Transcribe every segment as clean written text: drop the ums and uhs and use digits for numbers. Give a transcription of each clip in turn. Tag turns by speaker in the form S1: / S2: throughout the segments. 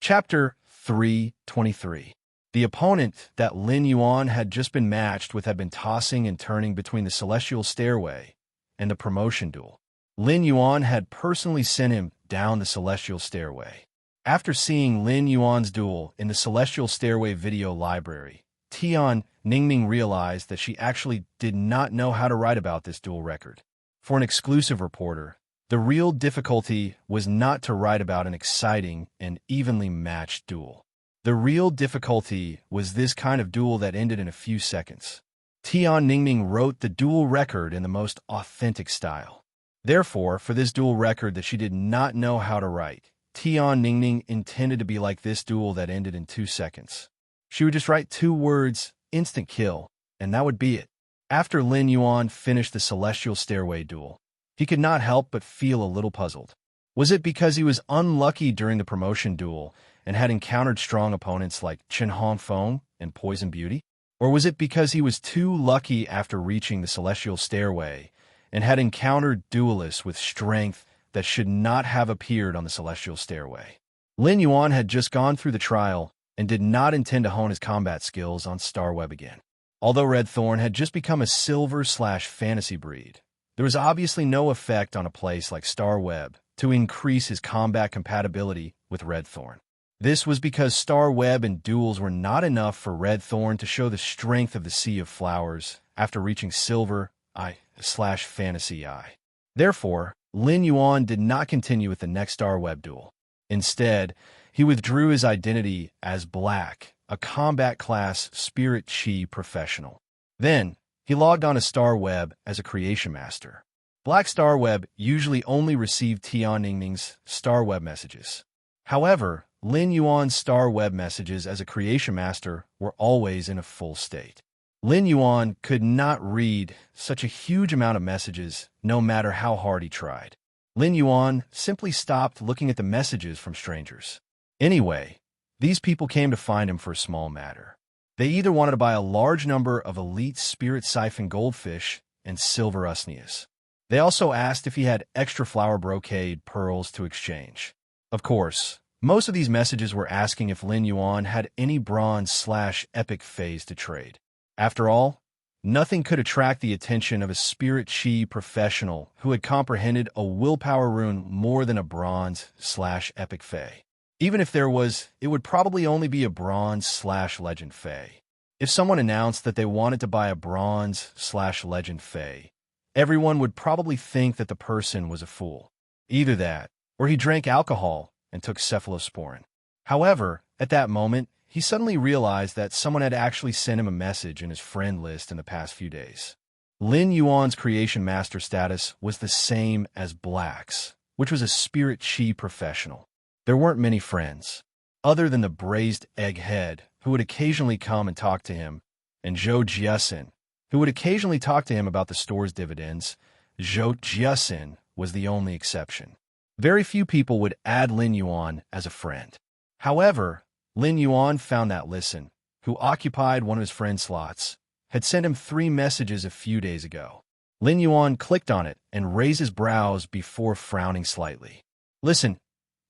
S1: Chapter 323. The opponent that Lin Yuan had just been matched with had been tossing and turning between the celestial stairway and the promotion duel. Lin Yuan had personally sent him down the celestial stairway. After seeing Lin Yuan's duel in the celestial stairway video library, Tian Ningming realized that she actually did not know how to write about this duel record. For an exclusive reporter, the real difficulty was not to write about an exciting and evenly matched duel. The real difficulty was this kind of duel that ended in a few seconds. Tian Ningming wrote the duel record in the most authentic style. Therefore, for this duel record that she did not know how to write, Tian Ningming intended to be like this duel that ended in 2 seconds. She would just write 2 words, instant kill, and that would be it. After Lin Yuan finished the celestial stairway duel, he could not help but feel a little puzzled. Was it because he was unlucky during the promotion duel and had encountered strong opponents like Chen Hongfeng and Poison Beauty? Or was it because he was too lucky after reaching the celestial stairway and had encountered duelists with strength that should not have appeared on the celestial stairway? Lin Yuan had just gone through the trial and did not intend to hone his combat skills on Star Web again. Although Red Thorn had just become a silver/fantasy breed, there was obviously no effect on a place like Star Web to increase his combat compatibility with Red Thorn. This was because Star Web and duels were not enough for Red Thorn to show the strength of the Sea of Flowers after reaching silver/fantasy I. Therefore, Lin Yuan did not continue with the next Star Web duel. Instead, he withdrew his identity as Black, a combat class Spirit Chi professional. Then, he logged on to Star Web as a creation master. Black Star Web usually only received Tian Ningming's Star Web messages. However, Lin Yuan's Star Web messages as a creation master were always in a full state. Lin Yuan could not read such a huge amount of messages no matter how hard he tried. Lin Yuan simply stopped looking at the messages from strangers. Anyway, these people came to find him for a small matter. They either wanted to buy a large number of elite spirit siphon goldfish and silver usneas. They also asked if he had extra flower brocade pearls to exchange. Of course, most of these messages were asking if Lin Yuan had any bronze/epic phase to trade. After all, nothing could attract the attention of a Spirit Chi professional who had comprehended a willpower rune more than a bronze/epic fey. Even if there was, it would probably only be a bronze/legend fey. If someone announced that they wanted to buy a bronze/legend fey, everyone would probably think that the person was a fool. Either that, or he drank alcohol and took cephalosporin. However, at that moment, he suddenly realized that someone had actually sent him a message in his friend list in the past few days. Lin Yuan's creation master status was the same as Black's, which was a Spirit Chi professional. There weren't many friends, other than the braised egghead, who would occasionally come and talk to him, and Zhou Jiasin, who would occasionally talk to him about the store's dividends. Zhou Jiasin was the only exception. Very few people would add Lin Yuan as a friend. However, Lin Yuan found that Listen, who occupied one of his friend slots, had sent him 3 messages a few days ago. Lin Yuan clicked on it and raised his brows before frowning slightly. Listen,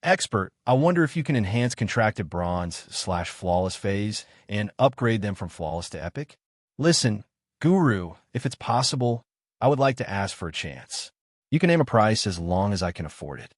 S1: expert, I wonder if you can enhance contracted bronze/flawless phase and upgrade them from flawless to epic? Listen, Guru, if it's possible, I would like to ask for a chance. You can name a price as long as I can afford it.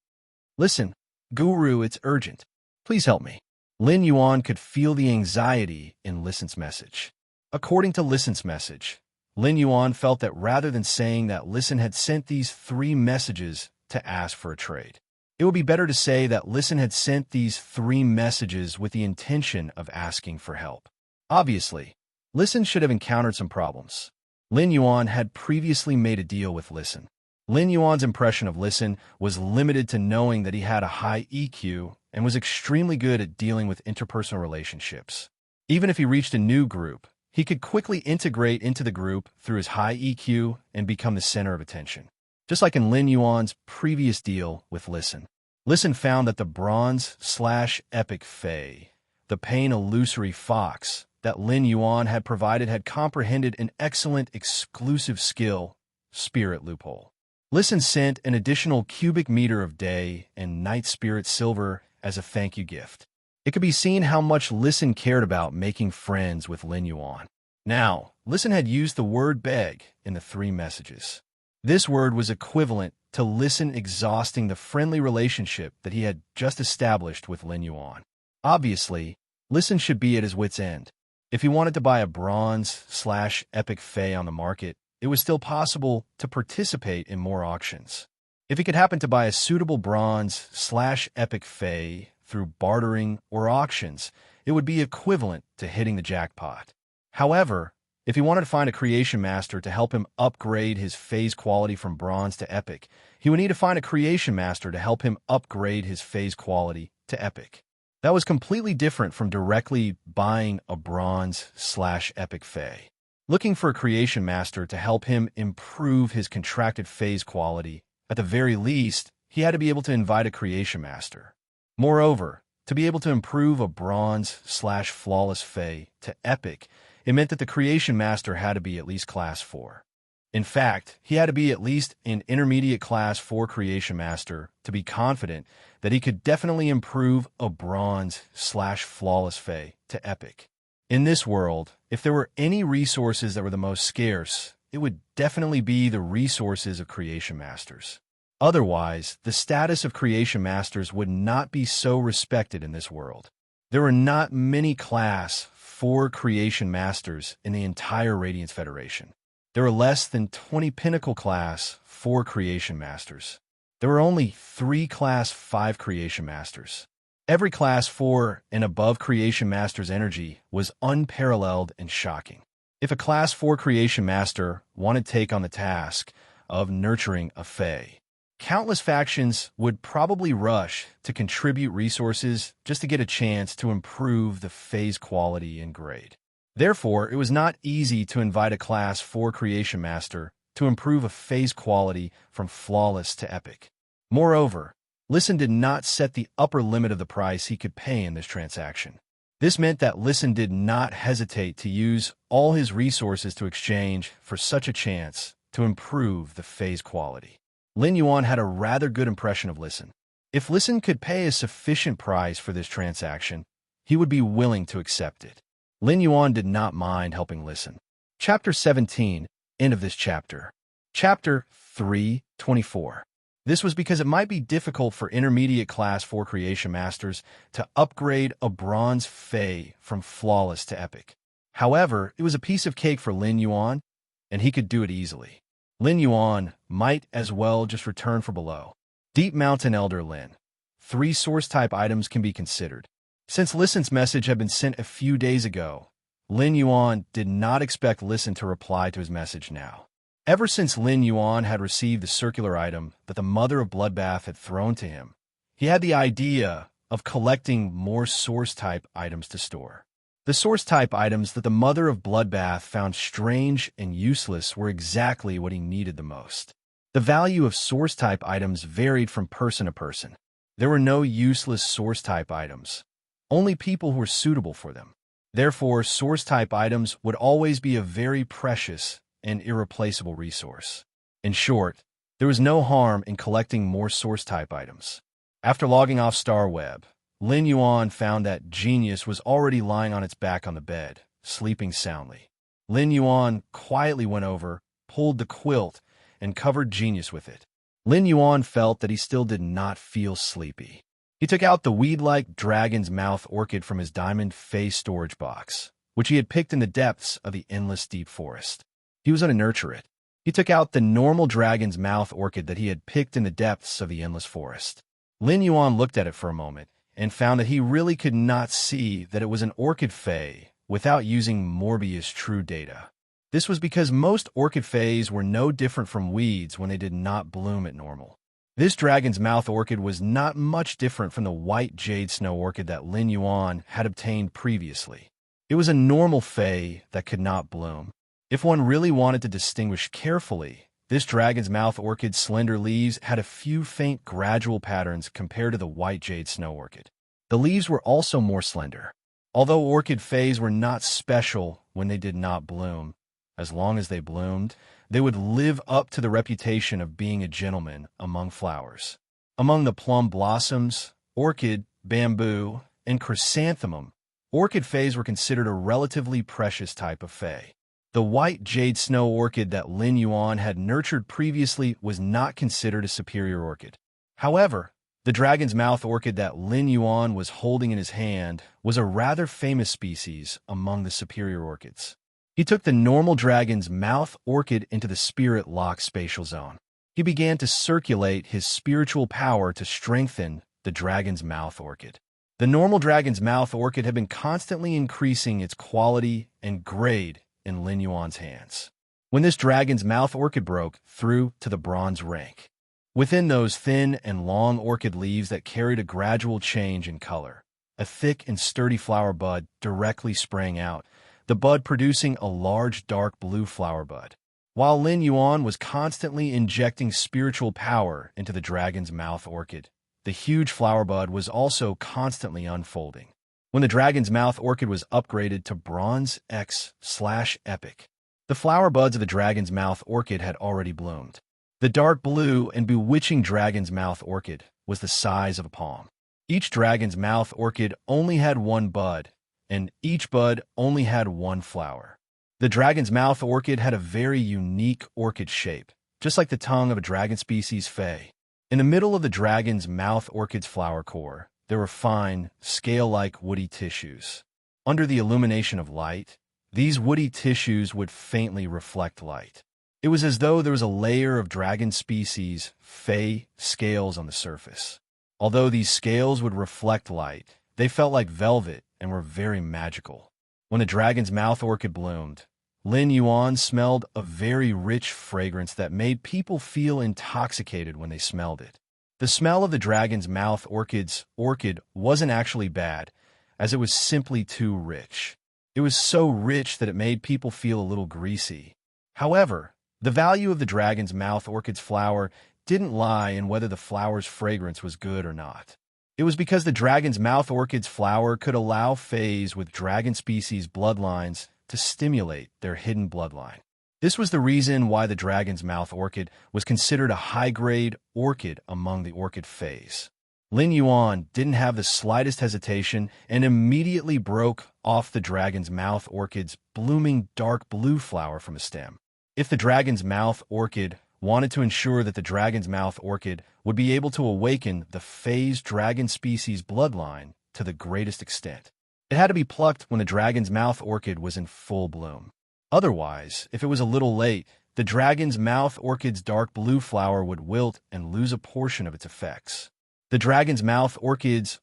S1: Listen, Guru, it's urgent. Please help me. Lin Yuan could feel the anxiety in Listen's message. According to Listen's message, Lin Yuan felt that rather than saying that Listen had sent these 3 messages to ask for a trade, it would be better to say that Listen had sent these 3 messages with the intention of asking for help. Obviously, Listen should have encountered some problems. Lin Yuan had previously made a deal with Listen. Lin Yuan's impression of Listen was limited to knowing that he had a high EQ and was extremely good at dealing with interpersonal relationships. Even if he reached a new group, he could quickly integrate into the group through his high EQ and become the center of attention. Just like in Lin Yuan's previous deal with Listen. Listen found that the bronze/epic fey, the pain illusory fox that Lin Yuan had provided, had comprehended an excellent exclusive skill, Spirit Loophole. Listen sent an additional cubic meter of day and night spirit silver as a thank you gift. It could be seen how much Listen cared about making friends with Lin Yuan. Now, Listen had used the word beg in the 3 messages. This word was equivalent to Listen exhausting the friendly relationship that he had just established with Lin Yuan. Obviously, Listen should be at his wit's end. If he wanted to buy a bronze/epic Fae on the market, it was still possible to participate in more auctions. If he could happen to buy a suitable bronze/epic Fae through bartering or auctions, it would be equivalent to hitting the jackpot. However, if he wanted to find a creation master to help him upgrade his phase quality from bronze to epic, he would need to find a creation master to help him upgrade his phase quality to epic. That was completely different from directly buying a bronze/epic Fae. Looking for a creation master to help him improve his contracted phase quality, at the very least, he had to be able to invite a creation master. Moreover, to be able to improve a bronze/flawless Fae to epic, it meant that the creation master had to be at least class 4. In fact, he had to be at least an intermediate class 4 creation master to be confident that he could definitely improve a bronze/flawless Fae to epic. In this world, if there were any resources that were the most scarce, it would definitely be the resources of creation masters. Otherwise, the status of creation masters would not be so respected in this world. There were not many class 4 creation masters in the entire Radiance Federation. There were less than 20 pinnacle class 4 creation masters. There were only 3 class 5 creation masters. Every class 4 and above creation master's energy was unparalleled and shocking. If a class 4 creation master wanted to take on the task of nurturing a Fae, countless factions would probably rush to contribute resources just to get a chance to improve the Fae's quality and grade. Therefore, it was not easy to invite a class 4 creation master to improve a Fae's quality from flawless to epic. Moreover, Listen did not set the upper limit of the price he could pay in this transaction. This meant that Listen did not hesitate to use all his resources to exchange for such a chance to improve the Fae's quality. Lin Yuan had a rather good impression of Listen. If Listen could pay a sufficient price for this transaction, he would be willing to accept it. Lin Yuan did not mind helping Listen. Chapter 17, end of this chapter. Chapter 3:24. This was because it might be difficult for intermediate class 4 creation masters to upgrade a bronze Fae from flawless to epic. However, it was a piece of cake for Lin Yuan, and he could do it easily. Lin Yuan might as well just return for below. Deep Mountain Elder Lin. 3 source-type items can be considered. Since Listen's message had been sent a few days ago, Lin Yuan did not expect Listen to reply to his message now. Ever since Lin Yuan had received the circular item that the Mother of Bloodbath had thrown to him, he had the idea of collecting more source-type items to store. The source-type items that the Mother of Bloodbath found strange and useless were exactly what he needed the most. The value of source-type items varied from person to person. There were no useless source-type items, only people who were suitable for them. Therefore, source-type items would always be a very precious and irreplaceable resource. In short, there was no harm in collecting more source-type items. After logging off StarWeb, Lin Yuan found that Genius was already lying on its back on the bed, sleeping soundly. Lin Yuan quietly went over, pulled the quilt, and covered Genius with it. Lin Yuan felt that he still did not feel sleepy. He took out the weed-like dragon's mouth orchid from his diamond face storage box, which he had picked in the depths of the endless deep forest. He was going to nurture it. He took out the normal dragon's mouth orchid that he had picked in the depths of the endless forest. Lin Yuan looked at it for a moment and found that he really could not see that it was an orchid Fae without using Morbius true data. This was because most orchid Faes were no different from weeds when they did not bloom at normal. This dragon's mouth orchid was not much different from the white jade snow orchid that Lin Yuan had obtained previously. It was a normal Fae that could not bloom. If one really wanted to distinguish carefully, this dragon's mouth orchid's slender leaves had a few faint gradual patterns compared to the white jade snow orchid. The leaves were also more slender. Although orchid Faes were not special when they did not bloom, as long as they bloomed, they would live up to the reputation of being a gentleman among flowers. Among the plum blossoms, orchid, bamboo, and chrysanthemum, orchid fays were considered a relatively precious type of fay. The white jade snow orchid that Lin Yuan had nurtured previously was not considered a superior orchid. However, the dragon's mouth orchid that Lin Yuan was holding in his hand was a rather famous species among the superior orchids. He took the normal dragon's mouth orchid into the spirit lock spatial zone. He began to circulate his spiritual power to strengthen the dragon's mouth orchid. The normal dragon's mouth orchid had been constantly increasing its quality and grade in Lin Yuan's hands. When this dragon's mouth orchid broke through to the bronze rank, within those thin and long orchid leaves that carried a gradual change in color, a thick and sturdy flower bud directly sprang out, the bud producing a large dark blue flower bud. While Lin Yuan was constantly injecting spiritual power into the dragon's mouth orchid, the huge flower bud was also constantly unfolding. When the dragon's mouth orchid was upgraded to Bronze X/Epic, the flower buds of the dragon's mouth orchid had already bloomed. The dark blue and bewitching dragon's mouth orchid was the size of a palm. Each dragon's mouth orchid only had one bud, and each bud only had one flower. The dragon's mouth orchid had a very unique orchid shape, just like the tongue of a dragon species fay. In the middle of the dragon's mouth orchid's flower core, there were fine, scale-like woody tissues. Under the illumination of light, these woody tissues would faintly reflect light. It was as though there was a layer of dragon species fey scales on the surface. Although these scales would reflect light, they felt like velvet and were very magical. When the dragon's mouth orchid bloomed, Lin Yuan smelled a very rich fragrance that made people feel intoxicated when they smelled it. The smell of the dragon's mouth orchid wasn't actually bad, as it was simply too rich. It was so rich that it made people feel a little greasy. However, the value of the dragon's mouth orchid's flower didn't lie in whether the flower's fragrance was good or not. It was because the dragon's mouth orchid's flower could allow fays with dragon species bloodlines to stimulate their hidden bloodline. This was the reason why the dragon's mouth orchid was considered a high-grade orchid among the orchid fays. Lin Yuan didn't have the slightest hesitation and immediately broke off the dragon's mouth orchid's blooming dark blue flower from a stem. If the dragon's mouth orchid wanted to ensure that the dragon's mouth orchid would be able to awaken the fay's dragon species bloodline to the greatest extent, it had to be plucked when the dragon's mouth orchid was in full bloom. Otherwise, if it was a little late, the dragon's mouth orchid's dark blue flower would wilt and lose a portion of its effects. The dragon's mouth orchid's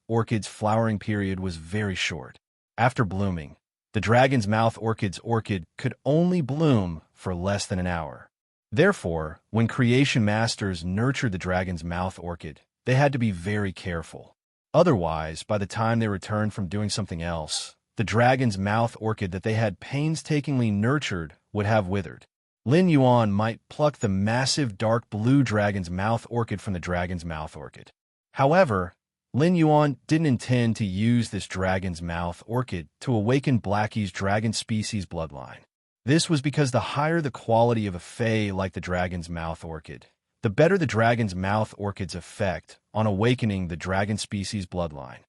S1: flowering period was very short. After blooming, the dragon's mouth orchid could only bloom for less than an hour. Therefore, when creation masters nurtured the dragon's mouth orchid, they had to be very careful. Otherwise, by the time they returned from doing something else, the dragon's mouth orchid that they had painstakingly nurtured would have withered. Lin Yuan might pluck the massive dark blue dragon's mouth orchid from the dragon's mouth orchid. However, Lin Yuan didn't intend to use this dragon's mouth orchid to awaken Blackie's dragon species bloodline. This was because the higher the quality of a fey like the dragon's mouth orchid, the better the dragon's mouth orchid's effect on awakening the dragon species bloodline.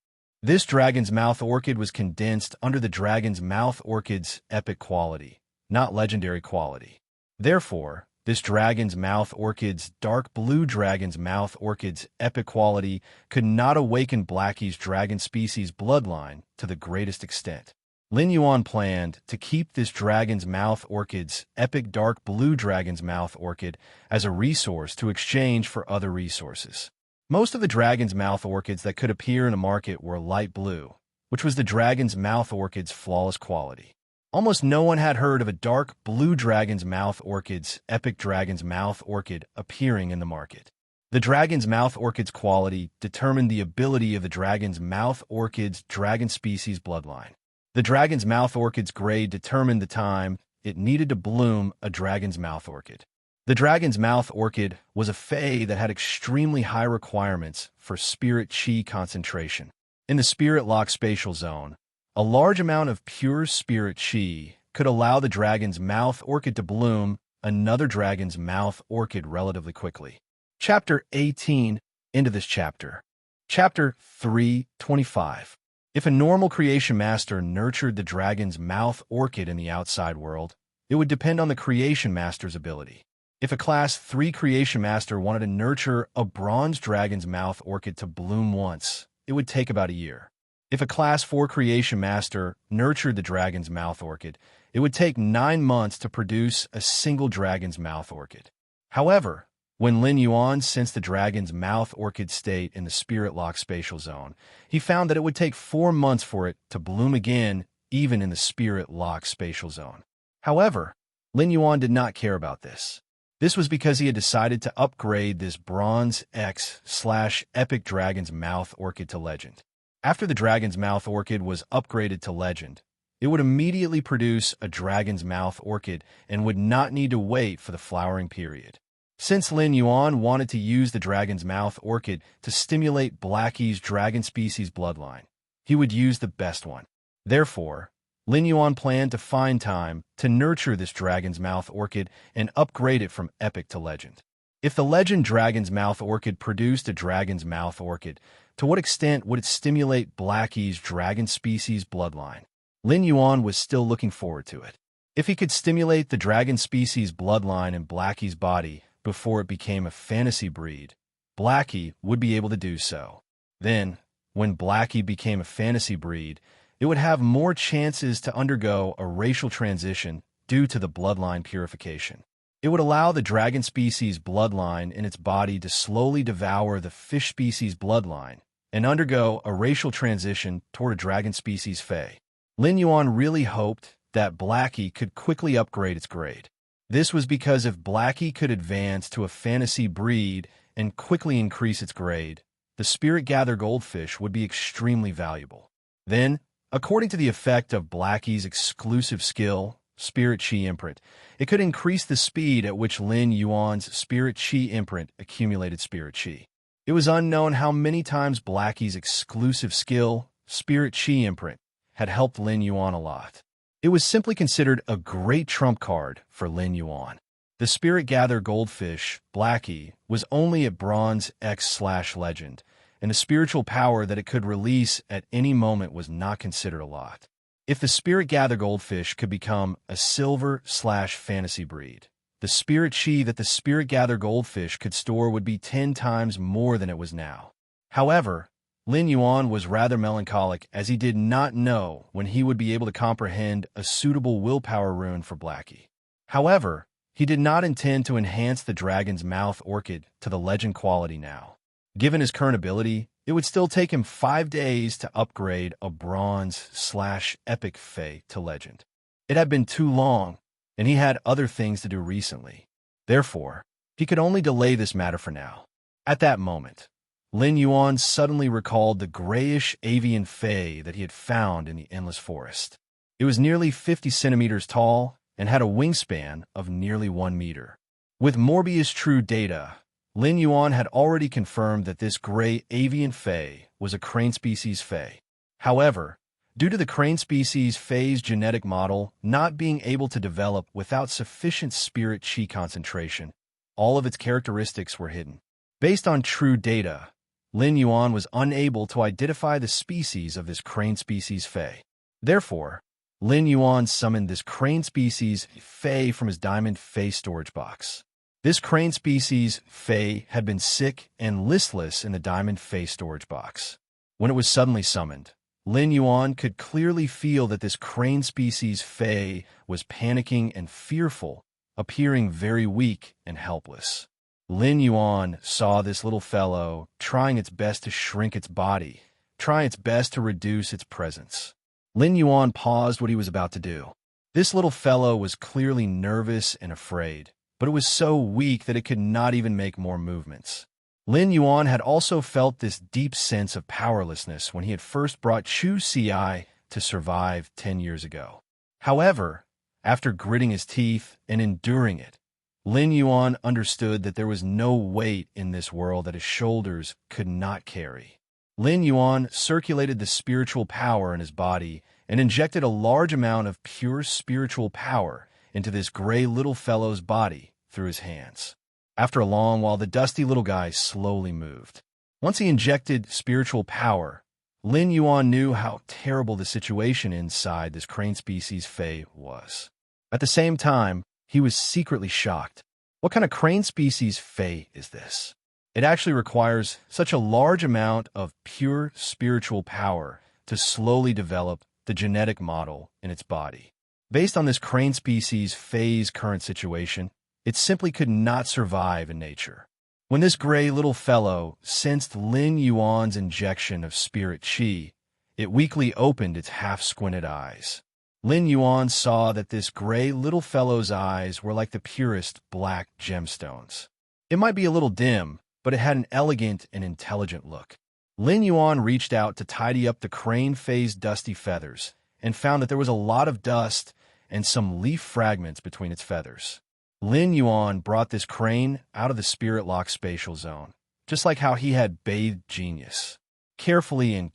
S1: This dragon's mouth orchid was condensed under the dragon's mouth orchid's epic quality, not legendary quality. Therefore, this dragon's mouth orchid's dark blue dragon's mouth orchid's epic quality could not awaken Blackie's dragon species bloodline to the greatest extent. Lin Yuan planned to keep this dragon's mouth orchid's epic dark blue dragon's mouth orchid as a resource to exchange for other resources. Most of the dragon's mouth orchids that could appear in the market were light blue, which was the dragon's mouth orchid's flawless quality. Almost no one had heard of a dark blue dragon's mouth orchid's epic dragon's mouth orchid appearing in the market. The dragon's mouth orchid's quality determined the ability of the dragon's mouth orchid's dragon species bloodline. The dragon's mouth orchid's grade determined the time it needed to bloom a dragon's mouth orchid. The dragon's mouth orchid was a fey that had extremely high requirements for spirit chi concentration. In the spirit lock spatial zone, a large amount of pure spirit chi could allow the dragon's mouth orchid to bloom another dragon's mouth orchid relatively quickly. Chapter 18, into this chapter. Chapter 325. If a normal creation master nurtured the dragon's mouth orchid in the outside world, it would depend on the creation master's ability. If a Class 3 creation master wanted to nurture a bronze dragon's mouth orchid to bloom once, it would take about a year. If a Class 4 creation master nurtured the dragon's mouth orchid, it would take 9 months to produce a single dragon's mouth orchid. However, when Lin Yuan sensed the dragon's mouth orchid state in the spirit lock spatial zone, he found that it would take 4 months for it to bloom again, even in the spirit lock spatial zone. However, Lin Yuan did not care about this. This was because he had decided to upgrade this bronze X/epic dragon's mouth orchid to legend. After the dragon's mouth orchid was upgraded to legend, it would immediately produce a dragon's mouth orchid and would not need to wait for the flowering period. Since Lin Yuan wanted to use the dragon's mouth orchid to stimulate Blackie's dragon species bloodline, he would use the best one. Therefore, Lin Yuan planned to find time to nurture this dragon's mouth orchid and upgrade it from epic to legend. If the legend dragon's mouth orchid produced a dragon's mouth orchid, to what extent would it stimulate Blackie's dragon species bloodline? Lin Yuan was still looking forward to it. If he could stimulate the dragon species bloodline in Blackie's body before it became a fantasy breed, Blackie would be able to do so. Then, when Blackie became a fantasy breed, it would have more chances to undergo a racial transition due to the bloodline purification. It would allow the dragon species bloodline in its body to slowly devour the fish species bloodline and undergo a racial transition toward a dragon species Fae. Lin Yuan really hoped that Blackie could quickly upgrade its grade. This was because if Blackie could advance to a fantasy breed and quickly increase its grade, the Spirit Gather goldfish would be extremely valuable. Then, according to the effect of Blackie's exclusive skill, Spirit Chi Imprint, it could increase the speed at which Lin Yuan's Spirit Chi Imprint accumulated Spirit Chi. It was unknown how many times Blackie's exclusive skill, Spirit Chi Imprint, had helped Lin Yuan a lot. It was simply considered a great trump card for Lin Yuan. The Spirit Gather goldfish, Blackie, was only at Bronze X/legend, and the spiritual power that it could release at any moment was not considered a lot. If the Spirit Gather goldfish could become a silver/fantasy breed, the Spirit Chi that the Spirit Gather goldfish could store would be 10 times more than it was now. However, Lin Yuan was rather melancholic as he did not know when he would be able to comprehend a suitable willpower rune for Blackie. However, he did not intend to enhance the dragon's mouth orchid to the legend quality now. Given his current ability, it would still take him 5 days to upgrade a bronze/epic Fae to legend. It had been too long, and he had other things to do recently. Therefore, he could only delay this matter for now. At that moment, Lin Yuan suddenly recalled the grayish avian Fae that he had found in the endless forest. It was nearly 50 centimeters tall and had a wingspan of nearly 1 meter. With Morbius True data, Lin Yuan had already confirmed that this gray avian Fae was a crane species Fae. However, due to the crane species Fae's genetic model not being able to develop without sufficient spirit chi concentration, all of its characteristics were hidden. Based on True data, Lin Yuan was unable to identify the species of this crane species Fae. Therefore, Lin Yuan summoned this crane species Fae from his diamond Fae storage box. This crane species Fae had been sick and listless in the diamond Fae storage box. When it was suddenly summoned, Lin Yuan could clearly feel that this crane species Fae was panicking and fearful, appearing very weak and helpless. Lin Yuan saw this little fellow trying its best to shrink its body, trying its best to reduce its presence. Lin Yuan paused what he was about to do. This little fellow was clearly nervous and afraid, but it was so weak that it could not even make more movements. Lin Yuan had also felt this deep sense of powerlessness when he had first brought Chu Ci to survive 10 years ago. However, after gritting his teeth and enduring it, Lin Yuan understood that there was no weight in this world that his shoulders could not carry. Lin Yuan circulated the spiritual power in his body and injected a large amount of pure spiritual power into this gray little fellow's body through his hands. After a long while, the dusty little guy slowly moved. Once he injected spiritual power, Lin Yuan knew how terrible the situation inside this crane species Fey was. At the same time, he was secretly shocked. What kind of crane species Fey is this? It actually requires such a large amount of pure spiritual power to slowly develop the genetic model in its body. Based on this crane species Fey's current situation, it simply could not survive in nature. When this gray little fellow sensed Lin Yuan's injection of spirit qi, it weakly opened its half-squinted eyes. Lin Yuan saw that this gray little fellow's eyes were like the purest black gemstones. It might be a little dim, but it had an elegant and intelligent look. Lin Yuan reached out to tidy up the crane Fey's dusty feathers and found that there was a lot of dust and some leaf fragments between its feathers. Lin Yuan brought this crane out of the spirit lock spatial zone, just like how he had bathed Genius. Carefully,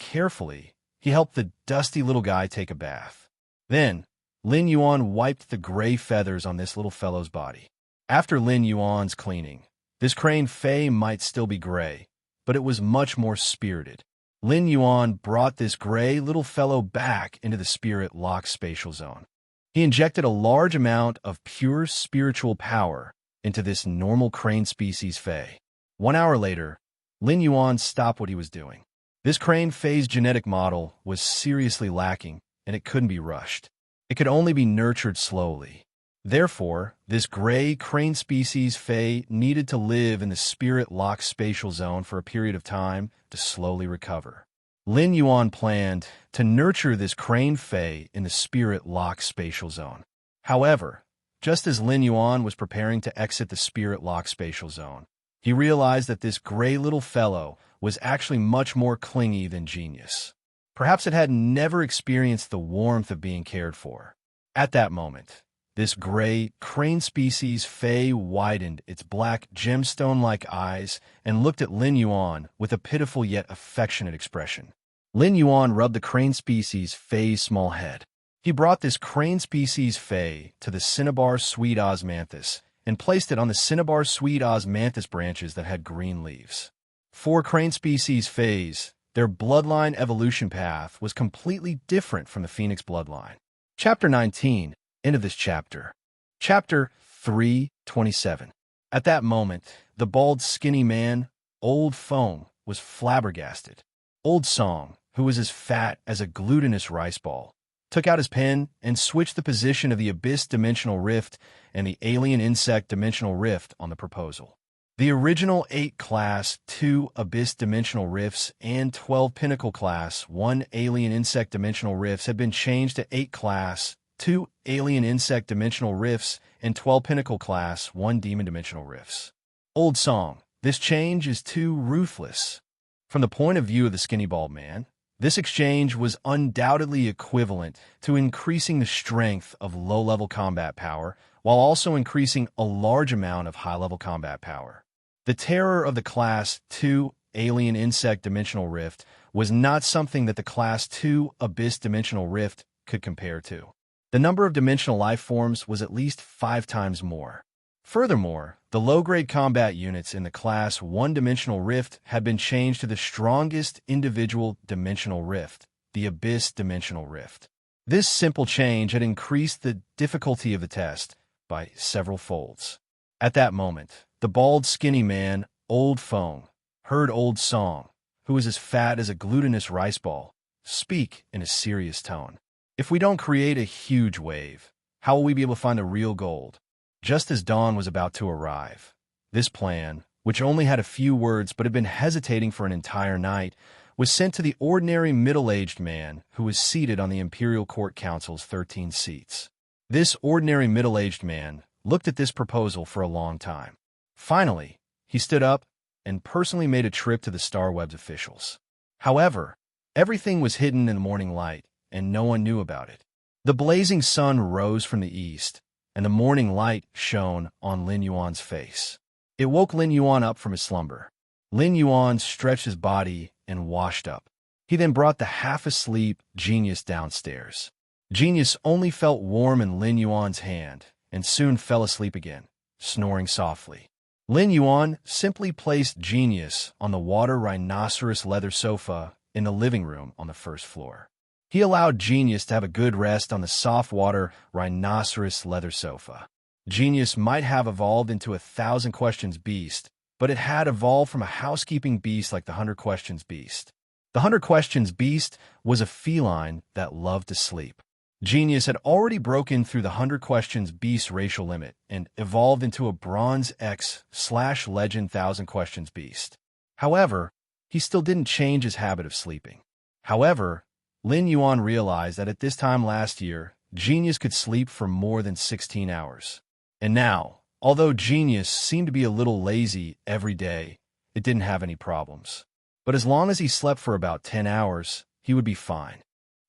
S1: he helped the dusty little guy take a bath. Then, Lin Yuan wiped the gray feathers on this little fellow's body. After Lin Yuan's cleaning, this crane Fey might still be gray, but it was much more spirited. Lin Yuan brought this gray little fellow back into the spirit lock spatial zone. He injected a large amount of pure spiritual power into this normal crane species Fey. 1 hour later, Lin Yuan stopped what he was doing. This crane Fey's genetic model was seriously lacking, and it couldn't be rushed. It could only be nurtured slowly. Therefore, this gray crane species Fey needed to live in the spirit lock spatial zone for a period of time to slowly recover. Lin Yuan planned to nurture this crane Fey in the spirit lock spatial zone. However, just as Lin Yuan was preparing to exit the spirit lock spatial zone, he realized that this gray little fellow was actually much more clingy than Genius. Perhaps it had never experienced the warmth of being cared for. At that moment, this gray crane species Fey widened its black gemstone-like eyes and looked at Lin Yuan with a pitiful yet affectionate expression. Lin Yuan rubbed the crane species Fey's small head. He brought this crane species Fey to the cinnabar sweet osmanthus and placed it on the cinnabar sweet osmanthus branches that had green leaves. For crane species Feys, their bloodline evolution path was completely different from the phoenix bloodline. Chapter 19. End of this chapter. Chapter 3:27. At that moment, the bald, skinny man, Old Foam, was flabbergasted. Old Song, who was as fat as a glutinous rice ball, took out his pen and switched the position of the Abyss Dimensional Rift and the Alien Insect Dimensional Rift on the proposal. The original 8 Class 2 Abyss Dimensional Rifts and 12 Pinnacle Class 1 Alien Insect Dimensional Rifts had been changed to 8 Class 2 Alien Insect Dimensional Rifts and 12 Pinnacle Class 1 Demon Dimensional Rifts. Old Song, this change is too ruthless. From the point of view of the skinny bald man, this exchange was undoubtedly equivalent to increasing the strength of low-level combat power while also increasing a large amount of high-level combat power. The terror of the Class 2 Alien Insect Dimensional Rift was not something that the Class 2 Abyss Dimensional Rift could compare to. The number of dimensional life forms was at least 5 times more. Furthermore, the low-grade combat units in the Class 1 Dimensional Rift had been changed to the strongest individual dimensional rift, the Abyss Dimensional Rift. This simple change had increased the difficulty of the test by several folds. At that moment, the bald, skinny man, Old Foam, heard Old Song, who was as fat as a glutinous rice ball, speak in a serious tone. If we don't create a huge wave, how will we be able to find the real gold? Just as dawn was about to arrive, this plan, which only had a few words but had been hesitating for an entire night, was sent to the ordinary middle-aged man who was seated on the Imperial Court Council's 13 seats. This ordinary middle-aged man looked at this proposal for a long time. Finally, he stood up and personally made a trip to the Starweb's officials. However, everything was hidden in the morning light, and no one knew about it. The blazing sun rose from the east, and the morning light shone on Lin Yuan's face. It woke Lin Yuan up from his slumber. Lin Yuan stretched his body and washed up. He then brought the half-asleep Genius downstairs. Genius only felt warm in Lin Yuan's hand, and soon fell asleep again, snoring softly. Lin Yuan simply placed Genius on the water rhinoceros leather sofa in the living room on the first floor. He allowed Genius to have a good rest on the soft-water rhinoceros leather sofa. Genius might have evolved into a 1,000 questions beast, but it had evolved from a housekeeping beast like the 100 questions beast. The 100 questions beast was a feline that loved to sleep. Genius had already broken through the 100 questions beast racial limit and evolved into a Bronze X/Legend 1,000 questions beast. However, he still didn't change his habit of sleeping. However, Lin Yuan realized that at this time last year, Genius could sleep for more than 16 hours. And now, although Genius seemed to be a little lazy every day, it didn't have any problems. But as long as he slept for about 10 hours, he would be fine.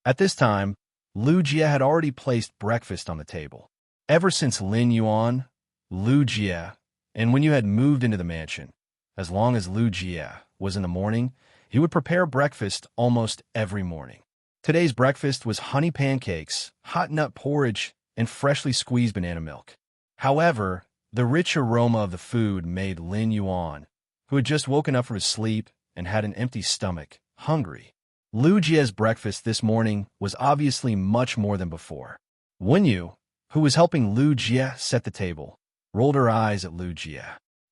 S1: At this time, Lu Jie had already placed breakfast on the table. Ever since Lin Yuan, Lu Jie, and when you had moved into the mansion, as long as Lu Jie was in the morning, he would prepare breakfast almost every morning. Today's breakfast was honey pancakes, hot nut porridge, and freshly squeezed banana milk. However, the rich aroma of the food made Lin Yuan, who had just woken up from his sleep and had an empty stomach, hungry. Lu Jie's breakfast this morning was obviously much more than before. Wen Yu, who was helping Lu Jie set the table, rolled her eyes at Lu Jie.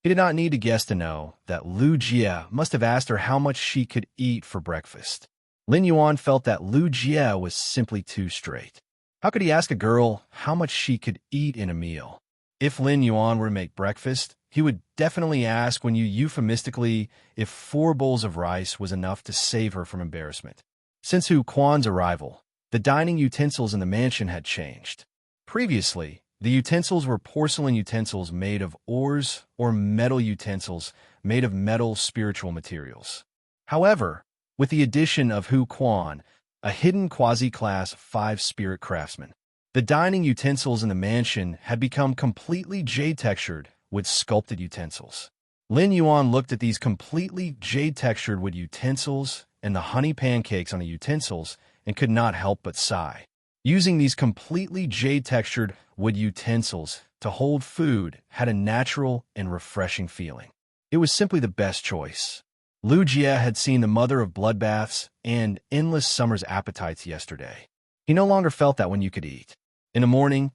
S1: He did not need to guess to know that Lu Jie must have asked her how much she could eat for breakfast. Lin Yuan felt that Lu Jie was simply too straight. How could he ask a girl how much she could eat in a meal? If Lin Yuan were to make breakfast, he would definitely ask Wen Yu euphemistically if 4 bowls of rice was enough to save her from embarrassment. Since Hu Quan's arrival, the dining utensils in the mansion had changed. Previously, the utensils were porcelain utensils made of ores or metal utensils made of metal spiritual materials. However, with the addition of Hu Quan, a hidden quasi-class 5 spirit craftsman, the dining utensils in the mansion had become completely jade-textured with sculpted utensils. Lin Yuan looked at these completely jade-textured wood utensils and the honey pancakes on the utensils and could not help but sigh. Using these completely jade-textured wood utensils to hold food had a natural and refreshing feeling. It was simply the best choice. Lu Jie had seen the mother of bloodbaths and endless summer's appetites yesterday. He no longer felt that when you could eat. In the morning,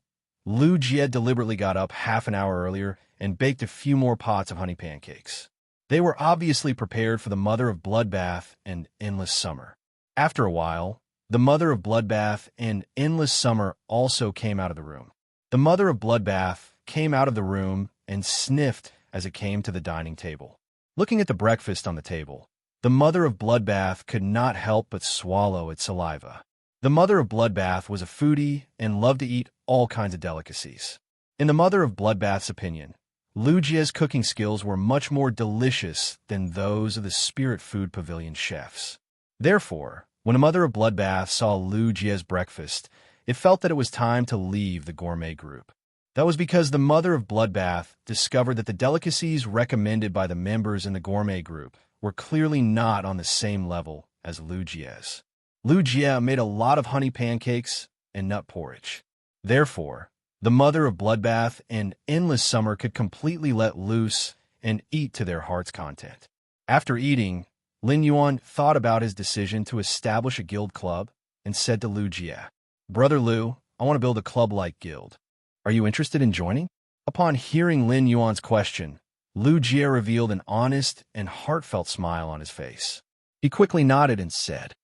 S1: Lu Jie deliberately got up half an hour earlier and baked a few more pots of honey pancakes. They were obviously prepared for the mother of bloodbath and endless summer. After a while, the mother of bloodbath and endless summer also came out of the room. The mother of bloodbath came out of the room and sniffed as it came to the dining table. Looking at the breakfast on the table, the mother of bloodbath could not help but swallow its saliva. The mother of bloodbath was a foodie and loved to eat all kinds of delicacies. In the mother of bloodbath's opinion, Lu Jie's cooking skills were much more delicious than those of the Spirit Food Pavilion chefs. Therefore, when a mother of bloodbath saw Lu Jie's breakfast, it felt that it was time to leave the gourmet group. That was because the mother of bloodbath discovered that the delicacies recommended by the members in the gourmet group were clearly not on the same level as Lu Jie's. Lu Jie made a lot of honey pancakes and nut porridge. Therefore, the mother of bloodbath and endless summer could completely let loose and eat to their heart's content. After eating, Lin Yuan thought about his decision to establish a guild club and said to Lu Jie, "Brother Lu, I want to build a club-like guild. Are you interested in joining?" Upon hearing Lin Yuan's question, Lu Jie revealed an honest and heartfelt smile on his face. He quickly nodded and said,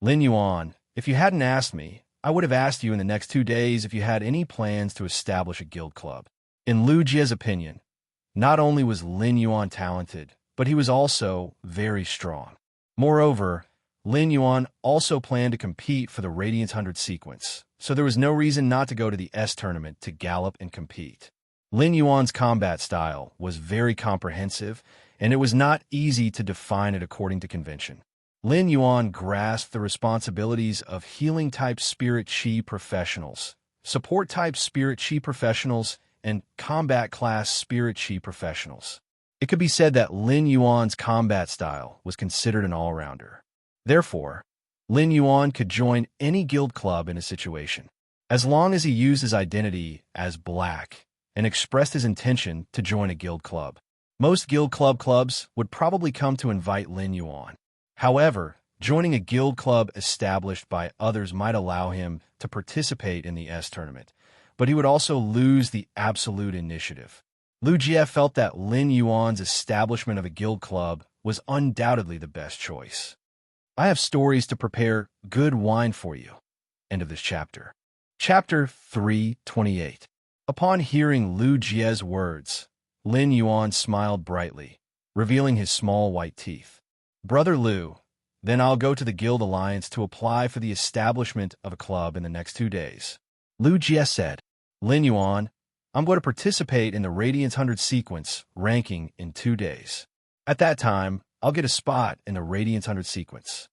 S1: "Lin Yuan, if you hadn't asked me, I would have asked you in the next 2 days if you had any plans to establish a guild club." In Lu Jie's opinion, not only was Lin Yuan talented, but he was also very strong. Moreover, Lin Yuan also planned to compete for the Radiance 100 sequence, so there was no reason not to go to the S tournament to gallop and compete. Lin Yuan's combat style was very comprehensive, and it was not easy to define it according to convention. Lin Yuan grasped the responsibilities of healing-type spirit chi professionals, support-type spirit chi professionals, and combat-class spirit chi professionals. It could be said that Lin Yuan's combat style was considered an all-rounder. Therefore, Lin Yuan could join any guild club in a situation, as long as he used his identity as Black and expressed his intention to join a guild club. Most guild clubs would probably come to invite Lin Yuan. However, Joining a guild club established by others might allow him to participate in the S tournament, but he would also lose the absolute initiative. Lu Jie felt that Lin Yuan's establishment of a guild club was undoubtedly the best choice. I have stories to prepare good wine for you. End of this chapter. Chapter 328. Upon hearing Lu Jie's words, Lin Yuan smiled brightly, revealing his small white teeth. Brother Lu, then I'll go to the Guild Alliance to apply for the establishment of a club in the next 2 days. Lu Jie said, Lin Yuan, I'm going to participate in the Radiance 100 sequence ranking in 2 days. At that time, I'll get a spot in the Radiance 100 sequence.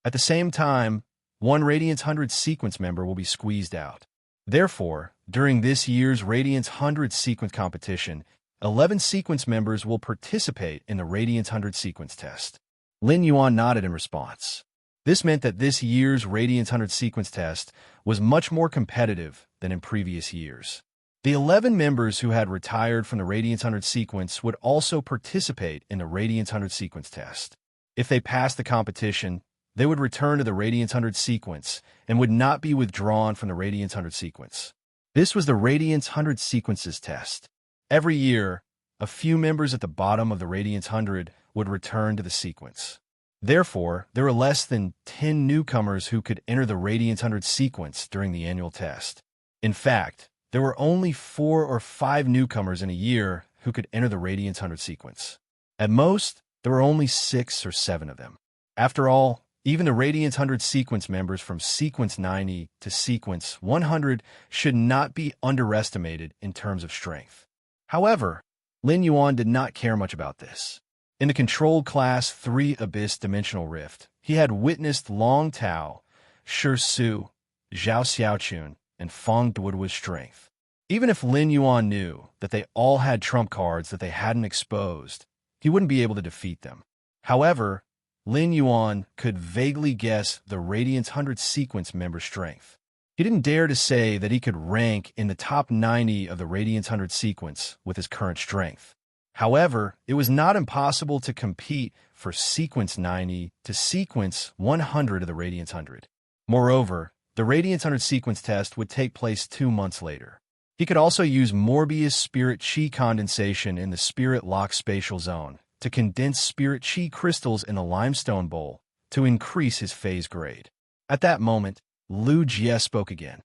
S1: At the same time, one Radiance 100 sequence member will be squeezed out. Therefore, during this year's Radiance 100 sequence competition, 11 sequence members will participate in the Radiance 100 sequence test. Lin Yuan nodded in response. This meant that this year's Radiance 100 sequence test was much more competitive than in previous years. The 11 members who had retired from the Radiance 100 sequence would also participate in the Radiance 100 sequence test. If they passed the competition, they would return to the Radiance 100 sequence and would not be withdrawn from the Radiance 100 sequence. This was the Radiance 100 sequences test. Every year, a few members at the bottom of the Radiance 100 would return to the sequence. Therefore, there were less than 10 newcomers who could enter the Radiance 100 sequence during the annual test. In fact, there were only 4 or 5 newcomers in a year who could enter the Radiance 100 sequence. At most, there were only 6 or 7 of them. After all, even the Radiance 100 sequence members from sequence 90 to sequence 100 should not be underestimated in terms of strength. However, Lin Yuan did not care much about this. In the controlled class 3 Abyss Dimensional Rift, he had witnessed Long Tao, Shi Su, Zhao Xiaochun, and Feng Duoduo's strength. Even if Lin Yuan knew that they all had trump cards that they hadn't exposed, he wouldn't be able to defeat them. However, Lin Yuan could vaguely guess the Radiance 100 sequence member strength. He didn't dare to say that he could rank in the top 90 of the Radiance 100 sequence with his current strength. However, it was not impossible to compete for sequence 90 to sequence 100 of the Radiance 100. Moreover, the Radiance 100 sequence test would take place 2 months later. He could also use Morbius Spirit Chi condensation in the Spirit Lock spatial zone to condense Spirit Chi crystals in the limestone bowl to increase his phase grade. At that moment, Lu Jie spoke again.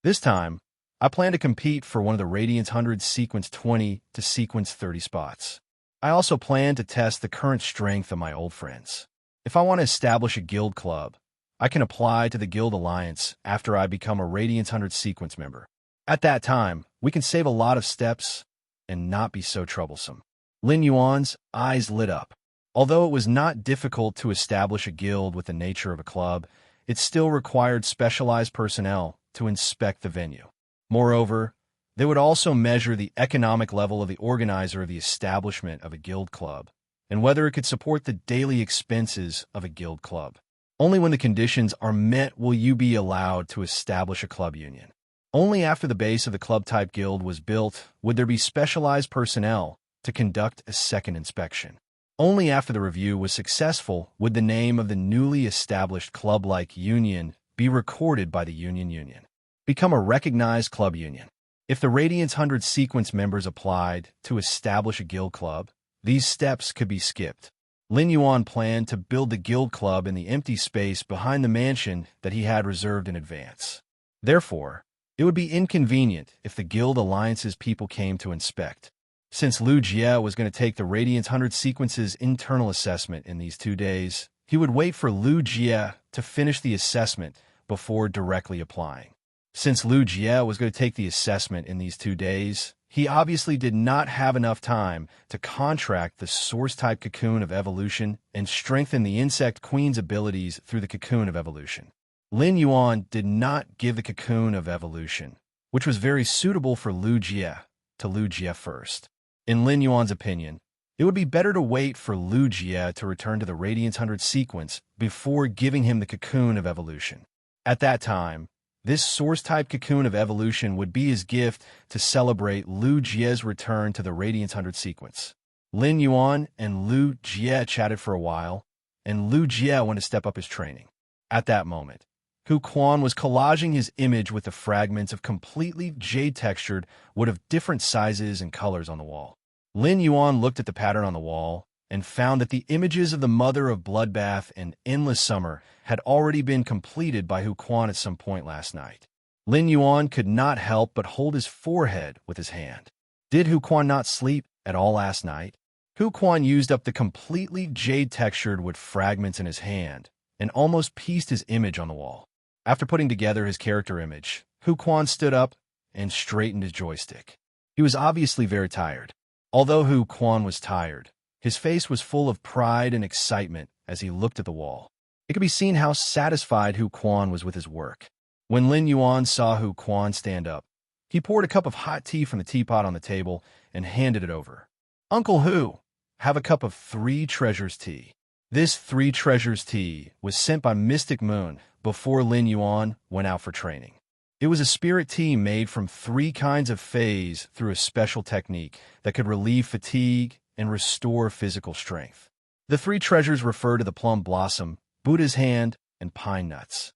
S1: This time, I plan to compete for one of the Radiance 100 sequence 20 to sequence 30 spots. I also plan to test the current strength of my old friends. If I want to establish a guild club, I can apply to the Guild Alliance after I become a Radiance 100 sequence member. At that time, we can save a lot of steps and not be so troublesome. Lin Yuan's eyes lit up. Although it was not difficult to establish a guild with the nature of a club, it still required specialized personnel to inspect the venue. Moreover, they would also measure the economic level of the organizer of the establishment of a guild club and whether it could support the daily expenses of a guild club. Only when the conditions are met will you be allowed to establish a club union. Only after the base of the club-type guild was built would there be specialized personnel to conduct a second inspection. Only after the review was successful would the name of the newly established club-like union be recorded by the union. Become a recognized club union. If the Radiance 100 sequence members applied to establish a guild club, these steps could be skipped. Lin Yuan planned to build the guild club in the empty space behind the mansion that he had reserved in advance. Therefore, it would be inconvenient if the Guild Alliance's people came to inspect. Since Lu Jie was going to take the Radiance 100 sequence's internal assessment in these 2 days, he would wait for Lu Jie to finish the assessment before directly applying. Since Lu Jie was going to take the assessment in these 2 days, he obviously did not have enough time to contract the Source-type Cocoon of Evolution and strengthen the Insect Queen's abilities through the Cocoon of Evolution. Lin Yuan did not give the Cocoon of Evolution, which was very suitable for Lu Jie, to Lu Jie first. In Lin Yuan's opinion, it would be better to wait for Lu Jie to return to the Radiance 100 sequence before giving him the Cocoon of Evolution. At that time, this Source-type Cocoon of Evolution would be his gift to celebrate Lu Jie's return to the Radiance 100 sequence. Lin Yuan and Lu Jie chatted for a while, and Lu Jie went to step up his training. At that moment, Hu Quan was collaging his image with the fragments of completely jade-textured wood of different sizes and colors on the wall. Lin Yuan looked at the pattern on the wall and found that the images of the Mother of Bloodbath and Endless Summer had already been completed by Hu Quan at some point last night. Lin Yuan could not help but hold his forehead with his hand. Did Hu Quan not sleep at all last night? Hu Quan used up the completely jade-textured wood fragments in his hand and almost pieced his image on the wall. After putting together his character image, Hu Quan stood up and straightened his joystick. He was obviously very tired. Although Hu Quan was tired, his face was full of pride and excitement as he looked at the wall. It could be seen how satisfied Hu Quan was with his work. When Lin Yuan saw Hu Quan stand up, he poured a cup of hot tea from the teapot on the table and handed it over. "Uncle Hu, have a cup of Three Treasures tea." This Three Treasures tea was sent by Mystic Moon before Lin Yuan went out for training. It was a spirit tea made from 3 kinds of phase through a special technique that could relieve fatigue and restore physical strength. The 3 treasures refer to the plum blossom, Buddha's hand, and pine nuts.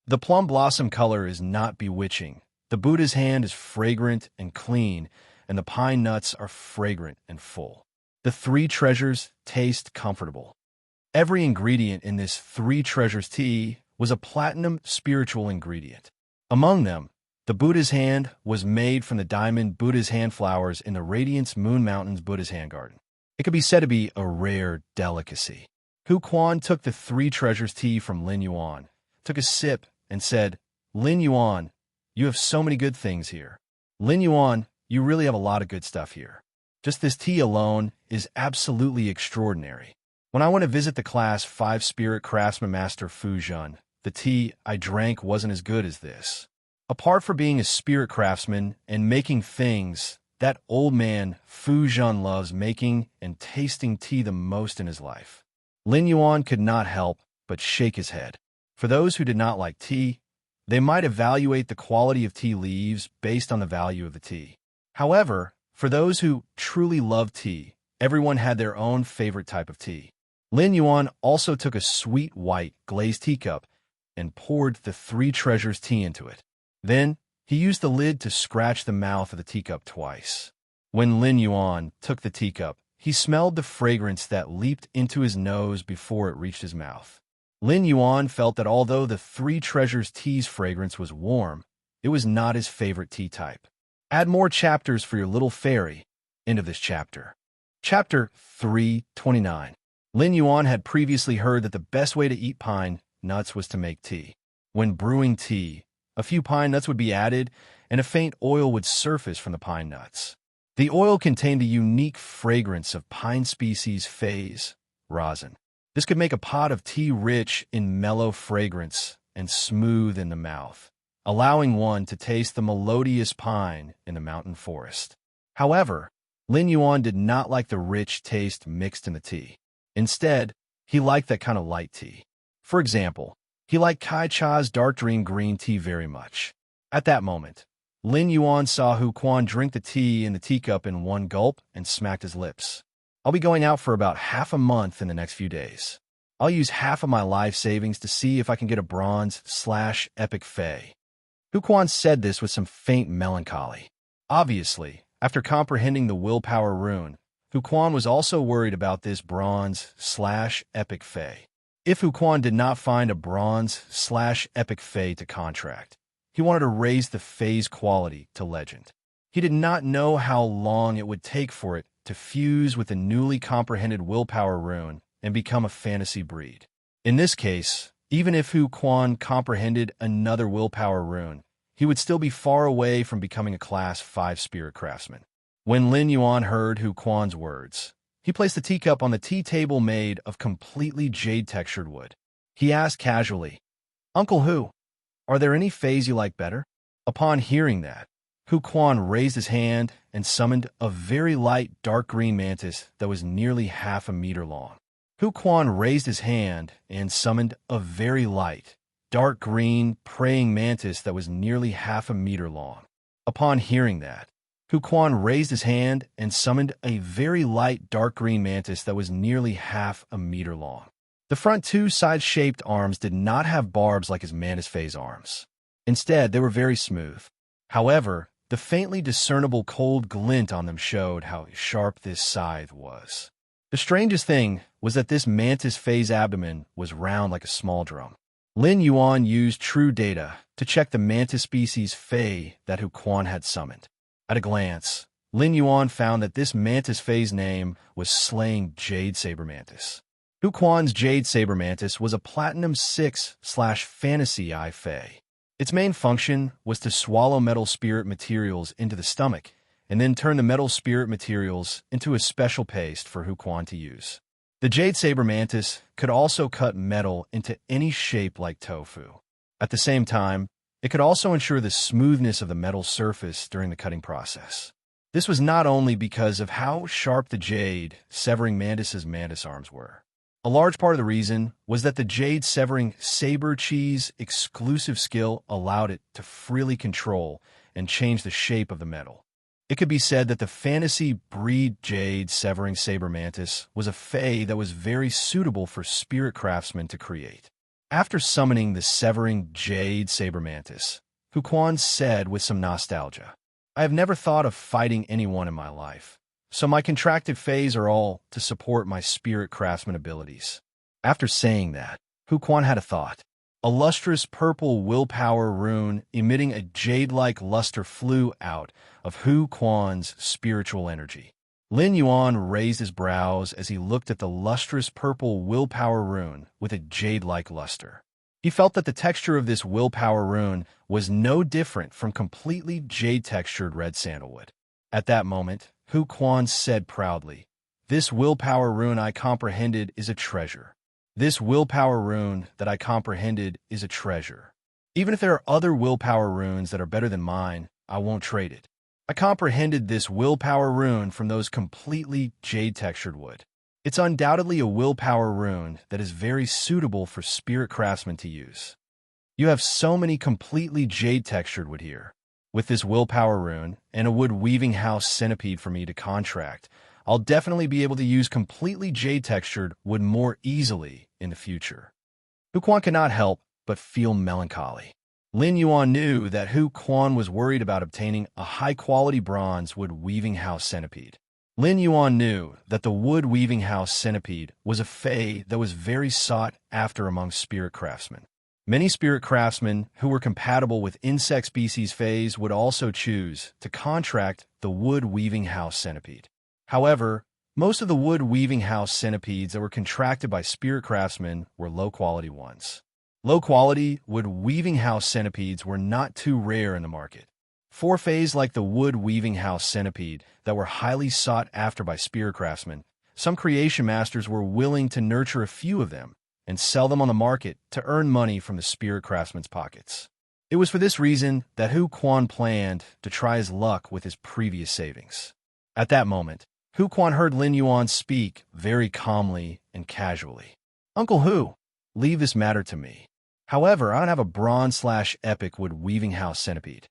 S1: The plum blossom color is not bewitching. The Buddha's hand is fragrant and clean, and the pine nuts are fragrant and full. The 3 treasures taste comfortable. Every ingredient in this Three Treasures tea was a platinum spiritual ingredient. Among them, the Buddha's hand was made from the diamond Buddha's hand flowers in the Radiance Moon Mountains Buddha's hand garden. It could be said to be a rare delicacy. Hu Quan took the Three Treasures tea from Lin Yuan, took a sip, and said, "Lin Yuan, you have so many good things here. Lin Yuan, you really have a lot of good stuff here. Just this tea alone is absolutely extraordinary. When I went to visit the Class 5 Spirit Craftsman Master Fu Zhen, the tea I drank wasn't as good as this. Apart from being a spirit craftsman and making things, that old man Fu Zhen loves making and tasting tea the most in his life." Lin Yuan could not help but shake his head. For those who did not like tea, they might evaluate the quality of tea leaves based on the value of the tea. However, for those who truly love tea, everyone had their own favorite type of tea. Lin Yuan also took a sweet white glazed teacup and poured the Three Treasures tea into it. Then, he used the lid to scratch the mouth of the teacup twice. When Lin Yuan took the teacup, he smelled the fragrance that leaped into his nose before it reached his mouth. Lin Yuan felt that although the Three Treasures tea's fragrance was warm, it was not his favorite tea type. Add more chapters for your little fairy. End of this chapter. Chapter 329. Lin Yuan had previously heard that the best way to eat pine nuts was to make tea. When brewing tea, a few pine nuts would be added, and a faint oil would surface from the pine nuts. The oil contained a unique fragrance of pine species phase, rosin. This could make a pot of tea rich in mellow fragrance and smooth in the mouth, allowing one to taste the melodious pine in the mountain forest. However, Lin Yuan did not like the rich taste mixed in the tea. Instead, he liked that kind of light tea. For example, he liked Kai Cha's dark green tea very much. At that moment, Lin Yuan saw Hu Quan drink the tea in the teacup in one gulp and smacked his lips. "I'll be going out for about half a month in the next few days. I'll use half of my life savings to see if I can get a bronze/epic fey." Hu Quan said this with some faint melancholy. Obviously, after comprehending the willpower rune, Hu Quan was also worried about this bronze/epic fey. If Hu Quan did not find a bronze/epic fey to contract, he wanted to raise the fey's quality to legend. He did not know how long it would take for it to fuse with the newly comprehended willpower rune and become a fantasy breed. In this case, even if Hu Quan comprehended another willpower rune, he would still be far away from becoming a Class 5 Spirit Craftsman. When Lin Yuan heard Hu Quan's words, he placed the teacup on the tea table made of completely jade-textured wood. He asked casually, "Uncle Hu, are there any fays you like better?" Upon hearing that, Hu Quan raised his hand and summoned a very light dark green mantis that was nearly half a meter long. Hu Quan raised his hand and summoned a very light dark green praying mantis that was nearly half a meter long. Upon hearing that, Hu Quan raised his hand and summoned a very light dark green mantis that was nearly half a meter long. The front two side-shaped arms did not have barbs like his mantis phase arms. Instead, they were very smooth. However, the faintly discernible cold glint on them showed how sharp this scythe was. The strangest thing was that this mantis phase abdomen was round like a small drum. Lin Yuan used true data to check the mantis species Fei that Hu Quan had summoned. At a glance, Lin Yuan found that this mantis phase name was Slaying Jade Saber Mantis. Hu Quan's Jade Saber Mantis was a Platinum 6/Fantasy Eye Fei. Its main function was to swallow metal spirit materials into the stomach and then turn the metal spirit materials into a special paste for Hu Quan to use. The Jade Saber Mantis could also cut metal into any shape like tofu. At the same time, it could also ensure the smoothness of the metal surface during the cutting process. This was not only because of how sharp the jade severing mantis's mantis arms were. A large part of the reason was that the jade severing saber chi's exclusive skill allowed it to freely control and change the shape of the metal. It could be said that the fantasy breed jade severing saber mantis was a fey that was very suitable for spirit craftsmen to create. After summoning the severing jade saber mantis, Hu Quan said with some nostalgia, "I have never thought of fighting anyone in my life. So my contracted phase are all to support my spirit craftsman abilities." After saying that, Hu Quan had a thought. A lustrous purple willpower rune emitting a jade-like luster flew out of Hu Quan's spiritual energy. Lin Yuan raised his brows as he looked at the lustrous purple willpower rune with a jade-like luster. He felt that the texture of this willpower rune was no different from completely jade-textured red sandalwood. At that moment, Hu Quan said proudly, "This willpower rune I comprehended is a treasure. This willpower rune that I comprehended is a treasure. Even if there are other willpower runes that are better than mine, I won't trade it. I comprehended this willpower rune from those completely jade-textured wood. It's undoubtedly a willpower rune that is very suitable for spirit craftsmen to use. You have so many completely jade-textured wood here. With this willpower rune and a wood weaving house centipede for me to contract, I'll definitely be able to use completely jade-textured wood more easily in the future." Hu Quan could not help but feel melancholy. Lin Yuan knew that Hu Quan was worried about obtaining a high-quality bronze wood weaving house centipede. Lin Yuan knew that the wood weaving house centipede was a fey that was very sought after among spirit craftsmen. Many spirit craftsmen who were compatible with insect species fays would also choose to contract the wood weaving house centipede. However, most of the wood weaving house centipedes that were contracted by spirit craftsmen were low-quality ones. Low-quality wood weaving house centipedes were not too rare in the market. For fays like the wood weaving house centipede that were highly sought after by spirit craftsmen, some creation masters were willing to nurture a few of them and sell them on the market to earn money from the spirit craftsman's pockets. It was for this reason that Hu Quan planned to try his luck with his previous savings. At that moment, Hu Quan heard Lin Yuan speak very calmly and casually. "Uncle Hu, leave this matter to me. However, I don't have a bronze/epic wood weaving house centipede."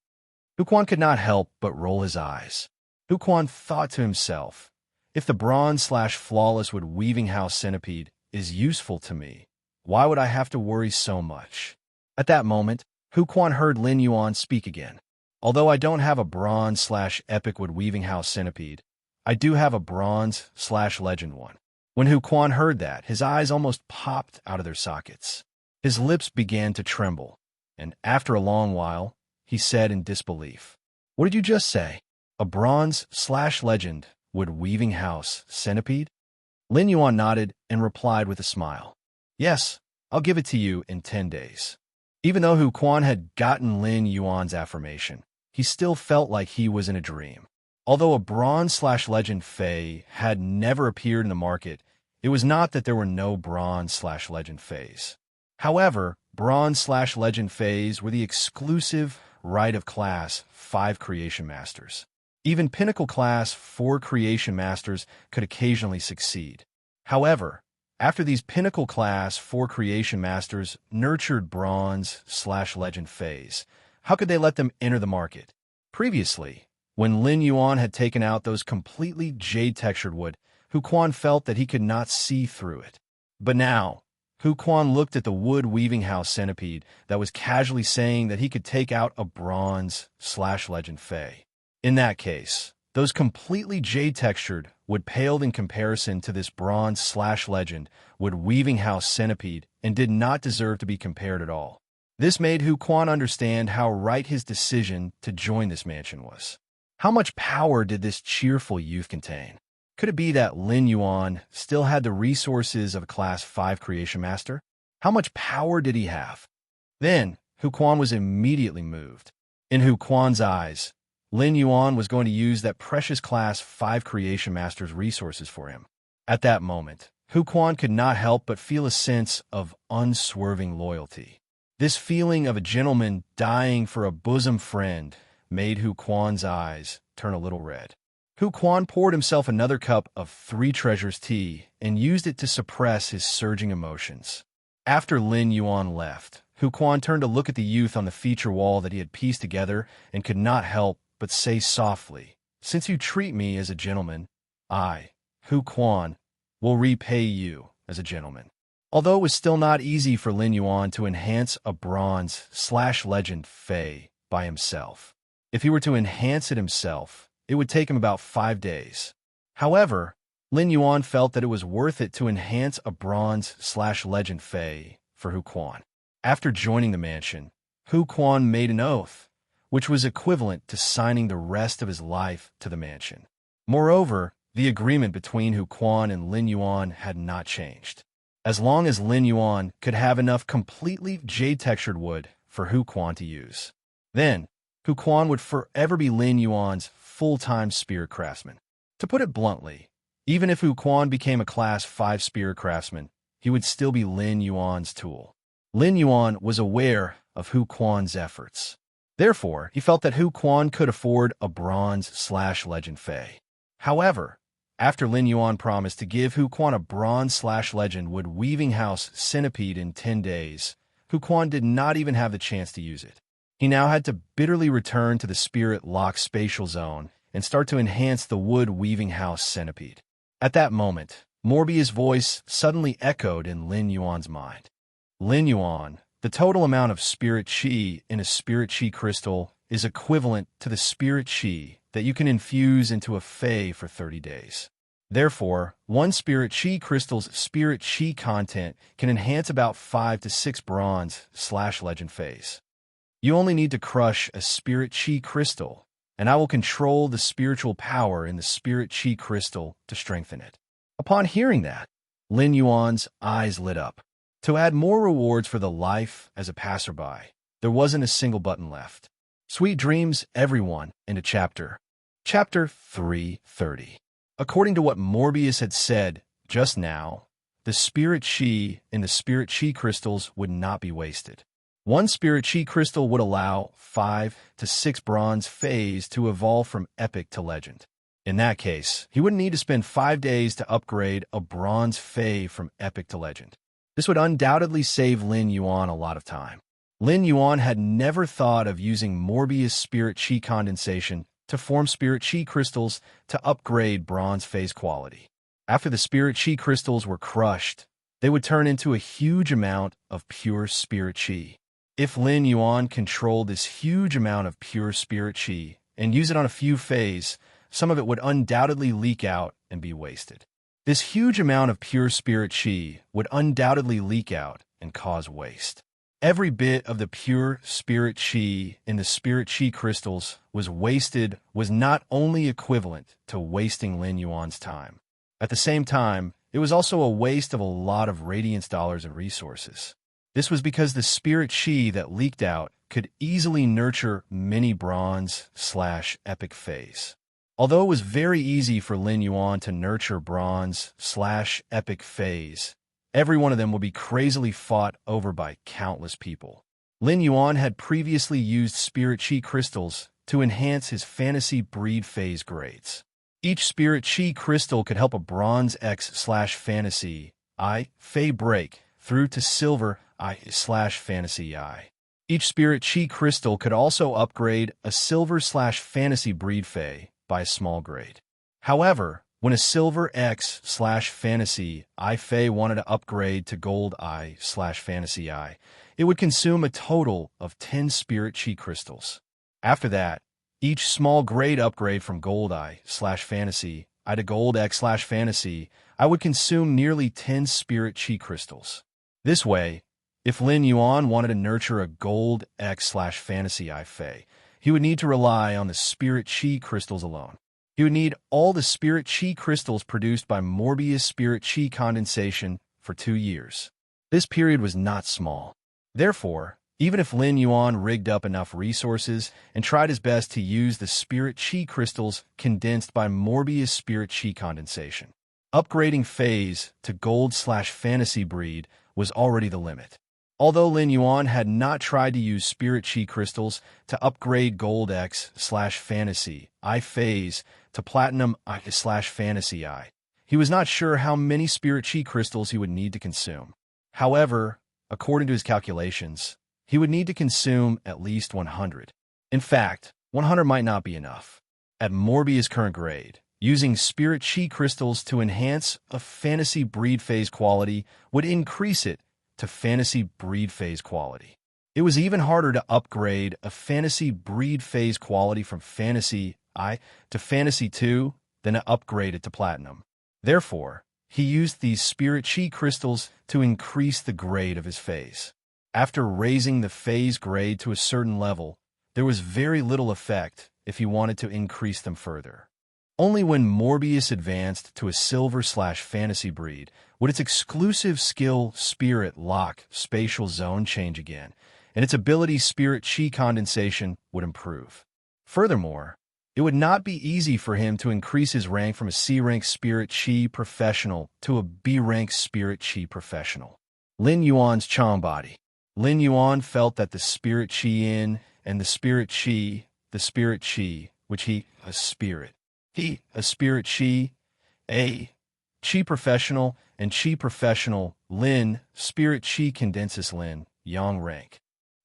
S1: Hu Quan could not help but roll his eyes. Hu Quan thought to himself, if the bronze/flawless wood weaving house centipede is useful to me, why would I have to worry so much? At that moment, Hu Quan heard Lin Yuan speak again. "Although I don't have a bronze/epic wood weaving house centipede, I do have a bronze/legend one." When Hu Quan heard that, his eyes almost popped out of their sockets. His lips began to tremble, and after a long while, he said in disbelief, "What did you just say? A bronze/legend wood weaving house centipede?" Lin Yuan nodded and replied with a smile, "Yes, I'll give it to you in 10 days. Even though Hu Quan had gotten Lin Yuan's affirmation, he still felt like he was in a dream. Although a bronze/legend fey had never appeared in the market, it was not that there were no bronze/legend feys. However, bronze/legend feys were the exclusive right of Class 5 Creation Masters. Even Pinnacle Class 4 Creation Masters could occasionally succeed. However, after these Pinnacle Class 4 Creation Masters nurtured bronze/legend feys, how could they let them enter the market? Previously, when Lin Yuan had taken out those completely jade-textured wood, Hu Quan felt that he could not see through it. But now, Hu Quan looked at the wood weaving house centipede that was casually saying that he could take out a bronze/legend Fey. In that case, those completely jade-textured would paled in comparison to this bronze/legend wood weaving house centipede and did not deserve to be compared at all. This made Hu Quan understand how right his decision to join this mansion was. How much power did this cheerful youth contain? Could it be that Lin Yuan still had the resources of a Class 5 creation master? How much power did he have? Then, Hu Quan was immediately moved. In Hu Quan's eyes, Lin Yuan was going to use that precious Class 5 creation master's resources for him. At that moment, Hu Quan could not help but feel a sense of unswerving loyalty. This feeling of a gentleman dying for a bosom friend made Hu Quan's eyes turn a little red. Hu Quan poured himself another cup of Three Treasures tea and used it to suppress his surging emotions. After Lin Yuan left, Hu Quan turned to look at the youth on the feature wall that he had pieced together and could not help but say softly, "Since you treat me as a gentleman, I, Hu Quan, will repay you as a gentleman." Although it was still not easy for Lin Yuan to enhance a bronze/legend Fey by himself. If he were to enhance it himself, it would take him about 5 days. However, Lin Yuan felt that it was worth it to enhance a bronze/legend Fey for Hu Quan. After joining the mansion, Hu Quan made an oath, which was equivalent to signing the rest of his life to the mansion. Moreover, the agreement between Hu Quan and Lin Yuan had not changed. As long as Lin Yuan could have enough completely jade-textured wood for Hu Quan to use, then Hu Quan would forever be Lin Yuan's full-time spirit craftsman. To put it bluntly, even if Hu Quan became a Class 5 spirit craftsman, he would still be Lin Yuan's tool. Lin Yuan was aware of Hu Quan's efforts. Therefore, he felt that Hu Quan could afford a bronze/legend Fey. However, after Lin Yuan promised to give Hu Quan a bronze/legend wood weaving house centipede in 10 days, Hu Quan did not even have the chance to use it. He now had to bitterly return to the spirit lock spatial zone and start to enhance the wood weaving house centipede. At that moment, Morbius' voice suddenly echoed in Lin Yuan's mind. "Lin Yuan, the total amount of spirit chi in a spirit chi crystal is equivalent to the spirit chi that you can infuse into a Fey for 30 days. Therefore, one spirit chi crystal's spirit chi content can enhance about 5 to 6 bronze/legend Feys. You only need to crush a spirit chi crystal, and I will control the spiritual power in the spirit chi crystal to strengthen it." Upon hearing that, Lin Yuan's eyes lit up. To add more rewards for the life as a passerby, there wasn't a single button left. Sweet dreams, everyone, into Chapter 330. According to what Morbius had said just now, the spirit chi in the spirit chi crystals would not be wasted. One spirit chi crystal would allow 5 to 6 bronze Feys to evolve from epic to legend. In that case, he wouldn't need to spend 5 days to upgrade a bronze Fey from epic to legend. This would undoubtedly save Lin Yuan a lot of time. Lin Yuan had never thought of using Morbius spirit chi condensation to form spirit chi crystals to upgrade bronze Fey's quality. After the spirit chi crystals were crushed, they would turn into a huge amount of pure spirit chi. If Lin Yuan controlled this huge amount of pure spirit chi and use it on a few Feys, some of it would undoubtedly leak out and be wasted. This huge amount of pure spirit chi would undoubtedly leak out and cause waste. Every bit of the pure spirit chi in the spirit chi crystals was not only equivalent to wasting Lin Yuan's time. At the same time, it was also a waste of a lot of Radiance dollars and resources. This was because the spirit chi that leaked out could easily nurture many bronze/epic Feys. Although it was very easy for Lin Yuan to nurture bronze/epic Feys, every one of them would be crazily fought over by countless people. Lin Yuan had previously used spirit chi crystals to enhance his fantasy breed Feys grades. Each spirit chi crystal could help a bronze X/fantasy I Fey break through to silver I/fantasy I. Each spirit chi crystal could also upgrade a silver/fantasy breed Fey by a small grade. However, When a silver X/fantasy I Fey wanted to upgrade to gold I/fantasy I, it would consume a total of 10 spirit chi crystals. After that, each small grade upgrade from gold I/fantasy I to gold X/fantasy I would consume nearly 10 spirit chi crystals. This way, if Lin Yuan wanted to nurture a gold X/fantasy I Fey, he would need to rely on the spirit chi crystals alone. He would need all the spirit chi crystals produced by Morbius spirit chi condensation for 2 years. This period was not small. Therefore, even if Lin Yuan rigged up enough resources and tried his best to use the spirit chi crystals condensed by Morbius spirit chi condensation, upgrading phase to gold/fantasy breed was already the limit. Although Lin Yuan had not tried to use spirit chi crystals to upgrade gold X/fantasy I phase to platinum I/fantasy I, he was not sure how many spirit chi crystals he would need to consume. However, according to his calculations, he would need to consume at least 100. In fact, 100 might not be enough. At Morbius' current grade, using spirit chi crystals to enhance a fantasy breed phase quality would increase it to fantasy breed phase quality. It was even harder to upgrade a fantasy breed phase quality from fantasy I to fantasy 2 than to upgrade it to platinum. Therefore, he used these spirit chi crystals to increase the grade of his phase. After raising the phase grade to a certain level, there was very little effect if he wanted to increase them further. Only when Morbius advanced to a silver/fantasy breed would its exclusive skill Spirit Lock spatial zone change again, and its ability Spirit Chi condensation would improve. Furthermore, it would not be easy for him to increase his rank from a C-rank Spirit Chi professional to a B-rank Spirit Chi professional. Lin Yuan's Chong body. Lin Yuan felt that the Spirit Chi in and the Spirit Chi, which he, a Spirit Chi, a Chi professional, and Chi professional, Lin, Spirit Chi condenses Lin, Yang rank.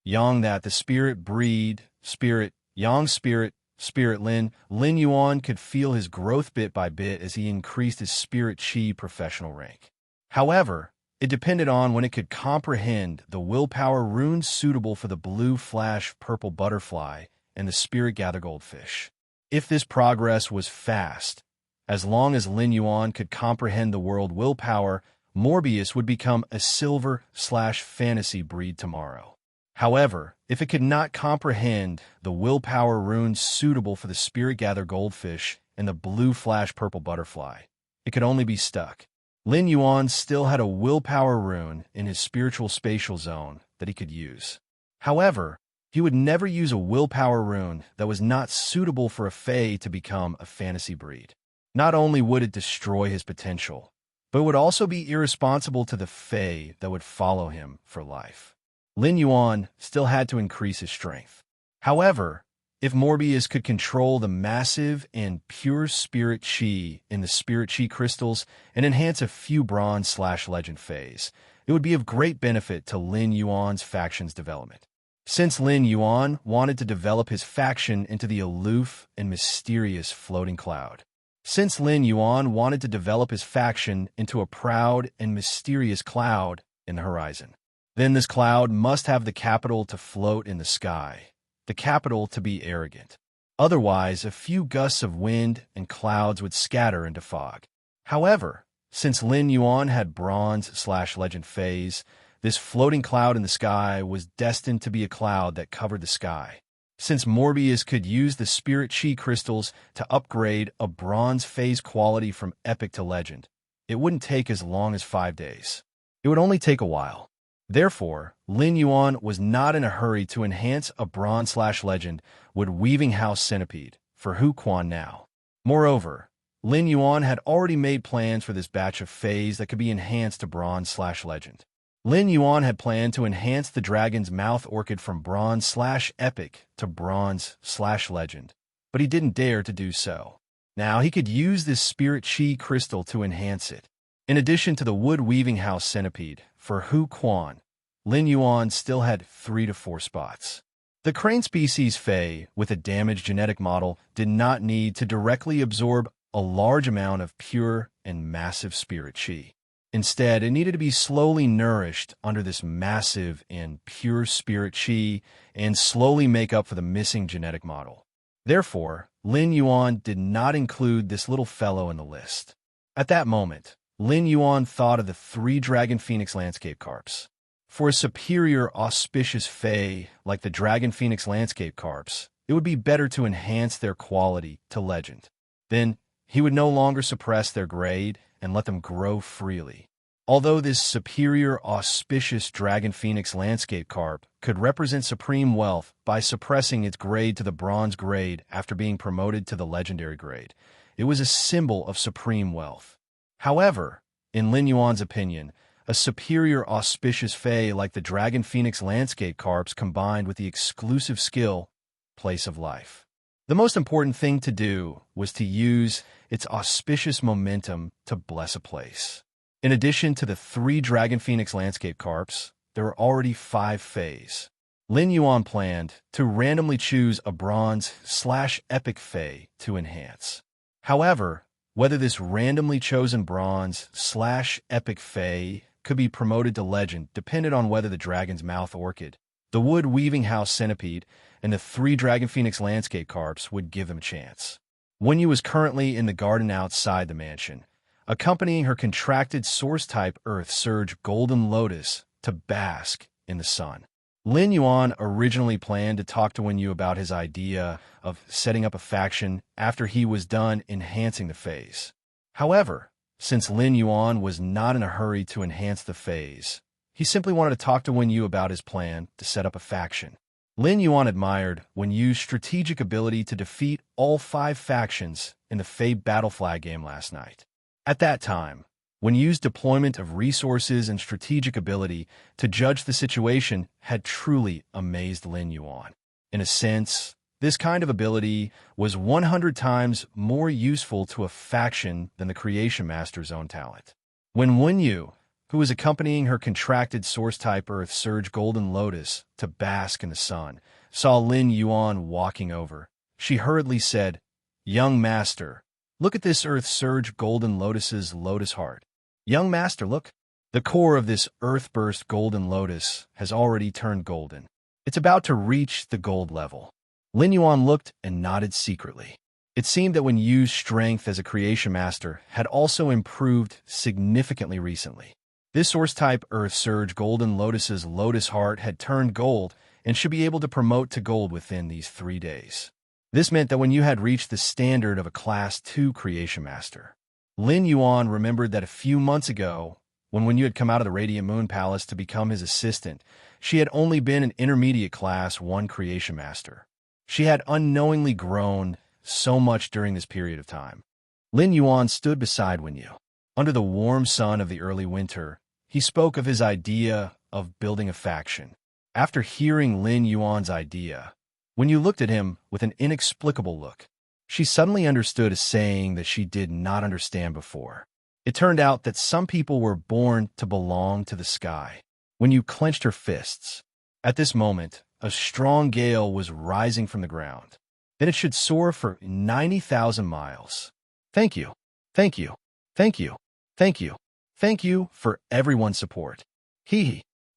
S1: Yang that the Spirit breed, Spirit, Yang Spirit, Spirit Lin Yuan could feel his growth bit by bit as he increased his Spirit Chi professional rank. However, it depended on when it could comprehend the willpower runes suitable for the blue flash purple butterfly and the Spirit gather goldfish. If this progress was fast, as long as Lin Yuan could comprehend the world willpower, Morbius would become a silver/fantasy breed tomorrow. However, if it could not comprehend the willpower runes suitable for the Spirit gather goldfish and the blue flash purple butterfly, it could only be stuck. Lin Yuan still had a willpower rune in his spiritual spatial zone that he could use. However, he would never use a willpower rune that was not suitable for a Fae to become a fantasy breed. Not only would it destroy his potential, but it would also be irresponsible to the Fae that would follow him for life. Lin Yuan still had to increase his strength. However, if Morbius could control the massive and pure Spirit Chi in the Spirit Chi crystals and enhance a few Bronze/Legend Faes, it would be of great benefit to Lin Yuan's faction's development. Since Lin Yuan wanted to develop his faction into the aloof and mysterious floating cloud. Since Lin Yuan wanted to develop his faction into a proud and mysterious cloud in the horizon, then this cloud must have the capital to float in the sky, the capital to be arrogant. Otherwise, a few gusts of wind and clouds would scatter into fog. However, since Lin Yuan had Bronze/Legend phase, this floating cloud in the sky was destined to be a cloud that covered the sky. Since Morbius could use the Spirit Chi crystals to upgrade a Bronze phase quality from Epic to Legend, it wouldn't take as long as 5 days. It would only take a while. Therefore, Lin Yuan was not in a hurry to enhance a Bronze/Legend with Weaving House Centipede for Hu Quan now. Moreover, Lin Yuan had already made plans for this batch of phase that could be enhanced to Bronze/Legend. Lin Yuan had planned to enhance the Dragon's Mouth Orchid from Bronze/Epic to Bronze/Legend, but he didn't dare to do so. Now he could use this Spirit Chi crystal to enhance it. In addition to the Wood Weaving House Centipede for Hu Quan, Lin Yuan still had 3 to 4 spots. The crane species Fae with a damaged genetic model did not need to directly absorb a large amount of pure and massive spirit chi. Instead, it needed to be slowly nourished under this massive and pure spirit chi and slowly make up for the missing genetic model. Therefore, Lin Yuan did not include this little fellow in the list. At that moment, Lin Yuan thought of the 3 Dragon Phoenix landscape carps. For a superior, auspicious fae like the Dragon Phoenix landscape carps, it would be better to enhance their quality to legend. Then, he would no longer suppress their grade and let them grow freely. Although this superior, auspicious Dragon Phoenix landscape carp could represent supreme wealth by suppressing its grade to the bronze grade after being promoted to the legendary grade, it was a symbol of supreme wealth. However, in Lin Yuan's opinion, a superior, auspicious fae like the Dragon Phoenix landscape carps combined with the exclusive skill, place of life. The most important thing to do was to use its auspicious momentum to bless a place. In addition to the 3 Dragon Phoenix landscape carps, there were already 5 fays. Lin Yuan planned to randomly choose a bronze/epic fae to enhance. However, whether this randomly chosen bronze/epic fae could be promoted to legend depended on whether the Dragon's Mouth Orchid, the Wood Weaving House Centipede, and the 3 Dragon Phoenix landscape carps would give them a chance. Wenyu was currently in the garden outside the mansion, accompanying her contracted source-type Earth Surge Golden Lotus to bask in the sun. Lin Yuan originally planned to talk to Wenyu about his idea of setting up a faction after he was done enhancing the phase. However, since Lin Yuan was not in a hurry to enhance the phase, he simply wanted to talk to Wenyu about his plan to set up a faction. Lin Yuan admired Wenyu's strategic ability to defeat all 5 factions in the Fey Battle Flag game last night. At that time, Wenyu's deployment of resources and strategic ability to judge the situation had truly amazed Lin Yuan. In a sense, this kind of ability was 100 times more useful to a faction than the Creation Master's own talent. When Wenyu, who was accompanying her contracted source-type Earth Surge Golden Lotus to bask in the sun, saw Lin Yuan walking over, she hurriedly said, "Young Master, look at this Earth Surge Golden Lotus's lotus heart. Young Master, look. The core of this Earthburst Golden Lotus has already turned golden. It's about to reach the gold level." Lin Yuan looked and nodded secretly. It seemed that Wenyu's strength as a Creation Master had also improved significantly recently. This source-type Earth Surge Golden Lotus's lotus heart had turned gold and should be able to promote to gold within these 3 days. This meant that Wenyu had reached the standard of a Class 2 Creation Master. Lin Yuan remembered that a few months ago, when Wenyu had come out of the Radiant Moon Palace to become his assistant, she had only been an intermediate Class 1 Creation Master. She had unknowingly grown so much during this period of time. Lin Yuan stood beside Wenyu. Under the warm sun of the early winter, he spoke of his idea of building a faction. After hearing Lin Yuan's idea, Wenyu looked at him with an inexplicable look. She suddenly understood a saying that she did not understand before. It turned out that some people were born to belong to the sky. Wenyu clenched her fists. At this moment, a strong gale was rising from the ground. Then it should soar for 90,000 miles. Thank you. Thank you. Thank you. Thank you. Thank you for everyone's support.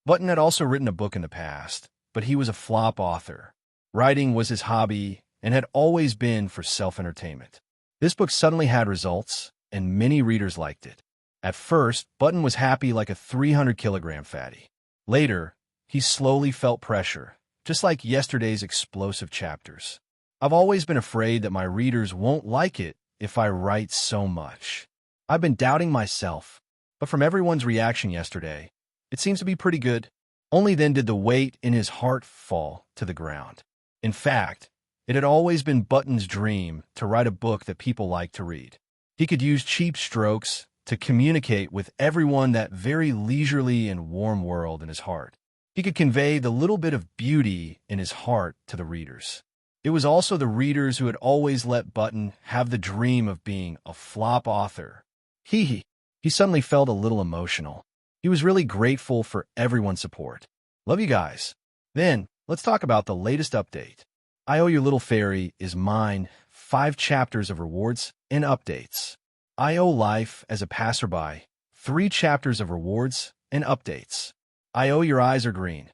S1: Button had also written a book in the past, but he was a flop author. Writing was his hobby and had always been for self-entertainment. This book suddenly had results, and many readers liked it. At first, Button was happy like a 300-kilogram fatty. Later, he slowly felt pressure, just like yesterday's explosive chapters. I've always been afraid that my readers won't like it if I write so much. I've been doubting myself, but from everyone's reaction yesterday, it seems to be pretty good. Only then did the weight in his heart fall to the ground. In fact, it had always been Button's dream to write a book that people liked to read. He could use cheap strokes to communicate with everyone that very leisurely and warm world in his heart. He could convey the little bit of beauty in his heart to the readers. It was also the readers who had always let Button have the dream of being a flop author. He suddenly felt a little emotional. He was really grateful for everyone's support. Love you guys. Then, let's talk about the latest update. I Owe Your Little Fairy is mine, 5 chapters of rewards. and updates. I.O. life as a passerby, 3 chapters of rewards and updates. I.O. your eyes are green.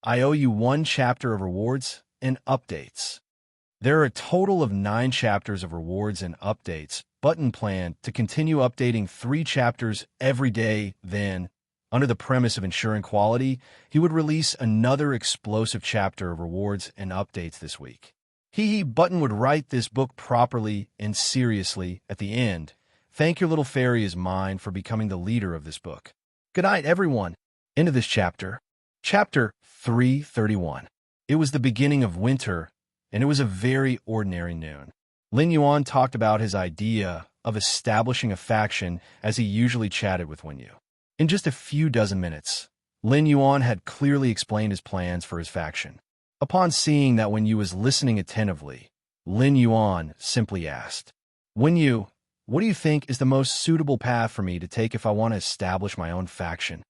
S1: I owe you 1 chapter of rewards and updates. There are a total of 9 chapters of rewards and updates. Button plan to continue updating 3 chapters every day. Then, under the premise of ensuring quality, he would release another explosive chapter of rewards and updates this week. Button would write this book properly and seriously at the end. Thank your little fairy is mine for becoming the leader of this book. Good night, everyone. End of this chapter. Chapter 331. It was the beginning of winter, and it was a very ordinary noon. Lin Yuan talked about his idea of establishing a faction as he usually chatted with Wen Yu. In just a few dozen minutes, Lin Yuan had clearly explained his plans for his faction. Upon seeing that Wen Yu was listening attentively, Lin Yuan simply asked, "Wen Yu, what do you think is the most suitable path for me to take if I want to establish my own faction?"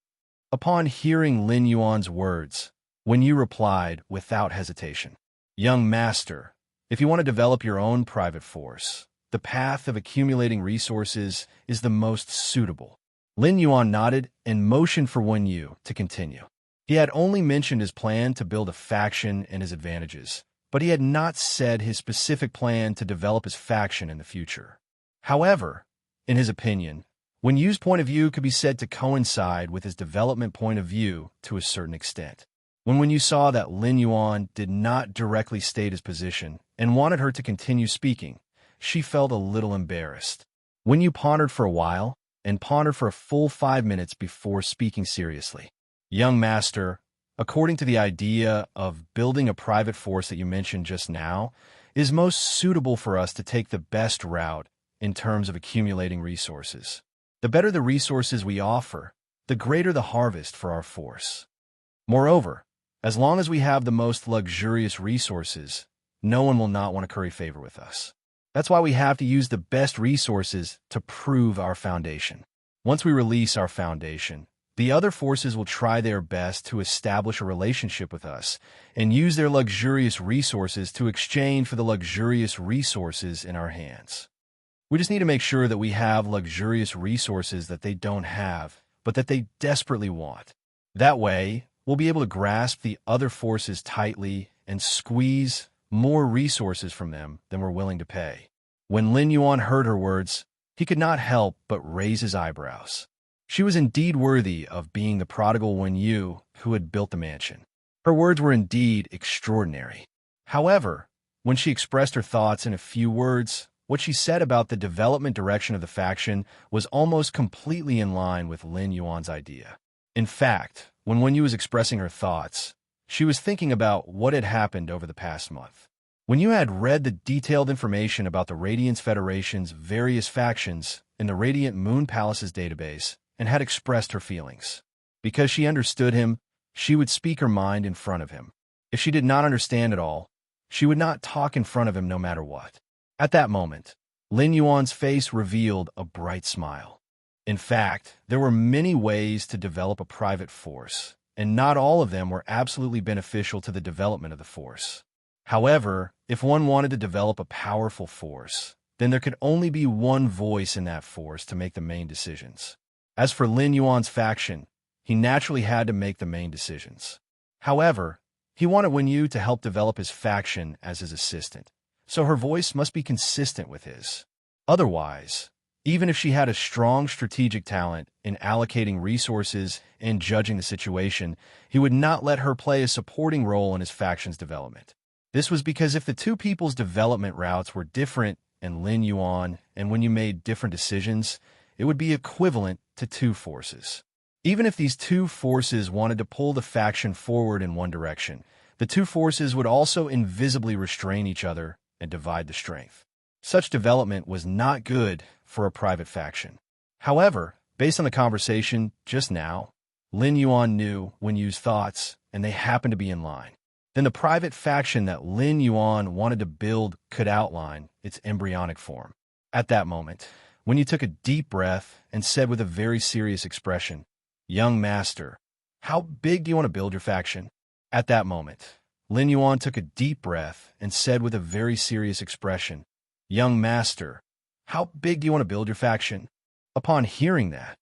S1: Upon hearing Lin Yuan's words, Wen Yu replied without hesitation, "Young master, if you want to develop your own private force, the path of accumulating resources is the most suitable." Lin Yuan nodded and motioned for Wen Yu to continue. He had only mentioned his plan to build a faction and his advantages, but he had not said his specific plan to develop his faction in the future. However, in his opinion, Wen Yu's point of view could be said to coincide with his development point of view to a certain extent. When Wen Yu saw that Lin Yuan did not directly state his position and wanted her to continue speaking, she felt a little embarrassed. Wen Yu pondered for a while and pondered for a full 5 minutes before speaking seriously. "Young master, according to the idea of building a private force that you mentioned just now, it is most suitable for us to take the best route in terms of accumulating resources. The better the resources we offer, the greater the harvest for our force. Moreover, as long as we have the most luxurious resources, no one will not want to curry favor with us. That's why we have to use the best resources to prove our foundation. Once we release our foundation, the other forces will try their best to establish a relationship with us and use their luxurious resources to exchange for the luxurious resources in our hands. We just need to make sure that we have luxurious resources that they don't have, but that they desperately want. That way, we'll be able to grasp the other forces tightly and squeeze more resources from them than we're willing to pay." When Lin Yuan heard her words, he could not help but raise his eyebrows. She was indeed worthy of being the prodigal Wen Yu who had built the mansion. Her words were indeed extraordinary. However, when she expressed her thoughts in a few words, what she said about the development direction of the faction was almost completely in line with Lin Yuan's idea. In fact, when Wen Yu was expressing her thoughts, she was thinking about what had happened over the past month. Wen Yu had read the detailed information about the Radiance Federation's various factions in the Radiant Moon Palace's database and had expressed her feelings. Because she understood him, she would speak her mind in front of him. If she did not understand at all, she would not talk in front of him no matter what. At that moment, Lin Yuan's face revealed a bright smile. In fact, there were many ways to develop a private force, and not all of them were absolutely beneficial to the development of the force. However, if one wanted to develop a powerful force, then there could only be one voice in that force to make the main decisions. As for Lin Yuan's faction, he naturally had to make the main decisions. However, he wanted Wen Yu to help develop his faction as his assistant, so her voice must be consistent with his. Otherwise, even if she had a strong strategic talent in allocating resources and judging the situation, he would not let her play a supporting role in his faction's development. This was because if the two people's development routes were different and Lin Yuan and Wen Yu made different decisions, it would be equivalent to 2 forces. Even if these 2 forces wanted to pull the faction forward in one direction, the 2 forces would also invisibly restrain each other and divide the strength. Such development was not good for a private faction. However, based on the conversation just now, Lin Yuan knew Wen Yu's thoughts, and they happened to be in line. Then the private faction that Lin Yuan wanted to build could outline its embryonic form. At that moment, Wen Yu took a deep breath and said with a very serious expression, "Young master, how big do you want to build your faction?" At that moment, Lin Yuan took a deep breath and said with a very serious expression, "Young master, How big do you want to build your faction? Upon hearing that,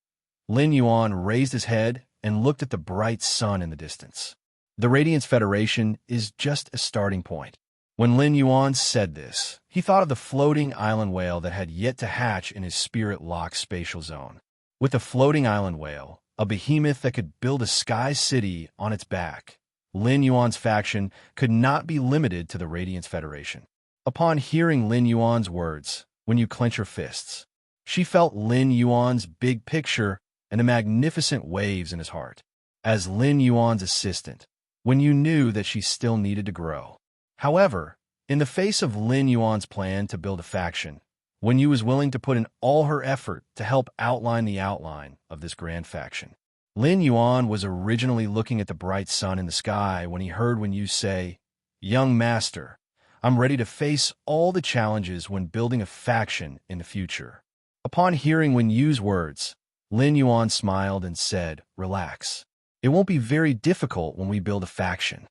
S1: Lin Yuan raised his head and looked at the bright sun in the distance. The Radiance Federation is just a starting point. When Lin Yuan said this, he thought of the floating island whale that had yet to hatch in his spirit-locked spatial zone. With the floating island whale, a behemoth that could build a sky city on its back, Lin Yuan's faction could not be limited to the Radiance Federation. Upon hearing Lin Yuan's words, "When you clench your fists," she felt Lin Yuan's big picture and the magnificent waves in his heart. As Lin Yuan's assistant, when you knew that she still needed to grow. However, in the face of Lin Yuan's plan to build a faction, Wen Yu was willing to put in all her effort to help outline the outline of this grand faction. Lin Yuan was originally looking at the bright sun in the sky when he heard Wen Yu say, "Young master, I'm ready to face all the challenges when building a faction in the future." Upon hearing Wen Yu's words, Lin Yuan smiled and said, "Relax. It won't be very difficult when we build a faction."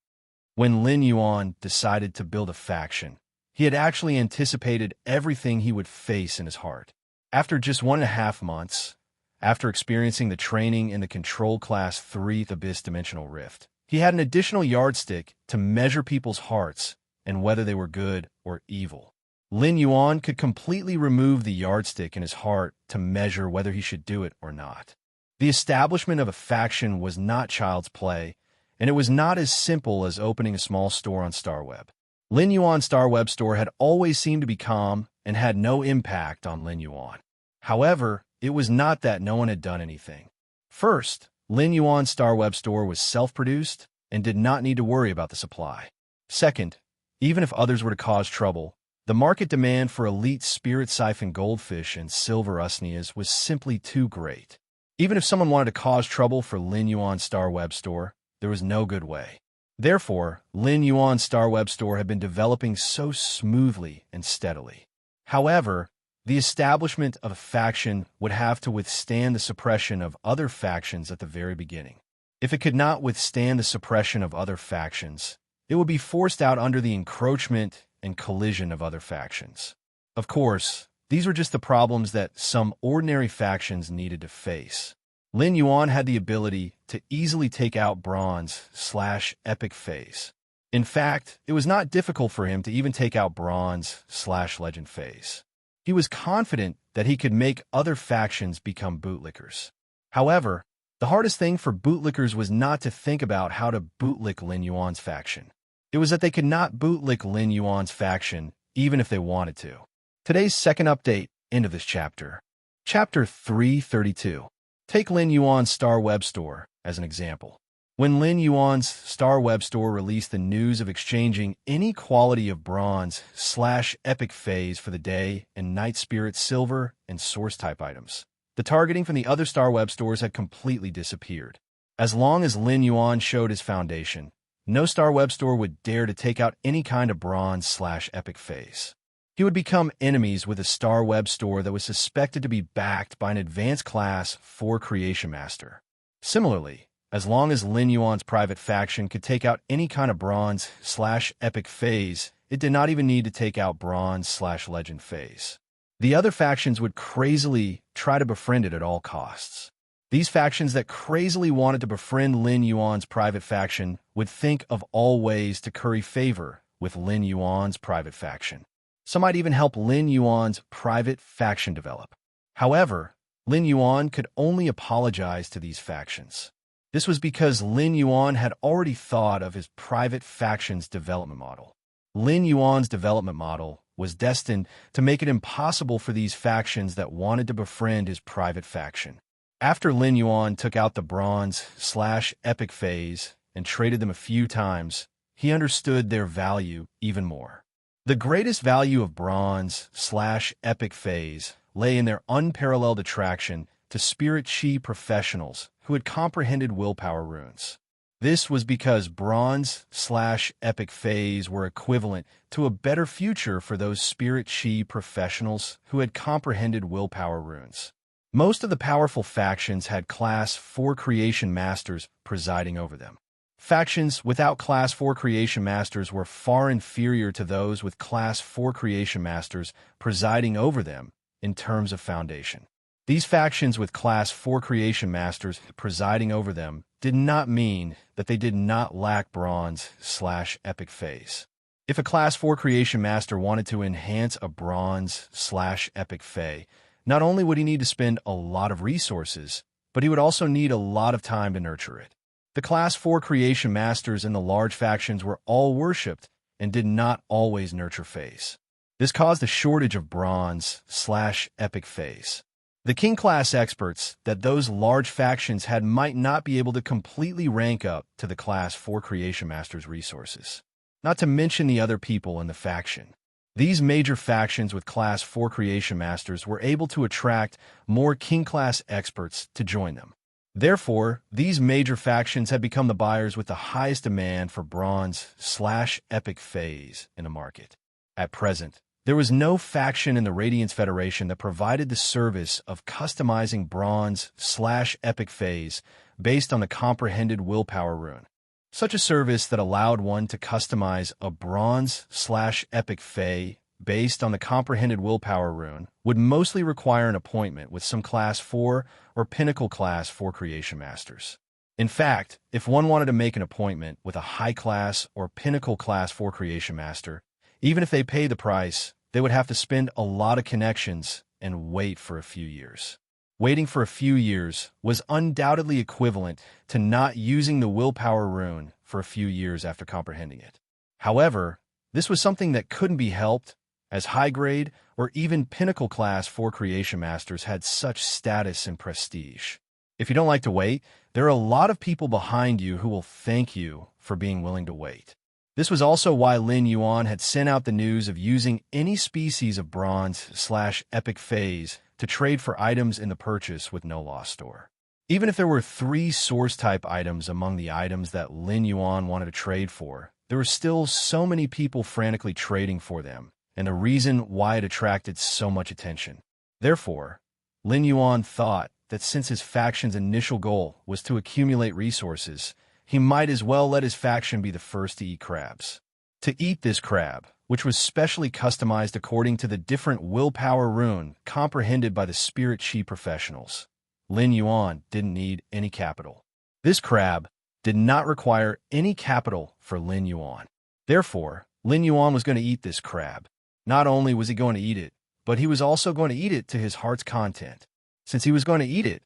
S1: When Lin Yuan decided to build a faction, he had actually anticipated everything he would face in his heart. After just 1.5 months, after experiencing the training in the Control Class 3 Abyss Dimensional Rift, he had an additional yardstick to measure people's hearts and whether they were good or evil. Lin Yuan could completely remove the yardstick in his heart to measure whether he should do it or not. The establishment of a faction was not child's play, and it was not as simple as opening a small store on StarWeb. Lin Yuan's StarWeb store had always seemed to be calm and had no impact on Lin Yuan. However, it was not that no one had done anything. First, Lin Yuan's StarWeb store was self-produced and did not need to worry about the supply. Second, even if others were to cause trouble, the market demand for elite spirit siphon goldfish and silver usnias was simply too great. Even if someone wanted to cause trouble for Lin Yuan's StarWeb store, there was no good way. Therefore, Lin Yuan's StarWeb store had been developing so smoothly and steadily. However, the establishment of a faction would have to withstand the suppression of other factions at the very beginning. If it could not withstand the suppression of other factions, it would be forced out under the encroachment and collision of other factions. Of course, these were just the problems that some ordinary factions needed to face. Lin Yuan had the ability to easily take out Bronze/Epic Phase. In fact, it was not difficult for him to even take out Bronze/Legend Phase. He was confident that he could make other factions become bootlickers. However, the hardest thing for bootlickers was not to think about how to bootlick Lin Yuan's faction. It was that they could not bootlick Lin Yuan's faction even if they wanted to. Today's second update, end of this chapter. Chapter 332. Take Lin Yuan's StarWeb store as an example. When Lin Yuan's StarWeb store released the news of exchanging any quality of Bronze/Epic Phase for the Day and Night Spirit Silver and Source-type items, the targeting from the other StarWeb stores had completely disappeared. As long as Lin Yuan showed his foundation, no StarWeb store would dare to take out any kind of Bronze/Epic Phase. He would become enemies with a StarWeb store that was suspected to be backed by an advanced class 4 Creation Master. Similarly, as long as Lin Yuan's private faction could take out any kind of Bronze/Epic Phase, it did not even need to take out Bronze/Legend Phase. The other factions would crazily try to befriend it at all costs. These factions that crazily wanted to befriend Lin Yuan's private faction would think of all ways to curry favor with Lin Yuan's private faction. Some might even help Lin Yuan's private faction develop. However, Lin Yuan could only apologize to these factions. This was because Lin Yuan had already thought of his private faction's development model. Lin Yuan's development model was destined to make it impossible for these factions that wanted to befriend his private faction. After Lin Yuan took out the Bronze/Epic Phase and traded them a few times, he understood their value even more. The greatest value of Bronze/Epic Phase lay in their unparalleled attraction to Spirit Chi professionals who had comprehended willpower runes. This was because Bronze/Epic Phase were equivalent to a better future for those Spirit Chi professionals who had comprehended willpower runes. Most of the powerful factions had Class 4 Creation Masters presiding over them. Factions without Class 4 Creation Masters were far inferior to those with Class 4 Creation Masters presiding over them in terms of foundation. These factions with Class 4 creation masters presiding over them did not mean that they did not lack bronze/epic phase. If a Class 4 creation master wanted to enhance a bronze/epic phase, not only would he need to spend a lot of resources, but he would also need a lot of time to nurture it. The Class 4 creation masters in the large factions were all worshipped and did not always nurture phase. This caused a shortage of bronze/epic phase. The king class experts that those large factions had might not be able to completely rank up to the Class 4 creation masters' resources, not to mention the other people in the faction. These major factions with Class 4 creation masters were able to attract more king class experts to join them. Therefore, these major factions had become the buyers with the highest demand for bronze/epic phase in the market. At present, there was no faction in the Radiance Federation that provided the service of customizing bronze/epic phase based on the comprehended willpower rune. Such a service that allowed one to customize a bronze/epic phase based on the comprehended willpower rune would mostly require an appointment with some Class 4 or Pinnacle Class 4 creation masters. In fact, if one wanted to make an appointment with a high class or Pinnacle Class 4 creation master, even if they paid the price, they would have to spend a lot of connections and wait for a few years. Waiting for a few years was undoubtedly equivalent to not using the willpower rune for a few years after comprehending it. However, this was something that couldn't be helped, as high-grade or even Pinnacle Class 4 creation masters had such status and prestige. If you don't like to wait, there are a lot of people behind you who will thank you for being willing to wait. This was also why Lin Yuan had sent out the news of using any species of bronze/epic phase to trade for items in the purchase with no loss store. Even if there were 3 source-type items among the items that Lin Yuan wanted to trade for, there were still so many people frantically trading for them, and the reason why it attracted so much attention. Therefore, Lin Yuan thought that since his faction's initial goal was to accumulate resources, he might as well let his faction be the first to eat crabs. To eat this crab, which was specially customized according to the different willpower rune comprehended by the spirit chi professionals, Lin Yuan didn't need any capital. This crab did not require any capital for Lin Yuan. Therefore, Lin Yuan was going to eat this crab. Not only was he going to eat it, but he was also going to eat it to his heart's content. Since he was going to eat it,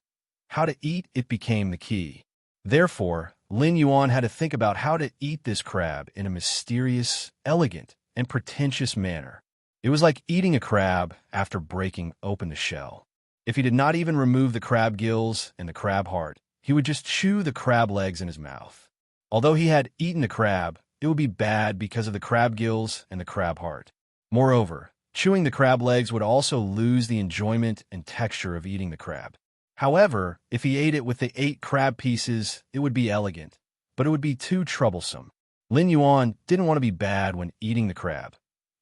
S1: how to eat it became the key. Therefore, Lin Yuan had to think about how to eat this crab in a mysterious, elegant, and pretentious manner. It was like eating a crab after breaking open the shell. If he did not even remove the crab gills and the crab heart, he would just chew the crab legs in his mouth. Although he had eaten the crab, it would be bad because of the crab gills and the crab heart. Moreover, chewing the crab legs would also lose the enjoyment and texture of eating the crab. However, if he ate it with the 8 crab pieces, it would be elegant, but it would be too troublesome. Lin Yuan didn't want to be bad when eating the crab,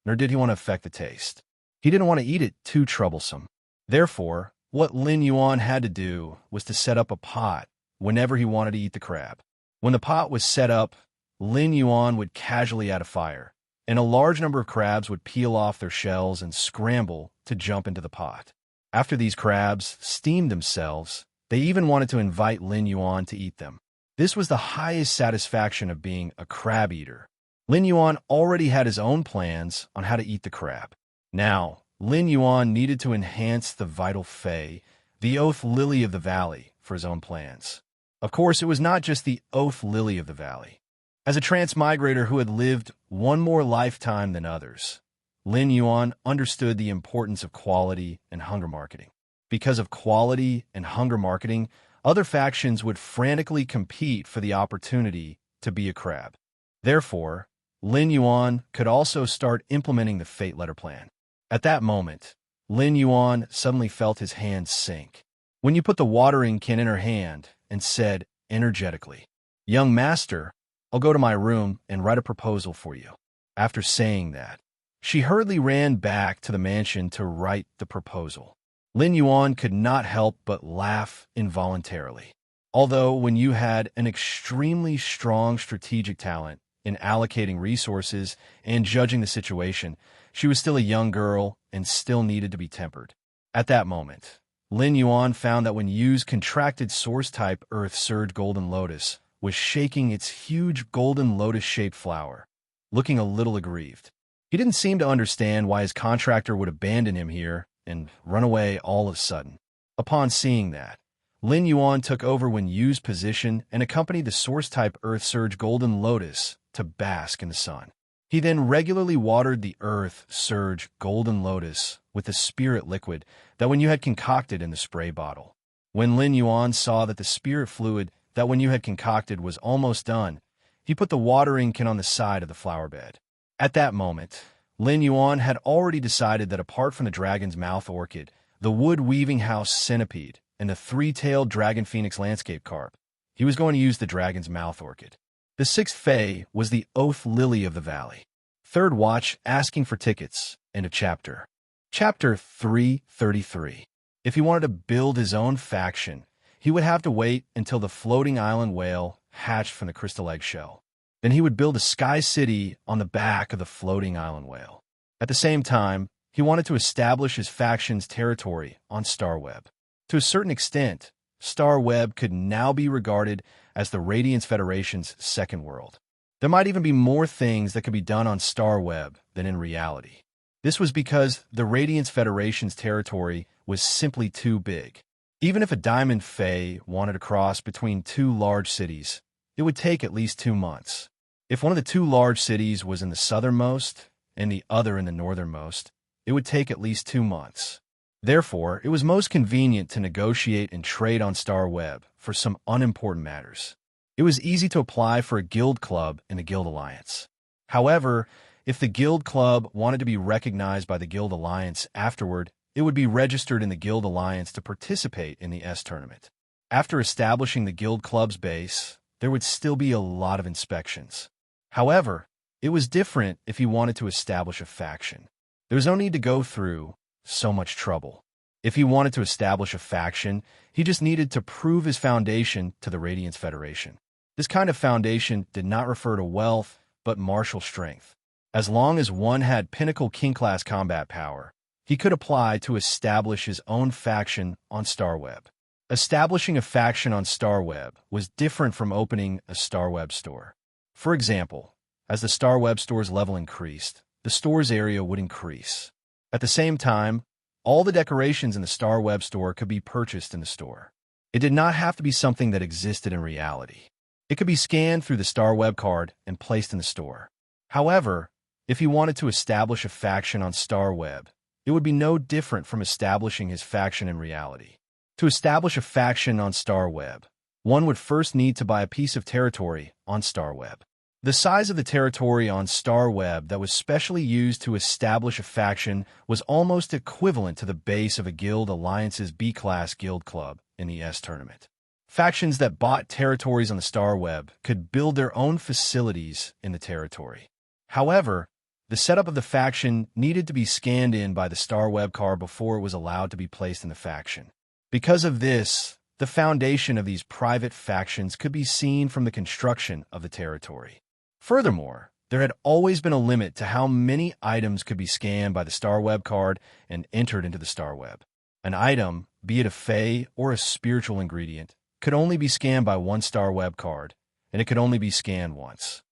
S1: nor did he want to affect the taste. He didn't want to eat it too troublesome. Therefore, what Lin Yuan had to do was to set up a pot whenever he wanted to eat the crab. When the pot was set up, Lin Yuan would casually add a fire, and a large number of crabs would peel off their shells and scramble to jump into the pot. After these crabs steamed themselves, they even wanted to invite Lin Yuan to eat them. This was the highest satisfaction of being a crab eater. Lin Yuan already had his own plans on how to eat the crab. Now, Lin Yuan needed to enhance the vital Fei, the Oath Lily of the Valley, for his own plans. Of course, it was not just the Oath Lily of the Valley. As a transmigrator who had lived one more lifetime than others, Lin Yuan understood the importance of quality and hunger marketing. Because of quality and hunger marketing, other factions would frantically compete for the opportunity to be a crab. Therefore, Lin Yuan could also start implementing the Fate Letter Plan. At that moment, Lin Yuan suddenly felt his hand sink. When you put the watering can in her hand and said energetically, "Young master, I'll go to my room and write a proposal for you." After saying that, she hurriedly ran back to the mansion to write the proposal. Lin Yuan could not help but laugh involuntarily. Although when you had an extremely strong strategic talent in allocating resources and judging the situation, she was still a young girl and still needed to be tempered. At that moment, Lin Yuan found that when Yu's contracted source-type Earth Surge Golden Lotus was shaking its huge golden lotus-shaped flower, looking a little aggrieved. He didn't seem to understand why his contractor would abandon him here and run away all of a sudden. Upon seeing that, Lin Yuan took over Wen Yu's position and accompanied the source-type Earth Surge Golden Lotus to bask in the sun. He then regularly watered the Earth Surge Golden Lotus with the spirit liquid that Wen Yu had concocted in the spray bottle. When Lin Yuan saw that the spirit fluid that Wen Yu had concocted was almost done, he put the watering can on the side of the flower bed. At that moment, Lin Yuan had already decided that apart from the dragon's mouth orchid, the wood-weaving house centipede, and the three-tailed dragon phoenix landscape carp, he was going to use the dragon's mouth orchid. The sixth Fae was the oath lily of the valley. Third watch asking for tickets. End of chapter. Chapter 333. If he wanted to build his own faction, he would have to wait until the floating island whale hatched from the crystal egg shell. Then he would build a sky city on the back of the floating island whale. At the same time, he wanted to establish his faction's territory on Starweb. To a certain extent, Starweb could now be regarded as the Radiance Federation's second world. There might even be more things that could be done on Starweb than in reality. This was because the Radiance Federation's territory was simply too big. Even if a Diamond Fae wanted to cross between two large cities, it would take at least 2 months. If one of the two large cities was in the southernmost and the other in the northernmost, it would take at least 2 months. Therefore, it was most convenient to negotiate and trade on Starweb for some unimportant matters. It was easy to apply for a guild club in the Guild Alliance. However, if the guild club wanted to be recognized by the Guild Alliance afterward, it would be registered in the Guild Alliance to participate in the S tournament. After establishing the guild club's base, there would still be a lot of inspections. However, it was different if he wanted to establish a faction. There was no need to go through so much trouble. If he wanted to establish a faction, he just needed to prove his foundation to the Radiance Federation. This kind of foundation did not refer to wealth, but martial strength. As long as one had pinnacle king-class combat power, he could apply to establish his own faction on Starweb. Establishing a faction on Starweb was different from opening a Starweb store. For example, as the Starweb store's level increased, the store's area would increase. At the same time, all the decorations in the Starweb store could be purchased in the store. It did not have to be something that existed in reality. It could be scanned through the Starweb card and placed in the store. However, if he wanted to establish a faction on Starweb, it would be no different from establishing his faction in reality. To establish a faction on Starweb, one would first need to buy a piece of territory on Starweb. The size of the territory on Starweb that was specially used to establish a faction was almost equivalent to the base of a Guild Alliance's B-Class Guild Club in the S tournament. Factions that bought territories on the Starweb could build their own facilities in the territory. However, the setup of the faction needed to be scanned in by the Starweb card before it was allowed to be placed in the faction. Because of this, the foundation of these private factions could be seen from the construction of the territory. Furthermore, there had always been a limit to how many items could be scanned by the Starweb card and entered into the Starweb. An item, be it a Fae or a spiritual ingredient, could only be scanned by one Starweb card, and it could only be scanned once.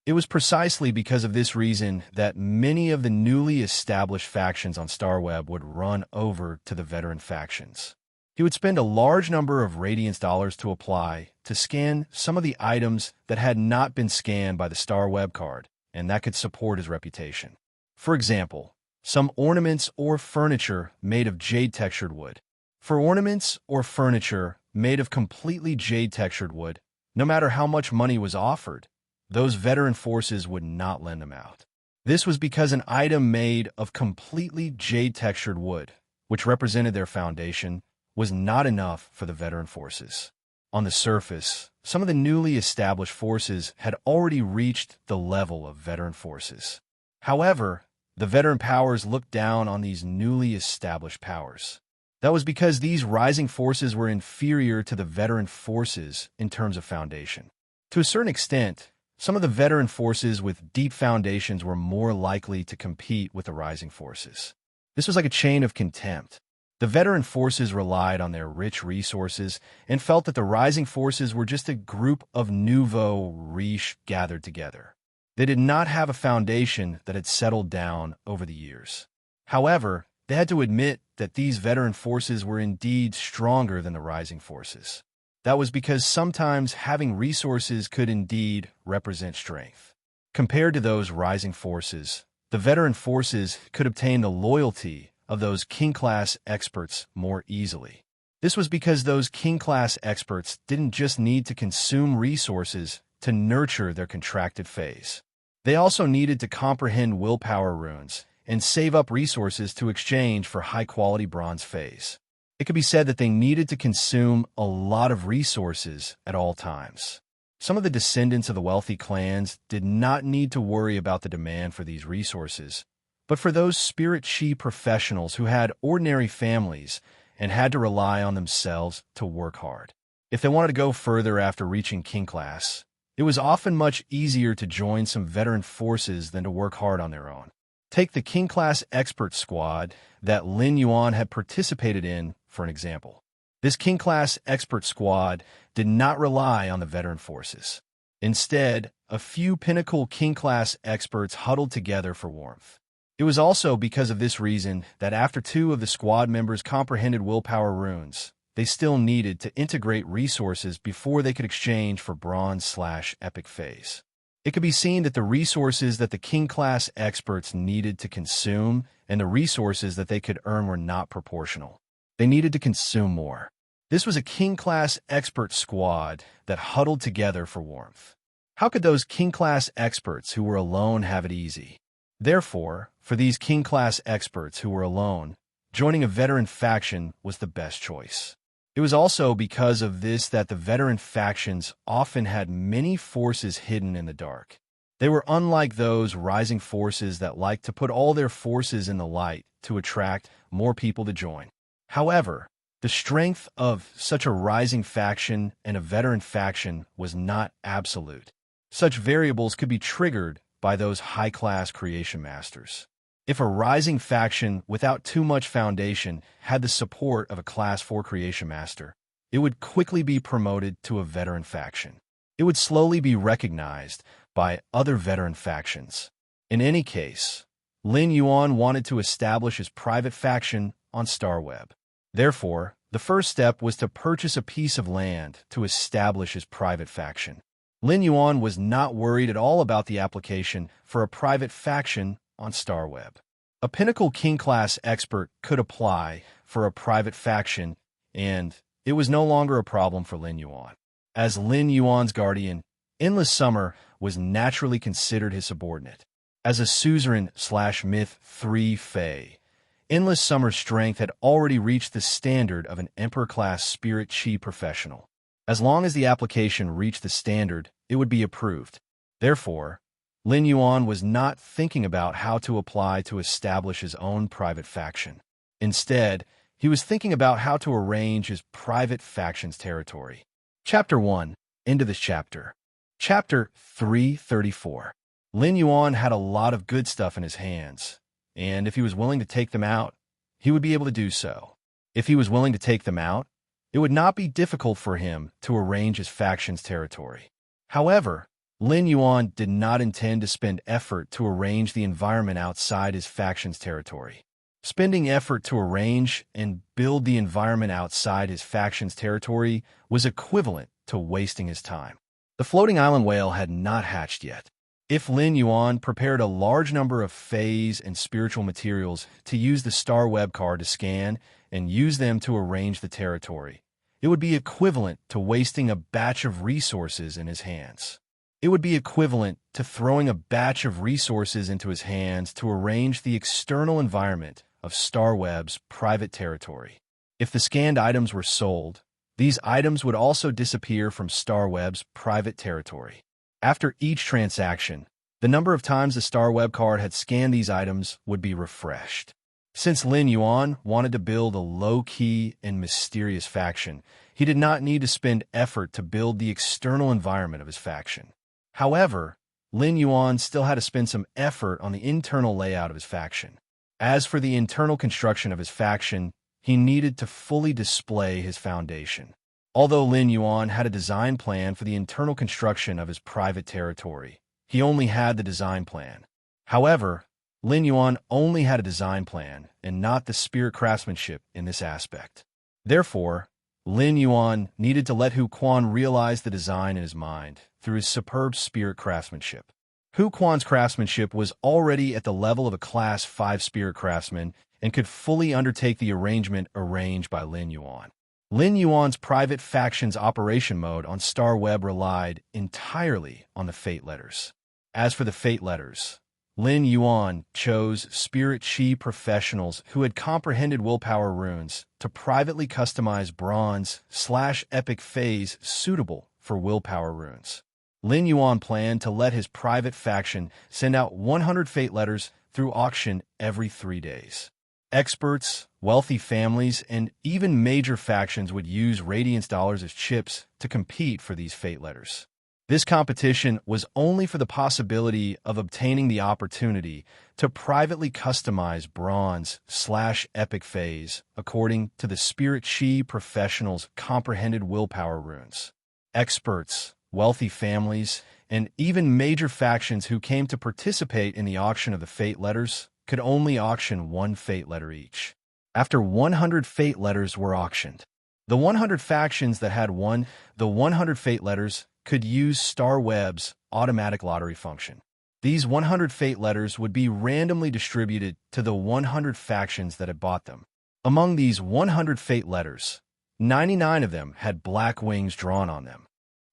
S1: It was precisely because of this reason that many of the newly established factions on Starweb would run over to the veteran factions. He would spend a large number of Radiance dollars to apply to scan some of the items that had not been scanned by the Starweb card, and that could support his reputation. For example, some ornaments or furniture made of jade-textured wood. For ornaments or furniture made of completely jade-textured wood, no matter how much money was offered, those veteran forces would not lend them out. This was because an item made of completely jade-textured wood, which represented their foundation, was not enough for the veteran forces. On the surface, some of the newly established forces had already reached the level of veteran forces. However, the veteran powers looked down on these newly established powers. That was because these rising forces were inferior to the veteran forces in terms of foundation. To a certain extent, some of the veteran forces with deep foundations were more likely to compete with the rising forces. This was like a chain of contempt. The veteran forces relied on their rich resources and felt that the rising forces were just a group of nouveau riche gathered together. They did not have a foundation that had settled down over the years. However, they had to admit that these veteran forces were indeed stronger than the rising forces. That was because sometimes having resources could indeed represent strength. Compared to those rising forces, the veteran forces could obtain the loyalty of those king-class experts more easily. This was because those king-class experts didn't just need to consume resources to nurture their contracted phase. They also needed to comprehend willpower runes and save up resources to exchange for high-quality bronze phase. It could be said that they needed to consume a lot of resources at all times. Some of the descendants of the wealthy clans did not need to worry about the demand for these resources, but for those spirit chi professionals who had ordinary families and had to rely on themselves to work hard. If they wanted to go further after reaching king class, it was often much easier to join some veteran forces than to work hard on their own. Take the king class expert squad that Lin Yuan had participated in for an example. This king class expert squad did not rely on the veteran forces. Instead, a few pinnacle king class experts huddled together for warmth. It was also because of this reason that after 2 of the squad members comprehended willpower runes, they still needed to integrate resources before they could exchange for bronze/epic phase. It could be seen that the resources that the king-class experts needed to consume and the resources that they could earn were not proportional. They needed to consume more. This was a king-class expert squad that huddled together for warmth. How could those king-class experts who were alone have it easy? Therefore, for these king-class experts who were alone, joining a veteran faction was the best choice. It was also because of this that the veteran factions often had many forces hidden in the dark. They were unlike those rising forces that liked to put all their forces in the light to attract more people to join. However, the strength of such a rising faction and a veteran faction was not absolute. Such variables could be triggered by those high-class creation masters. If a rising faction without too much foundation had the support of a Class 4 Creation Master, it would quickly be promoted to a veteran faction. It would slowly be recognized by other veteran factions. In any case, Lin Yuan wanted to establish his private faction on Starweb. Therefore, the first step was to purchase a piece of land to establish his private faction. Lin Yuan was not worried at all about the application for a private faction on Starweb. A Pinnacle King-class expert could apply for a private faction, and it was no longer a problem for Lin Yuan. As Lin Yuan's guardian, Endless Summer was naturally considered his subordinate. As a suzerain/myth 3 Fae, Endless Summer's strength had already reached the standard of an Emperor-class spirit chi professional. As long as the application reached the standard, it would be approved. Therefore, Lin Yuan was not thinking about how to apply to establish his own private faction. Instead, he was thinking about how to arrange his private faction's territory. Chapter 1. End of this chapter. Chapter 334. Lin Yuan had a lot of good stuff in his hands, and if he was willing to take them out, he would be able to do so. If he was willing to take them out, it would not be difficult for him to arrange his faction's territory. However, Lin Yuan did not intend to spend effort to arrange the environment outside his faction's territory. Spending effort to arrange and build the environment outside his faction's territory was equivalent to wasting his time. The floating island whale had not hatched yet. If Lin Yuan prepared a large number of phase and spiritual materials to use the Star Web card to scan and use them to arrange the territory, it would be equivalent to wasting a batch of resources in his hands. It would be equivalent to throwing a batch of resources into his hands to arrange the external environment of Starweb's private territory. If the scanned items were sold, these items would also disappear from Starweb's private territory. After each transaction, the number of times the Starweb card had scanned these items would be refreshed. Since Lin Yuan wanted to build a low-key and mysterious faction, he did not need to spend effort to build the external environment of his faction. However, Lin Yuan still had to spend some effort on the internal layout of his faction. As for the internal construction of his faction, he needed to fully display his foundation. Although Lin Yuan had a design plan for the internal construction of his private territory, he only had the design plan. However, Lin Yuan only had a design plan and not the spirit craftsmanship in this aspect. Therefore, Lin Yuan needed to let Hu Quan realize the design in his mind through his superb spirit craftsmanship. Hu Quan's craftsmanship was already at the level of a Class 5 spirit craftsman and could fully undertake the arrangement arranged by Lin Yuan. Lin Yuan's private faction's operation mode on Star Web relied entirely on the fate letters. As for the fate letters, Lin Yuan chose Spirit Chi professionals who had comprehended willpower runes to privately customize bronze/epic phase suitable for willpower runes. Lin Yuan planned to let his private faction send out 100 fate letters through auction every 3 days. Experts, wealthy families, and even major factions would use Radiance dollars as chips to compete for these fate letters. This competition was only for the possibility of obtaining the opportunity to privately customize bronze/epic phase according to the Spirit Chi professionals' comprehended willpower runes. Experts, wealthy families, and even major factions who came to participate in the auction of the fate letters could only auction 1 fate letter each. After 100 fate letters were auctioned, the 100 factions that had won the 100 fate letters could use Star Web's automatic lottery function. These 100 fate letters would be randomly distributed to the 100 factions that had bought them. Among these 100 fate letters, 99 of them had black wings drawn on them.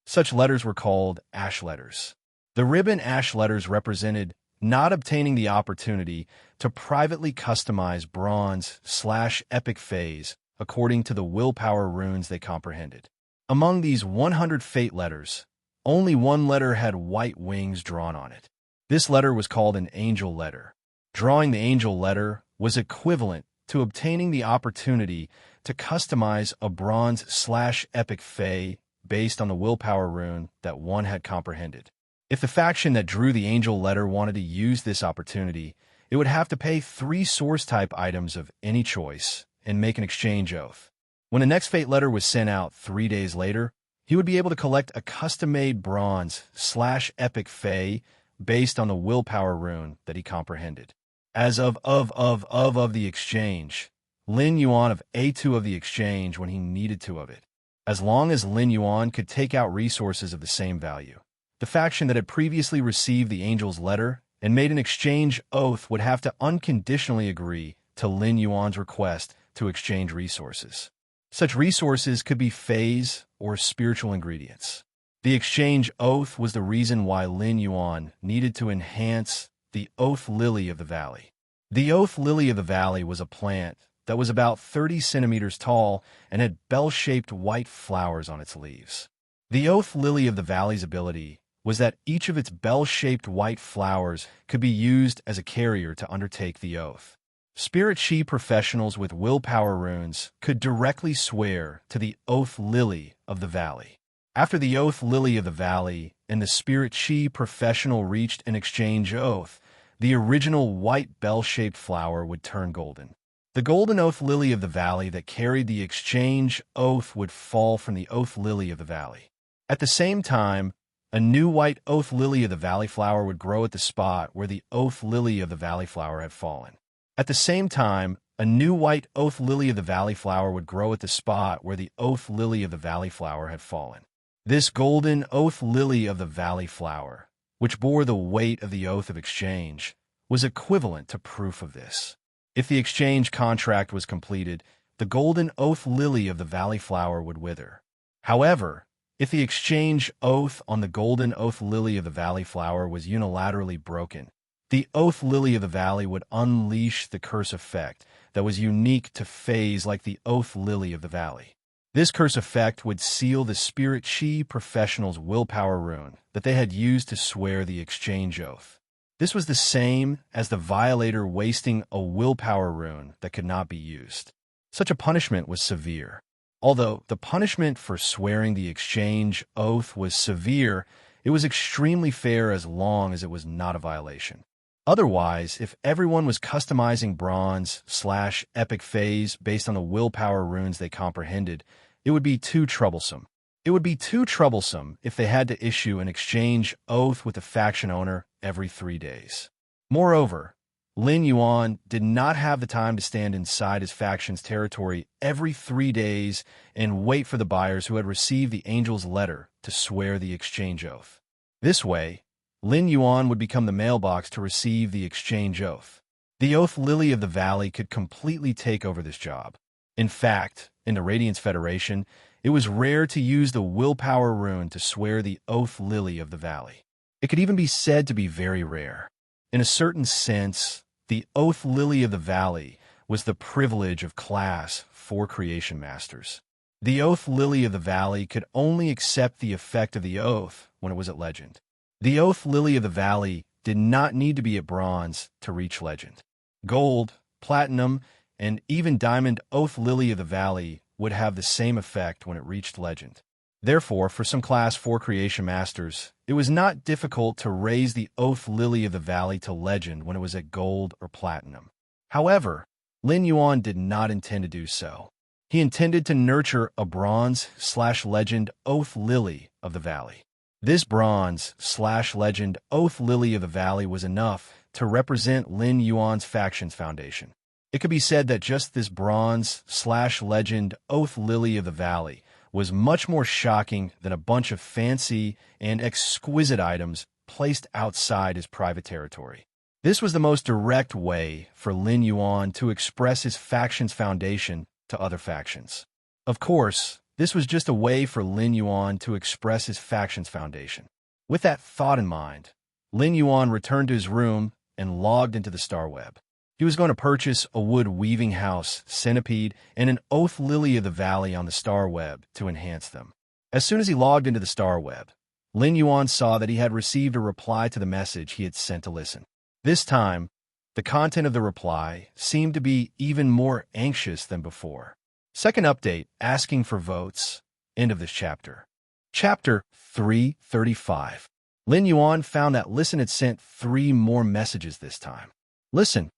S1: Such letters were called ash letters. The ribbon ash letters represented not obtaining the opportunity to privately customize bronze/epic phase according to the willpower runes they comprehended. Among these 100 fate letters, only 1 letter had white wings drawn on it. This letter was called an angel letter. Drawing the angel letter was equivalent to obtaining the opportunity to customize a bronze/epic phase based on the willpower rune that one had comprehended. If the faction that drew the angel letter wanted to use this opportunity, it would have to pay 3 source-type items of any choice and make an exchange oath. When the next fate letter was sent out 3 days later, he would be able to collect a custom-made bronze/epic phase based on the willpower rune that he comprehended. As of the exchange, Lin Yuan of A2 of the exchange when he needed to of it. As long as Lin Yuan could take out resources of the same value. The faction that had previously received the angel's letter and made an exchange oath would have to unconditionally agree to Lin Yuan's request to exchange resources. Such resources could be phase or spiritual ingredients. The exchange oath was the reason why Lin Yuan needed to enhance the Oath Lily of the Valley. The Oath Lily of the Valley was a plant that was about 30 centimeters tall and had bell-shaped white flowers on its leaves. The Oath Lily of the Valley's ability was that each of its bell-shaped white flowers could be used as a carrier to undertake the oath. Spirit Chi professionals with willpower runes could directly swear to the Oath Lily of the Valley. After the Oath Lily of the Valley and the Spirit Chi professional reached an exchange oath, the original white bell-shaped flower would turn golden. The golden Oath Lily of the Valley that carried the exchange oath would fall from the Oath Lily of the Valley. At the same time, a new white Oath Lily of the Valley flower would grow at the spot where the Oath Lily of the Valley flower had fallen. At the same time, a new white Oath Lily of the Valley flower would grow at the spot where the Oath Lily of the Valley flower had fallen. This golden Oath Lily of the Valley flower, which bore the weight of the Oath of Exchange, was equivalent to proof of this. If the exchange contract was completed, the golden Oath Lily of the Valley flower would wither. However, if the exchange oath on the golden Oath Lily of the Valley flower was unilaterally broken, the Oath Lily of the Valley would unleash the curse effect that was unique to phase like the Oath Lily of the Valley. This curse effect would seal the Spirit Chi professional's willpower rune that they had used to swear the exchange oath. This was the same as the violator wasting a willpower rune that could not be used. Such a punishment was severe. Although the punishment for swearing the exchange oath was severe, it was extremely fair as long as it was not a violation. Otherwise, if everyone was customizing bronze/epic phase based on the willpower runes they comprehended, it would be too troublesome. It would be too troublesome if they had to issue an exchange oath with the faction owner every 3 days. Moreover, Lin Yuan did not have the time to stand inside his faction's territory every 3 days and wait for the buyers who had received the angel's letter to swear the exchange oath. This way, Lin Yuan would become the mailbox to receive the exchange oath. The Oath Lily of the Valley could completely take over this job. In fact, in the Radiance Federation, it was rare to use the willpower rune to swear the Oath Lily of the Valley. It could even be said to be very rare. In a certain sense, the Oath Lily of the Valley was the privilege of Class 4 Creation Masters. The Oath Lily of the Valley could only accept the effect of the oath when it was at Legend. The Oath Lily of the Valley did not need to be at Bronze to reach Legend. Gold, Platinum, and even Diamond Oath Lily of the Valley would have the same effect when it reached Legend. Therefore, for some Class 4 Creation Masters, it was not difficult to raise the Oath Lily of the Valley to Legend when it was at Gold or Platinum. However, Lin Yuan did not intend to do so. He intended to nurture a Bronze/Legend Oath Lily of the Valley. This Bronze/Legend Oath Lily of the Valley was enough to represent Lin Yuan's faction's foundation. It could be said that just this Bronze/Legend Oath Lily of the Valley was much more shocking than a bunch of fancy and exquisite items placed outside his private territory. This was the most direct way for Lin Yuan to express his faction's foundation to other factions. Of course, this was just a way for Lin Yuan to express his faction's foundation. With that thought in mind, Lin Yuan returned to his room and logged into the Star Web. He was going to purchase a wood weaving house, centipede, and an Oath Lily of the Valley on the Star Web to enhance them. As soon as he logged into the Star Web, Lin Yuan saw that he had received a reply to the message he had sent to Listen. This time, the content of the reply seemed to be even more anxious than before. Second update, asking for votes. End of this chapter. Chapter 335. Lin Yuan found that Listen had sent 3 more messages this time. Listen,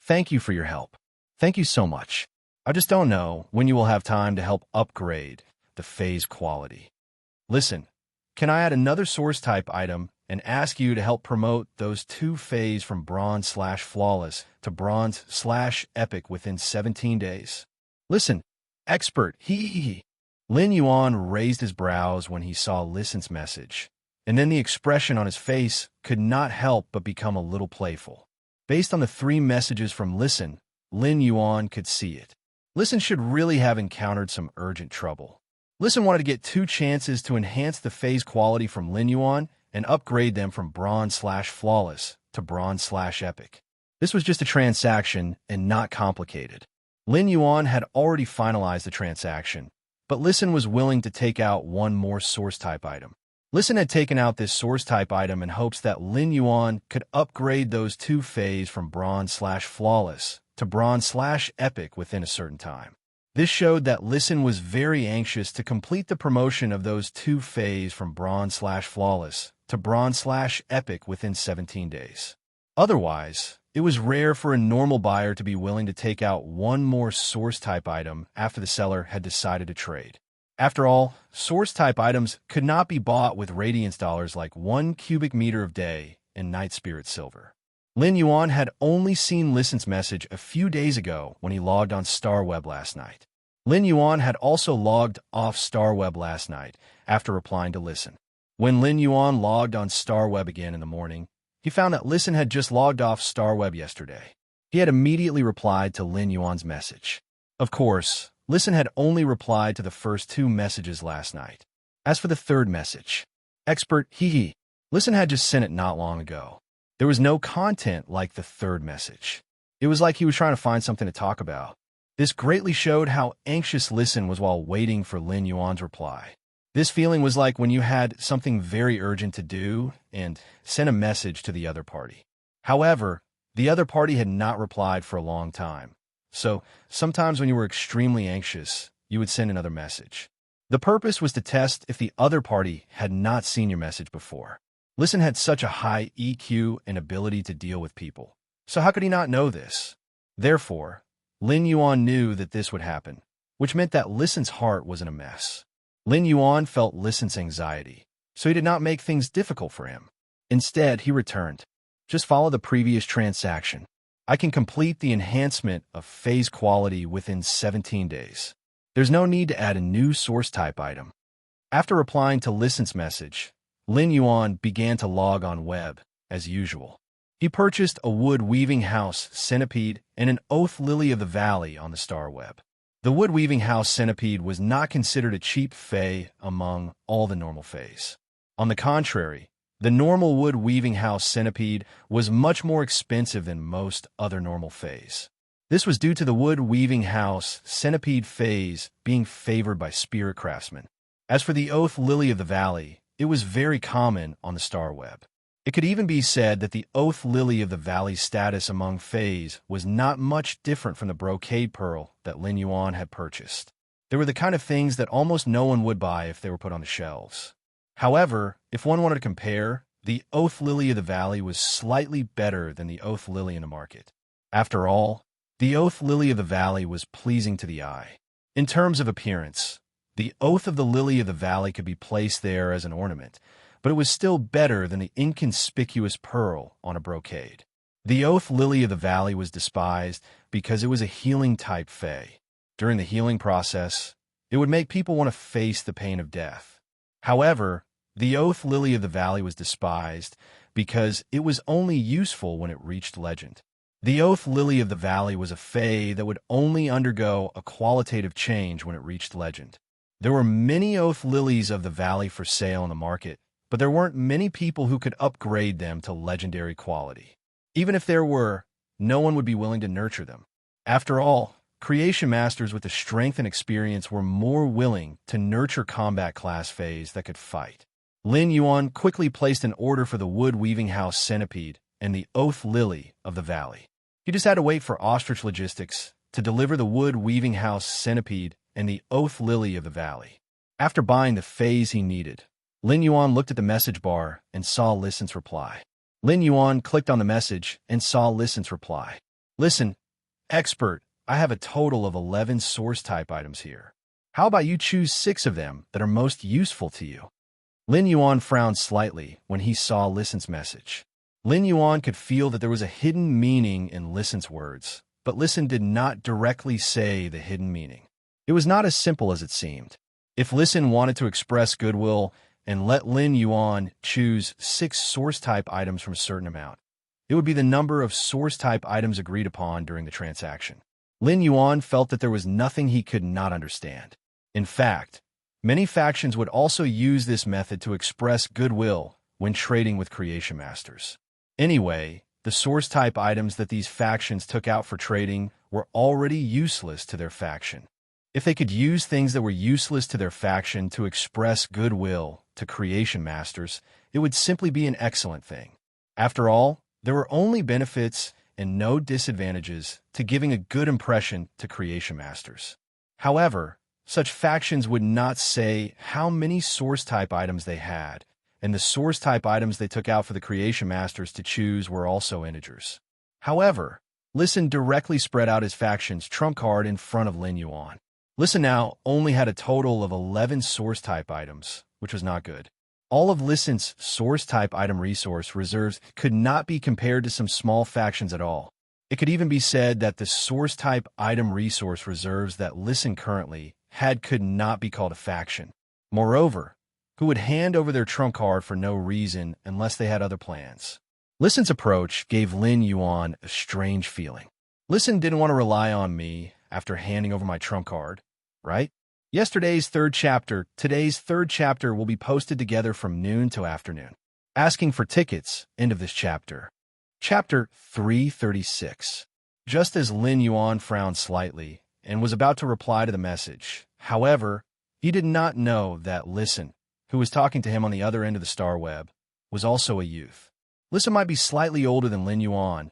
S1: thank you for your help. Thank you so much. I just don't know when you will have time to help upgrade the phase quality. Listen, can I add another source type item and ask you to help promote those 2 phase from Bronze/Flawless to Bronze/Epic within 17 days? Listen, expert, hee. Lin Yuan raised his brows when he saw Listen's message, and then the expression on his face could not help but become a little playful. Based on the 3 messages from Listen, Lin Yuan could see it. Listen should really have encountered some urgent trouble. Listen wanted to get 2 chances to enhance the phase quality from Lin Yuan and upgrade them from Bronze/Flawless to Bronze/Epic. This was just a transaction and not complicated. Lin Yuan had already finalized the transaction, but Listen was willing to take out 1 more source type item. Listen had taken out this source type item in hopes that Lin Yuan could upgrade those 2 phase from Bronze/Flawless to Bronze/Epic within a certain time. This showed that Listen was very anxious to complete the promotion of those 2 phase from Bronze/Flawless to Bronze/Epic within 17 days. Otherwise, it was rare for a normal buyer to be willing to take out 1 more source type item after the seller had decided to trade. After all, source type items could not be bought with Radiance dollars like 1 cubic meter of day and Night Spirit silver. Lin Yuan had only seen Listen's message a few days ago when he logged on StarWeb last night. Lin Yuan had also logged off StarWeb last night after replying to Listen. When Lin Yuan logged on StarWeb again in the morning, he found that Listen had just logged off StarWeb yesterday. He had immediately replied to Lin Yuan's message. Of course, Listen had only replied to the first 2 messages last night. As for the 3rd message, expert, hee. Listen had just sent it not long ago. There was no content like the 3rd message. It was like he was trying to find something to talk about. This greatly showed how anxious Listen was while waiting for Lin Yuan's reply. This feeling was like when you had something very urgent to do and sent a message to the other party. However, the other party had not replied for a long time. So, sometimes when you were extremely anxious, you would send another message. The purpose was to test if the other party had not seen your message before. Listen had such a high EQ and ability to deal with people. So how could he not know this? Therefore, Lin Yuan knew that this would happen, which meant that Listen's heart was in a mess. Lin Yuan felt Listen's anxiety, so he did not make things difficult for him. Instead, he returned. Just follow the previous transaction. I can complete the enhancement of phase quality within 17 days. There's no need to add a new source type item. After replying to Listen's message, Lin Yuan began to log on web, as usual. He purchased a wood-weaving house centipede and an oath lily of the valley on the star web. The wood-weaving house centipede was not considered a cheap fae among all the normal faes. On the contrary, the normal wood-weaving house centipede was much more expensive than most other normal faes. This was due to the wood-weaving house centipede faes being favored by spirit craftsmen. As for the oath lily of the valley, it was very common on the star web. It could even be said that the oath lily of the valley's status among faes was not much different from the brocade pearl that Lin Yuan had purchased. They were the kind of things that almost no one would buy if they were put on the shelves. However, if one wanted to compare, the oath lily of the valley was slightly better than the oath lily in the market. After all, the oath lily of the valley was pleasing to the eye. In terms of appearance, the oath of the lily of the valley could be placed there as an ornament, but it was still better than the inconspicuous pearl on a brocade. The oath lily of the valley was despised because it was a healing-type fae. During the healing process, it would make people want to face the pain of death. However, the oath lily of the valley was despised because it was only useful when it reached legend. The oath lily of the valley was a fae that would only undergo a qualitative change when it reached legend. There were many oath lilies of the valley for sale in the market, but there weren't many people who could upgrade them to legendary quality. Even if there were, no one would be willing to nurture them. After all, creation masters with the strength and experience were more willing to nurture combat class faes that could fight. Lin Yuan quickly placed an order for the wood-weaving house centipede and the oath lily of the valley. He just had to wait for Ostrich Logistics to deliver the wood-weaving house centipede and the oath lily of the valley. After buying the faes he needed, Lin Yuan looked at the message bar and saw Listen's reply. Lin Yuan clicked on the message and saw Listen's reply. Listen, expert, I have a total of 11 source type items here. How about you choose 6 of them that are most useful to you? Lin Yuan frowned slightly when he saw Listen's message. Lin Yuan could feel that there was a hidden meaning in Listen's words, but Listen did not directly say the hidden meaning. It was not as simple as it seemed. If Listen wanted to express goodwill and let Lin Yuan choose 6 source-type items from a certain amount, it would be the number of source-type items agreed upon during the transaction. Lin Yuan felt that there was nothing he could not understand. In fact, many factions would also use this method to express goodwill when trading with creation masters. Anyway, the source-type items that these factions took out for trading were already useless to their faction. If they could use things that were useless to their faction to express goodwill to creation masters, it would simply be an excellent thing. After all, there were only benefits and no disadvantages to giving a good impression to creation masters. However, such factions would not say how many source-type items they had, and the source-type items they took out for the creation masters to choose were also integers. However, Listen directly spread out his faction's trump card in front of Lin Yuan. Listen now only had a total of 11 source-type items, which was not good. All of Listen's source-type item resource reserves could not be compared to some small factions at all. It could even be said that the source-type item resource reserves that Listen currently had could not be called a faction. Moreover, who would hand over their trump card for no reason unless they had other plans? Listen's approach gave Lin Yuan a strange feeling. Listen didn't want to rely on me after handing over my trump card, right? Today's third chapter will be posted together from noon to afternoon. Asking for tickets, end of this chapter. Chapter 336. Just as Lin Yuan frowned slightly and was about to reply to the message, however, he did not know that Listen, who was talking to him on the other end of the star web, was also a youth. Listen might be slightly older than Lin Yuan,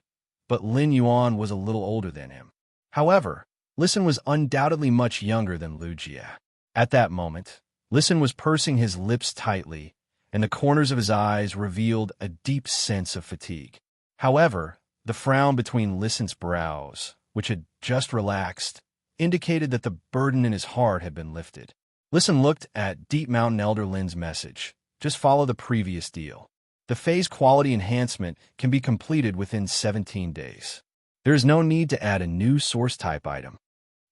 S1: but Lin Yuan was a little older than him. However, Listen was undoubtedly much younger than Lu Jie. At that moment, Listen was pursing his lips tightly and the corners of his eyes revealed a deep sense of fatigue. However, the frown between Listen's brows, which had just relaxed, indicated that the burden in his heart had been lifted. Listen looked at Deep Mountain Elder Lin's message. Just follow the previous deal. The phase quality enhancement can be completed within 17 days. There is no need to add a new source type item.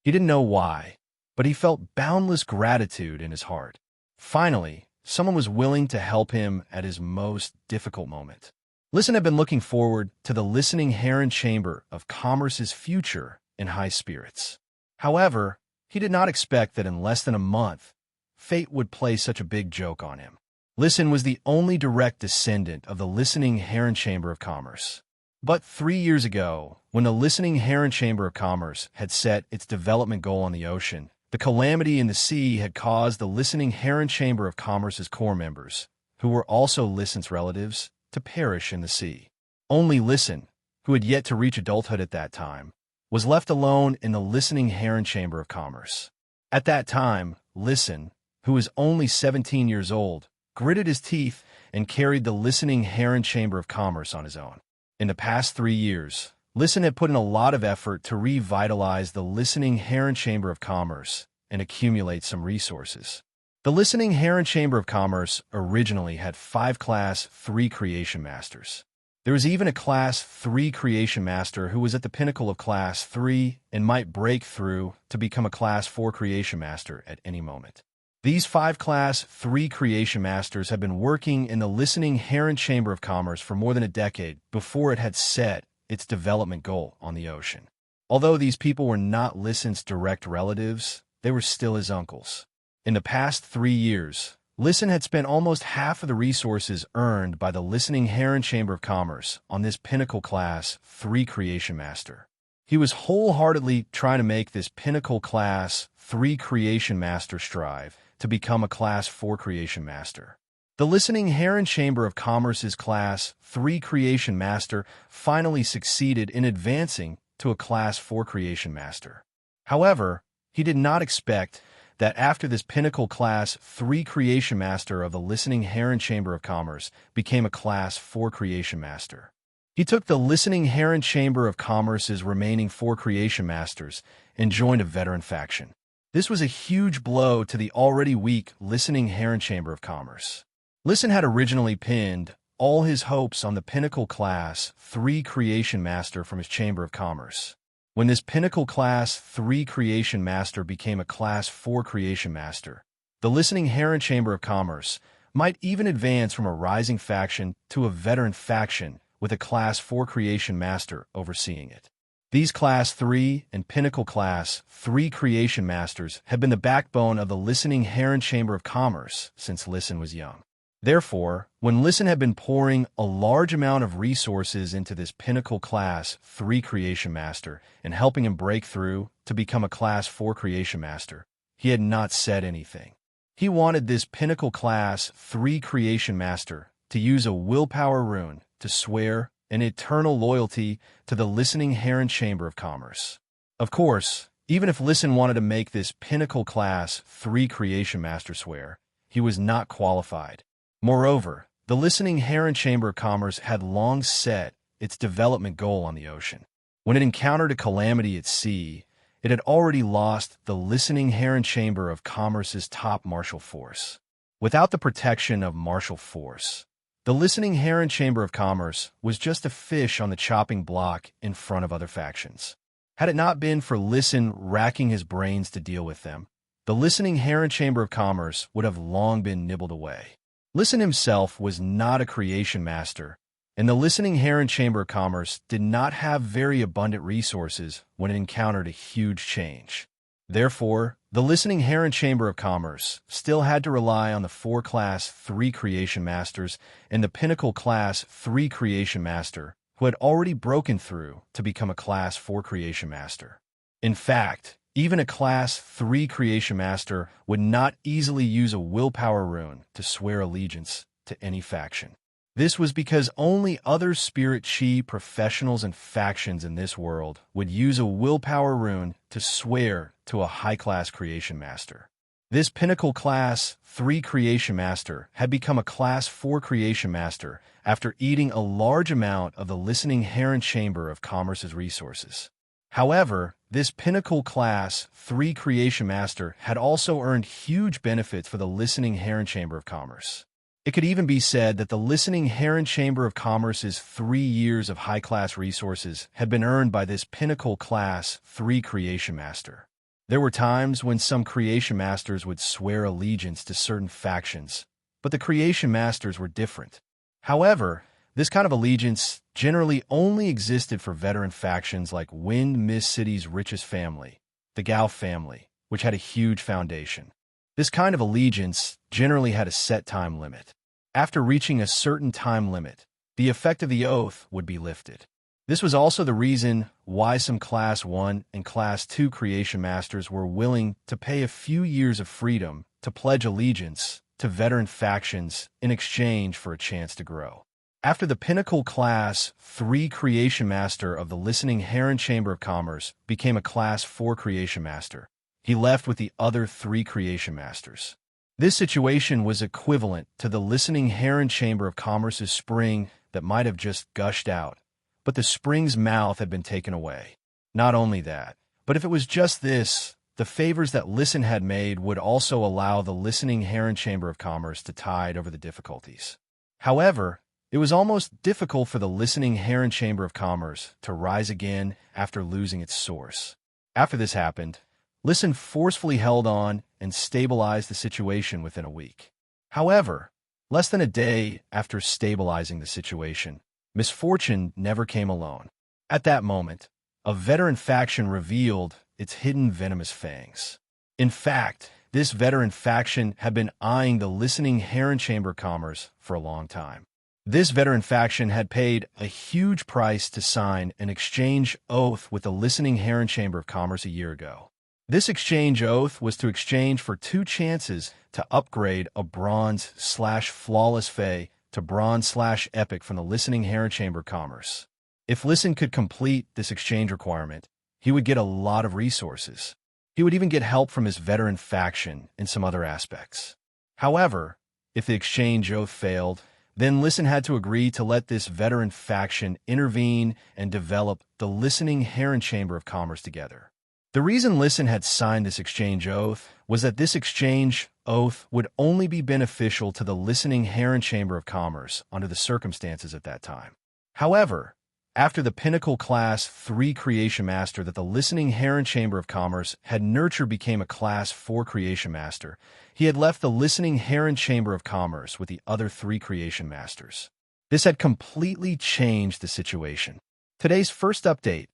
S1: He didn't know why, but he felt boundless gratitude in his heart. Finally, someone was willing to help him at his most difficult moment. Listen had been looking forward to the listening Heron Chamber of Commerce's future in high spirits. However, he did not expect that in less than a month, fate would play such a big joke on him. Listen was the only direct descendant of the listening Heron Chamber of Commerce. But 3 years ago, when the listening Heron Chamber of Commerce had set its development goal on the ocean, the calamity in the sea had caused the listening Heron Chamber of Commerce's core members, who were also Listen's relatives, to perish in the sea. Only Listen, who had yet to reach adulthood at that time, was left alone in the listening Heron Chamber of Commerce. At that time, Listen, who was only 17 years old, gritted his teeth and carried the listening Heron Chamber of Commerce on his own. In the past 3 years, Listen had put in a lot of effort to revitalize the listening Heron Chamber of Commerce and accumulate some resources. The listening Heron Chamber of Commerce originally had 5 Class 3 Creation Masters. There was even a Class 3 Creation Master who was at the pinnacle of Class 3 and might break through to become a Class 4 Creation Master at any moment. These 5 Class 3 Creation Masters had been working in the listening Heron Chamber of Commerce for more than a decade before it had set its development goal on the ocean. Although these people were not Listen's direct relatives, they were still his uncles. In the past 3 years, Listen had spent almost half of the resources earned by the listening Heron Chamber of Commerce on this pinnacle Class 3 Creation Master. He was wholeheartedly trying to make this pinnacle Class 3 Creation Master strive to become a Class 4 Creation Master. The listening Heron Chamber of Commerce's Class 3 Creation Master finally succeeded in advancing to a Class 4 Creation Master. However, he did not expect that after this pinnacle Class 3 Creation Master of the listening Heron Chamber of Commerce became a Class 4 Creation Master. He took the listening Heron Chamber of Commerce's remaining 4 Creation Masters and joined a veteran faction. This was a huge blow to the already weak listening Heron Chamber of Commerce. Listen had originally pinned all his hopes on the pinnacle Class 3 Creation Master from his Chamber of Commerce. When this pinnacle Class 3 Creation Master became a Class 4 Creation Master, the listening Heron Chamber of Commerce might even advance from a rising faction to a veteran faction with a Class 4 Creation Master overseeing it. These Class 3 and pinnacle Class 3 Creation Masters had been the backbone of the listening Heron Chamber of Commerce since Listen was young. Therefore, when Listen had been pouring a large amount of resources into this pinnacle Class 3 Creation Master and helping him break through to become a Class 4 Creation Master, he had not said anything. He wanted this pinnacle Class 3 Creation Master to use a willpower rune to swear an eternal loyalty to the listening Heron Chamber of Commerce. Of course, even if Listen wanted to make this pinnacle Class 3 Creation Master swear, he was not qualified. Moreover, the listening Heron Chamber of Commerce had long set its development goal on the ocean. When it encountered a calamity at sea, it had already lost the listening Heron Chamber of Commerce's top martial force. Without the protection of martial force, the listening Heron Chamber of Commerce was just a fish on the chopping block in front of other factions. Had it not been for Listen racking his brains to deal with them, the listening Heron Chamber of Commerce would have long been nibbled away. Listen himself was not a creation master, and the listening Heron Chamber of Commerce did not have very abundant resources when it encountered a huge change. Therefore, the listening Heron Chamber of Commerce still had to rely on the 4 Class 3 Creation Masters and the pinnacle Class 3 Creation Master, who had already broken through to become a Class 4 Creation Master. In fact, even a Class 3 Creation Master would not easily use a willpower rune to swear allegiance to any faction. This was because only other Spirit Chi professionals and factions in this world would use a willpower rune to swear to a high-class Creation Master. This Pinnacle Class 3 Creation Master had become a Class 4 Creation Master after eating a large amount of the listening Heron Chamber of Commerce's resources. However, this Pinnacle Class 3 Creation Master had also earned huge benefits for the listening Heron Chamber of Commerce. It could even be said that the listening Heron Chamber of Commerce's 3 years of high-class resources had been earned by this Pinnacle Class 3 Creation Master. There were times when some Creation Masters would swear allegiance to certain factions, but the Creation Masters were different. However, this kind of allegiance generally only existed for veteran factions like Wind Mist City's richest family, the Gao family, which had a huge foundation. This kind of allegiance generally had a set time limit. After reaching a certain time limit, the effect of the oath would be lifted. This was also the reason why some Class 1 and Class 2 Creation Masters were willing to pay a few years of freedom to pledge allegiance to veteran factions in exchange for a chance to grow. After the Pinnacle Class 3 Creation Master of the listening Heron Chamber of Commerce became a Class 4 Creation Master, he left with the other 3 Creation Masters. This situation was equivalent to the listening Heron Chamber of Commerce's spring that might have just gushed out, but the spring's mouth had been taken away. Not only that, but if it was just this, the favors that Listen had made would also allow the listening Heron Chamber of Commerce to tide over the difficulties. However, it was almost difficult for the listening Heron Chamber of Commerce to rise again after losing its source. After this happened, Listen forcefully held on and stabilized the situation within a week. However, less than a day after stabilizing the situation, misfortune never came alone. At that moment, a veteran faction revealed its hidden venomous fangs. In fact, this veteran faction had been eyeing the listening Heron Chamber of Commerce for a long time. This veteran faction had paid a huge price to sign an exchange oath with the listening Heron Chamber of Commerce a year ago. This exchange oath was to exchange for 2 chances to upgrade a Bronze/Flawless Fae to Bronze/Epic from the listening Heron Chamber of Commerce. If Listen could complete this exchange requirement, he would get a lot of resources. He would even get help from his veteran faction in some other aspects. However, if the exchange oath failed, then Listen had to agree to let this veteran faction intervene and develop the listening Heron Chamber of Commerce together. The reason Listen had signed this exchange oath was that this exchange oath would only be beneficial to the listening Heron Chamber of Commerce under the circumstances at that time. However, after the Pinnacle Class 3 Creation Master that the listening Heron Chamber of Commerce had nurtured became a Class 4 Creation Master, he had left the listening Heron Chamber of Commerce with the other 3 Creation Masters. This had completely changed the situation. Today's first update,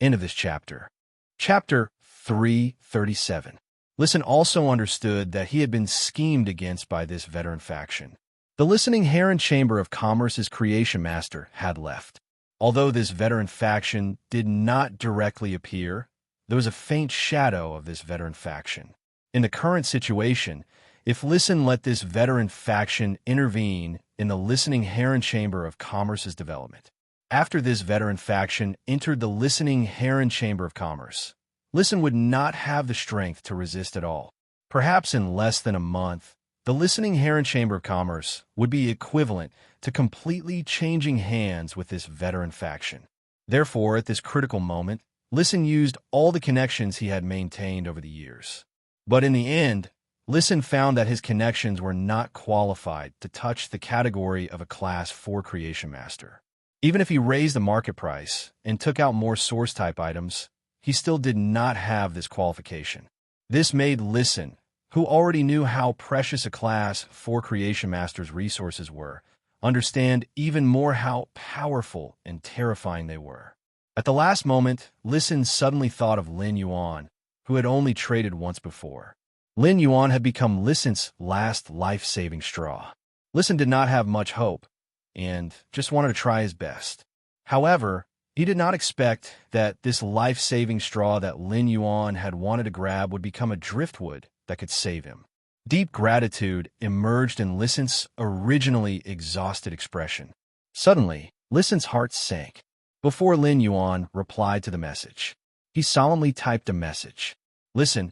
S1: end of this chapter. Chapter 337. Listen also understood that he had been schemed against by this veteran faction. The listening Heron Chamber of Commerce's Creation Master had left. Although this veteran faction did not directly appear, there was a faint shadow of this veteran faction. In the current situation, if Listen let this veteran faction intervene in the listening Heron Chamber of Commerce's development. After this veteran faction entered the listening Heron Chamber of Commerce, Listen would not have the strength to resist at all. Perhaps in less than a month, the listening Heron Chamber of Commerce would be equivalent to completely changing hands with this veteran faction. Therefore, at this critical moment, Listen used all the connections he had maintained over the years. But in the end, Listen found that his connections were not qualified to touch the category of a Class 4 Creation Master. Even if he raised the market price and took out more source-type items, he still did not have this qualification. This made Listen, who already knew how precious a Class 4 Creation Master's resources were, understand even more how powerful and terrifying they were. At the last moment, Listen suddenly thought of Lin Yuan, who had only traded once before. Lin Yuan had become Listen's last life-saving straw. Listen did not have much hope, and just wanted to try his best. However, he did not expect that this life-saving straw that Lin Yuan had wanted to grab would become a driftwood that could save him. Deep gratitude emerged in Listen's originally exhausted expression. Suddenly, Listen's heart sank. Before Lin Yuan replied to the message, he solemnly typed a message. "Listen,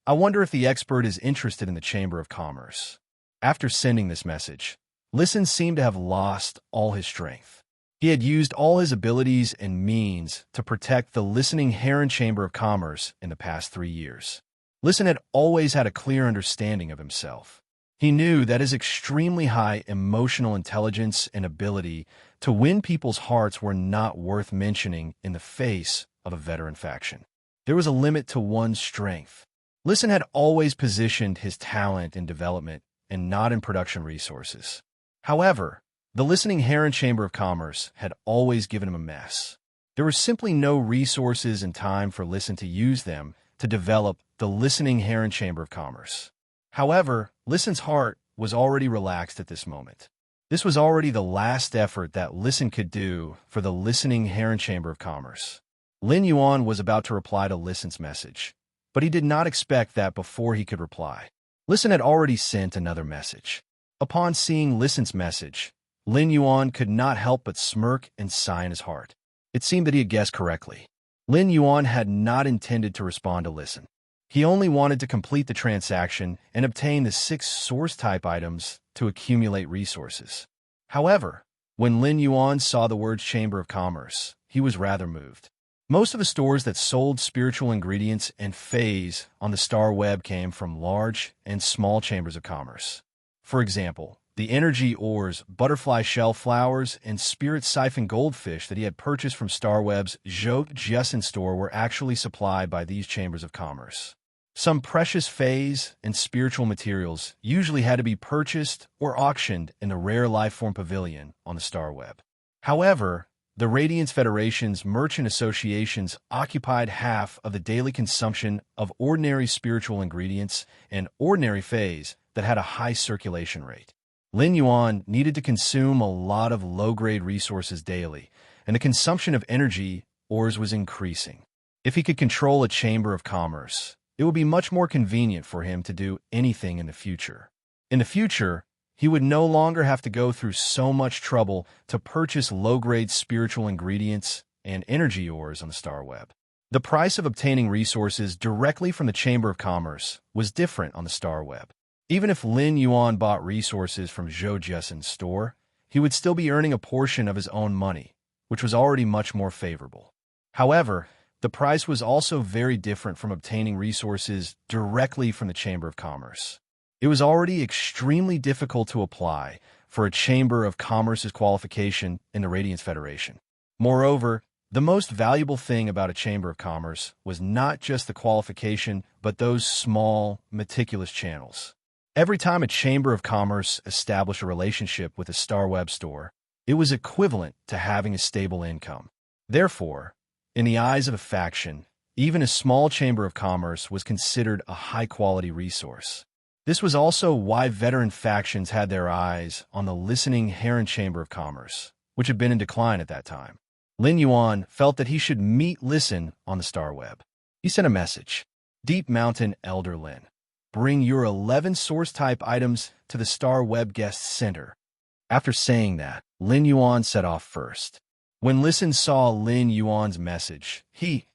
S1: I wonder if the expert is interested in the Chamber of Commerce. After sending this message, Listen seemed to have lost all his strength. He had used all his abilities and means to protect the listening Heron Chamber of Commerce in the past 3 years. Listen had always had a clear understanding of himself. He knew that his extremely high emotional intelligence and ability to win people's hearts were not worth mentioning in the face of a veteran faction. There was a limit to one's strength. Listen had always positioned his talent in development and not in production resources. However, the listening Heron Chamber of Commerce had always given him a mess. There were simply no resources and time for Listen to use them to develop the listening Heron Chamber of Commerce. However, Listen's heart was already relaxed at this moment. This was already the last effort that Listen could do for the listening Heron Chamber of Commerce. Lin Yuan was about to reply to Listen's message, but he did not expect that before he could reply. Listen had already sent another message. Upon seeing Listen's message, Lin Yuan could not help but smirk and sigh in his heart. It seemed that he had guessed correctly. Lin Yuan had not intended to respond to Listen. He only wanted to complete the transaction and obtain the 6 source-type items to accumulate resources. However, when Lin Yuan saw the words Chamber of Commerce, he was rather moved. Most of the stores that sold spiritual ingredients and phase on the Star Web came from large and small chambers of commerce. For example, the energy ores, butterfly shell flowers, and spirit siphon goldfish that he had purchased from Starweb's Zhou Jiasen store were actually supplied by these chambers of commerce. Some precious phase and spiritual materials usually had to be purchased or auctioned in the Rare Lifeform Pavilion on the Starweb. However, the Radiance Federation's merchant associations occupied half of the daily consumption of ordinary spiritual ingredients and ordinary phase that had a high circulation rate. Lin Yuan needed to consume a lot of low-grade resources daily, and the consumption of energy ores was increasing. If he could control a chamber of commerce, it would be much more convenient for him to do anything in the future. In the future, he would no longer have to go through so much trouble to purchase low-grade spiritual ingredients and energy ores on the Star Web. The price of obtaining resources directly from the Chamber of Commerce was different on the Star Web. Even if Lin Yuan bought resources from Zhou Jiasen's store, he would still be earning a portion of his own money, which was already much more favorable. However, the price was also very different from obtaining resources directly from the Chamber of Commerce. It was already extremely difficult to apply for a Chamber of Commerce's qualification in the Radiance Federation. Moreover, the most valuable thing about a Chamber of Commerce was not just the qualification, but those small, meticulous channels. Every time a Chamber of Commerce established a relationship with a Star Web store, it was equivalent to having a stable income. Therefore, in the eyes of a faction, even a small Chamber of Commerce was considered a high-quality resource. This was also why veteran factions had their eyes on the listening Heron Chamber of Commerce, which had been in decline at that time. Lin Yuan felt that he should meet Listen on the Star Web. He sent a message. Deep Mountain Elder Lin, bring your 11 source-type items to the Star Web Guest Center. After saying that, Lin Yuan set off first. When Listen saw Lin Yuan's message, he,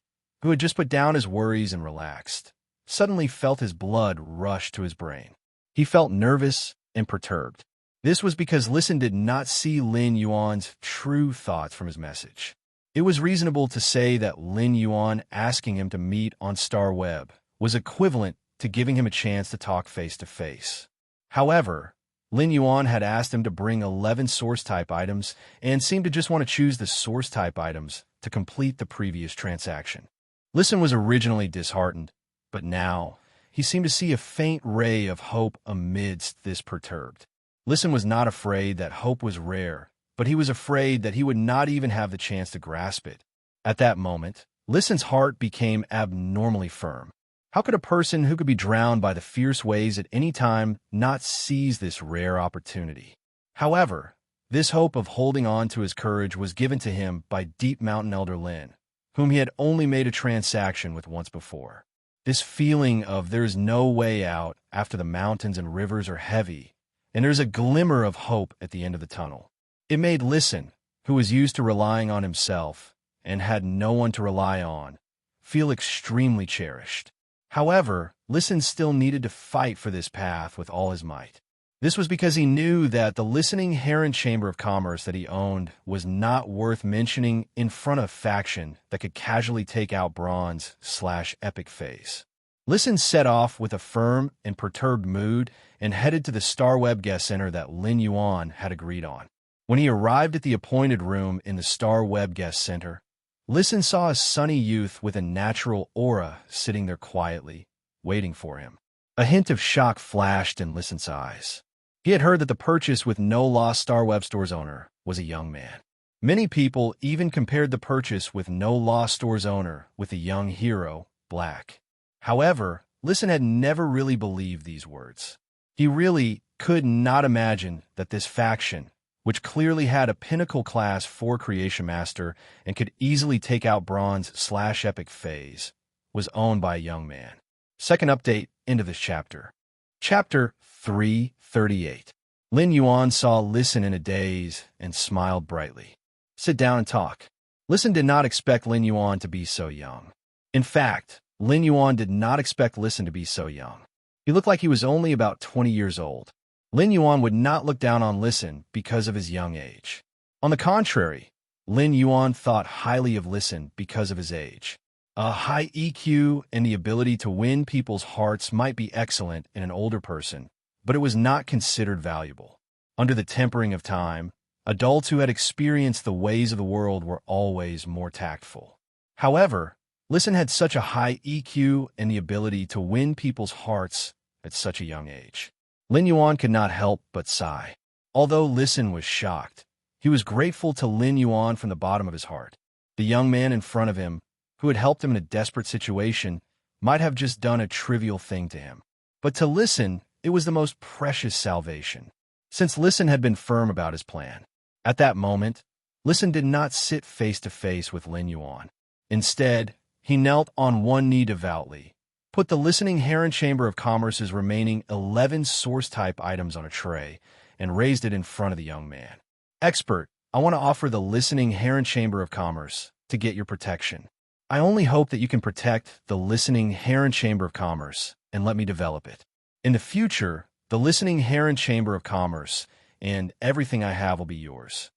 S1: who had just put down his worries and relaxed, suddenly felt his blood rush to his brain. He felt nervous and perturbed. This was because Listen did not see Lin Yuan's true thoughts from his message. It was reasonable to say that Lin Yuan asking him to meet on Star Web was equivalent to giving him a chance to talk face-to-face. However, Lin Yuan had asked him to bring 11 source-type items and seemed to just want to choose the source-type items to complete the previous transaction. Listen was originally disheartened, but now he seemed to see a faint ray of hope amidst this perturbed. Listen was not afraid that hope was rare, but he was afraid that he would not even have the chance to grasp it. At that moment, Listen's heart became abnormally firm. How could a person who could be drowned by the fierce waves at any time not seize this rare opportunity? However, this hope of holding on to his courage was given to him by Deep Mountain Elder Lin, whom he had only made a transaction with once before. This feeling of there's no way out after the mountains and rivers are heavy, and there's a glimmer of hope at the end of the tunnel. It made Listen, who was used to relying on himself and had no one to rely on, feel extremely cherished. However, Listen still needed to fight for this path with all his might. This was because he knew that the listening Heron Chamber of Commerce that he owned was not worth mentioning in front of faction that could casually take out Bronze/Epic phase. Listen set off with a firm and perturbed mood and headed to the Starweb guest center that Lin Yuan had agreed on. When he arrived at the appointed room in the Starweb guest center, Listen saw a sunny youth with a natural aura sitting there quietly, waiting for him. A hint of shock flashed in Listen's eyes. He had heard that the purchase with no loss Starweb Store's owner was a young man. Many people even compared the purchase with no loss Store's owner with the young hero, Black. However, Listen had never really believed these words. He really could not imagine that this faction, which clearly had a pinnacle class 4 creation master and could easily take out Bronze/Epic phase, was owned by a young man. Second update into this chapter. Chapter 338. Lin Yuan saw Listen in a daze and smiled brightly. Sit down and talk. Listen did not expect Lin Yuan to be so young. In fact, Lin Yuan did not expect Listen to be so young. He looked like he was only about 20 years old. Lin Yuan would not look down on Listen because of his young age. On the contrary, Lin Yuan thought highly of Listen because of his age. A high EQ and the ability to win people's hearts might be excellent in an older person, but it was not considered valuable. Under the tempering of time, adults who had experienced the ways of the world were always more tactful. However, Listen had such a high EQ and the ability to win people's hearts at such a young age. Lin Yuan could not help but sigh. Although Listen was shocked, he was grateful to Lin Yuan from the bottom of his heart. The young man in front of him, who had helped him in a desperate situation, might have just done a trivial thing to him. But to Listen, it was the most precious salvation, since Listen had been firm about his plan. At that moment, Listen did not sit face to face with Lin Yuan. Instead, he knelt on one knee devoutly, put the listening Heron Chamber of Commerce's remaining 11 source-type items on a tray, and raised it in front of the young man. Expert, I want to offer the listening Heron Chamber of Commerce to get your protection. I only hope that you can protect the listening Heron Chamber of Commerce and let me develop it. In the future, the listening Heron Chamber of Commerce and everything I have will be yours.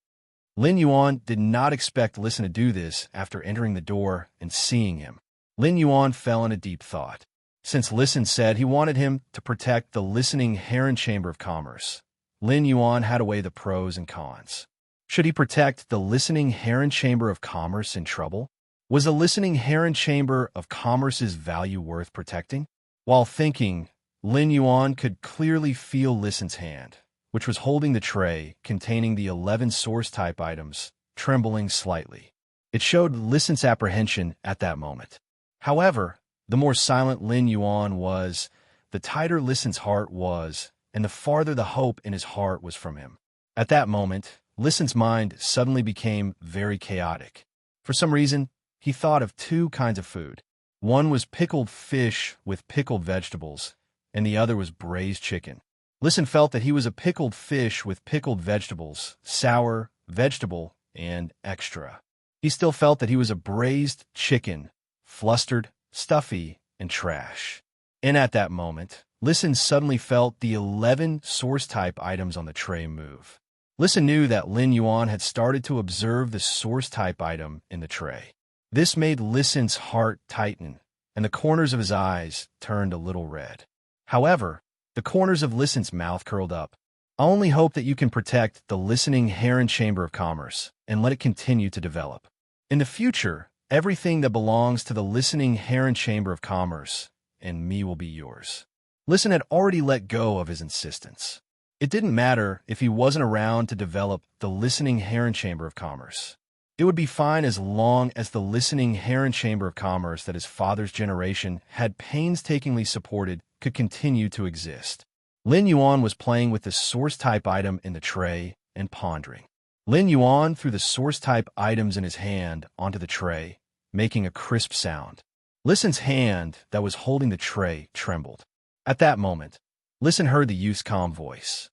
S1: Lin Yuan did not expect Listen to do this after entering the door and seeing him. Lin Yuan fell in a deep thought. Since Listen said he wanted him to protect the listening Heron Chamber of Commerce, Lin Yuan had to weigh the pros and cons. Should he protect the listening Heron Chamber of Commerce in trouble? Was the listening Heron Chamber of Commerce's value worth protecting? While thinking, Lin Yuan could clearly feel Listen's hand, which was holding the tray containing the 11 source-type items, trembling slightly. It showed Listen's apprehension at that moment. However, the more silent Lin Yuan was, the tighter Listen's heart was, and the farther the hope in his heart was from him. At that moment, Listen's mind suddenly became very chaotic. For some reason, he thought of 2 kinds of food. One was pickled fish with pickled vegetables, and the other was braised chicken. Listen felt that he was a pickled fish with pickled vegetables, sour, vegetable, and extra. He still felt that he was a braised chicken, flustered, stuffy, and trash. And at that moment, Listen suddenly felt the 11 source-type items on the tray move. Listen knew that Lin Yuan had started to observe the source-type item in the tray. This made Listen's heart tighten, and the corners of his eyes turned a little red. However, the corners of Listen's mouth curled up. I only hope that you can protect the listening Heron Chamber of Commerce and let it continue to develop. In the future, everything that belongs to the listening Heron Chamber of Commerce and me will be yours. Listen had already let go of his insistence. It didn't matter if he wasn't around to develop the listening Heron Chamber of Commerce. It would be fine as long as the listening Heron Chamber of Commerce that his father's generation had painstakingly supported could continue to exist. Lin Yuan was playing with the source-type item in the tray and pondering. Lin Yuan threw the source-type items in his hand onto the tray, making a crisp sound. Listen's hand that was holding the tray trembled. At that moment, Listen heard the youth's calm voice.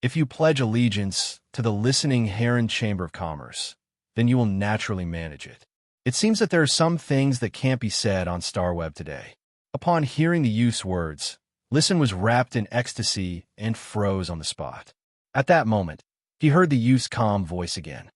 S1: If you pledge allegiance to the listening Heron Chamber of Commerce, then you will naturally manage it. It seems that there are some things that can't be said on Starweb today. Upon hearing the youth's words, Listen was wrapped in ecstasy and froze on the spot. At that moment, he heard the youth's calm voice again.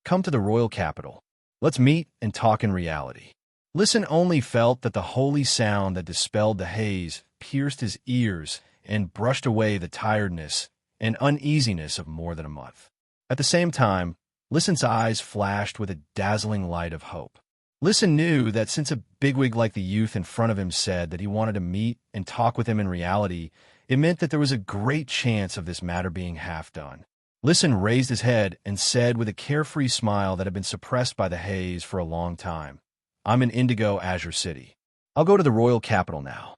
S1: Come to the royal capital. Let's meet and talk in reality. Listen only felt that the holy sound that dispelled the haze pierced his ears and brushed away the tiredness and uneasiness of more than a month. At the same time, Listen's eyes flashed with a dazzling light of hope. Listen knew that since a bigwig like the youth in front of him said that he wanted to meet and talk with him in reality, it meant that there was a great chance of this matter being half done. Listen raised his head and said with a carefree smile that had been suppressed by the haze for a long time, I'm in Indigo Azure City. I'll go to the royal capital now.